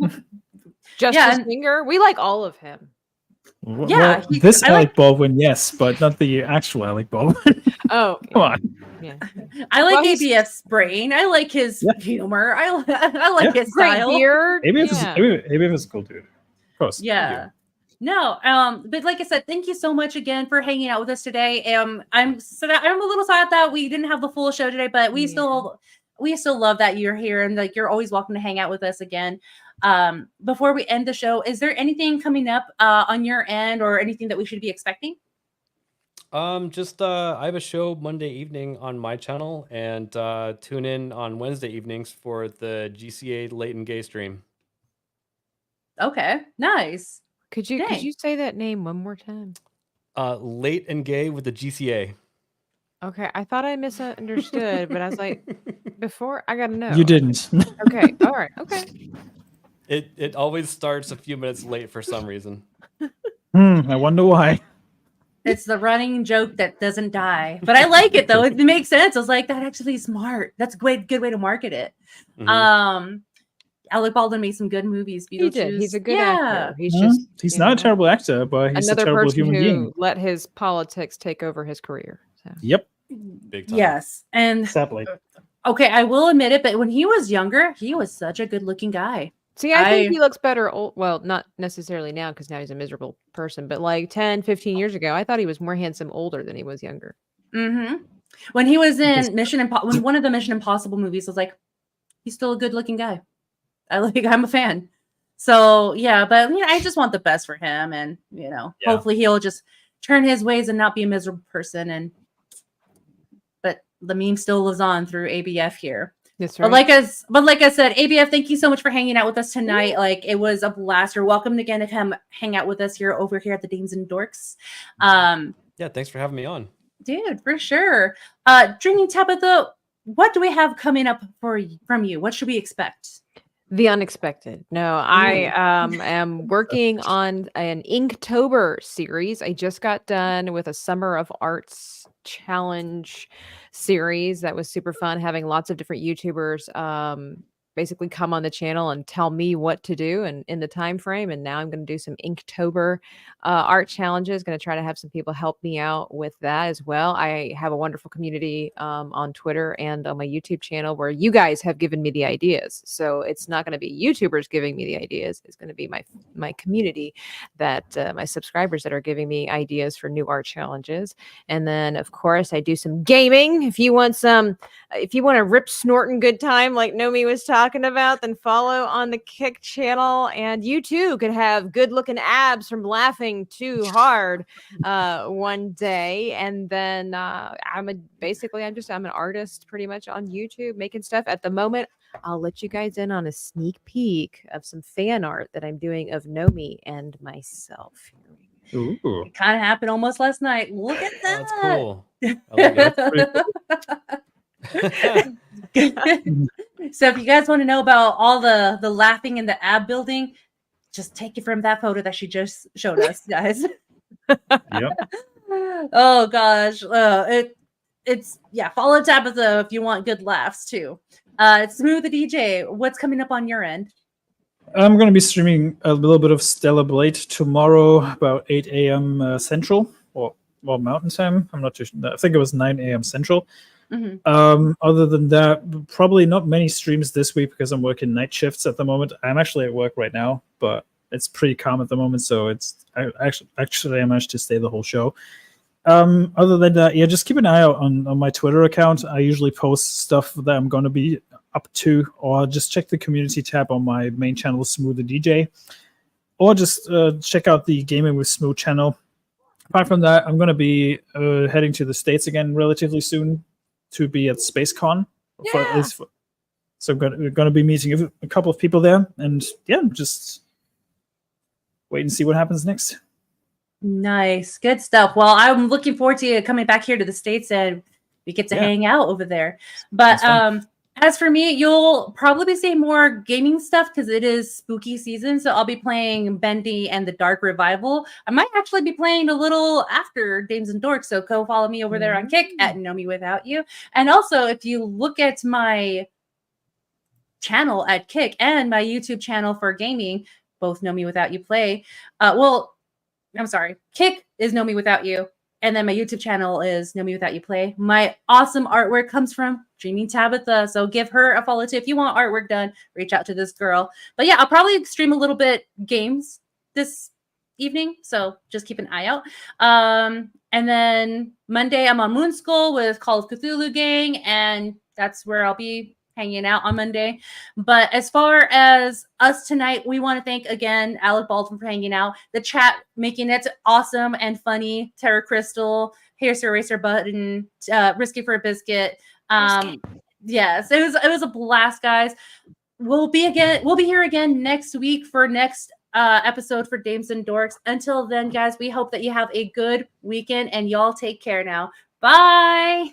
Just Yeah, his and- finger. We like all of him. Yeah, Well, this I Alec Baldwin, yes, but not the actual Alec Baldwin. Oh, Come on. yeah. I like Well, he's- ABF's brain. I like his Yeah. humor. I like Yeah. his Great style. beard. ABF yeah. is a cool dude. Of course. Yeah. No, but like I said, thank you so much again for hanging out with us today. I'm a little sad that we didn't have the full show today, but we still love that you're here and like you're always welcome to hang out with us again. Before we end the show, is there anything coming up on your end or anything that we should be expecting? I have a show Monday evening on my channel, and tune in on Wednesday evenings for the GCA Leighton Gay stream. Okay, nice. Could you Dang. say that name one more time? Late and Gay with the GCA. Okay, I thought I misunderstood, but I was like, before I gotta know. You didn't. Okay, all right, okay. It always starts a few minutes late for some reason. I wonder why. It's the running joke that doesn't die, but I like it though. It makes sense. I was like, that actually is smart. That's a good way to market it. Mhm. Alec Baldwin made some good movies. He did. Beetlejuice. He's a good Yeah. actor. He's Mhm. just He's you not a know, terrible actor, but he's another a terrible person human who being. let his politics take over his career. So. Yep. Big time. Yes. And Sadly. okay, I will admit it, but when he was younger, he was such a good-looking guy. See, I think he looks better. Well, not necessarily now because now he's a miserable person, but like 10, 15 years ago, I thought he was more handsome older than he was younger. Mm-hmm. When he was in Because- when one of the Mission Impossible movies, I was like, he's still a good-looking guy. I'm a fan. So yeah, but I just want the best for him, and Yeah. hopefully he'll just turn his ways and not be a miserable person. But the meme still lives on through ABF here. That's But like I said, ABF, thank you so much for hanging out with us tonight. Like it was a blast. You're welcome again to come hang out with us over here at the Dames and Dorks. Yeah, thanks for having me on. Dude, for sure. DreamingTabitha, what do we have coming up from you? What should we expect? The unexpected. No, I am working on an Inktober series. I just got done with a Summer of Arts challenge series that was super fun, having lots of different YouTubers basically come on the channel and tell me what to do and in the time frame. And now I'm going to do some Inktober art challenges. Going to try to have some people help me out with that as well. I have a wonderful community on Twitter and on my YouTube channel where you guys have given me the ideas. So it's not going to be YouTubers giving me the ideas. It's going to be my community that my subscribers that are giving me ideas for new art challenges. And then of course I do some gaming. If you want a rip snorting good time like Nomi was talking about, then follow on the Kick channel, and you too could have good looking abs from laughing too hard one day. And then I'm an artist pretty much on YouTube making stuff at the moment. I'll let you guys in on a sneak peek of some fan art that I'm doing of Nomi and myself. Ooh. It kind of happened almost last night. Look at that. That's cool. I like it. So if you guys want to know about all the laughing and the ab building, just take it from that photo that she just showed us, guys. Yep. Oh gosh. It's follow Tabitha if you want good laughs too. Smu the DJ, what's coming up on your end? I'm going to be streaming a little bit of Stellar Blade tomorrow about 8 a.m. Central or Mountain Time. I'm not too sure. I think it was 9 a.m. Central. Other than that, probably not many streams this week because I'm working night shifts at the moment. I'm actually at work right now, but it's pretty calm at the moment, so I managed to stay the whole show. Other than that, yeah, just keep an eye out on my Twitter account. I usually post stuff that I'm going to be up to, or just check the community tab on my main channel, Smu the DJ, or just check out the Gaming with Smu channel. Apart from that, I'm going to be heading to the States again relatively soon to be at SpaceCon. Yeah. So we're going to be meeting a couple of people there, and yeah, just wait and see what happens next. Nice. Good stuff. Well, I'm looking forward to you coming back here to the States and we get to hang out over there. But as for me, you'll probably be seeing more gaming stuff because it is spooky season. So I'll be playing Bendy and the Dark Revival. I might actually be playing a little after Dames and Dorks. So go follow me over there on Kick at Nomiwithoutyou. And also, if you look at my channel at Kick and my YouTube channel for gaming, both Nomiwithoutyou play. I'm sorry. Kick is Nomiwithoutyou, and then my YouTube channel is Nomiwithoutyou play. My awesome artwork comes from DreamingTabitha, so give her a follow too. If you want artwork done, reach out to this girl. But yeah, I'll probably stream a little bit games this evening, so just keep an eye out. And then Monday, I'm on MoonSkull with Call of Cthulhu Gang, and that's where I'll be hanging out on Monday. But as far as us tonight, we want to thank again Alec Baldwin for hanging out, the chat making it awesome and funny, Terra Crystal, Hair Eraser Button, Risky for a Biscuit. Yes, it was a blast, guys. We'll be here again next week for next episode for Dames and Dorks. Until then, guys, we hope that you have a good weekend and y'all take care now. Bye.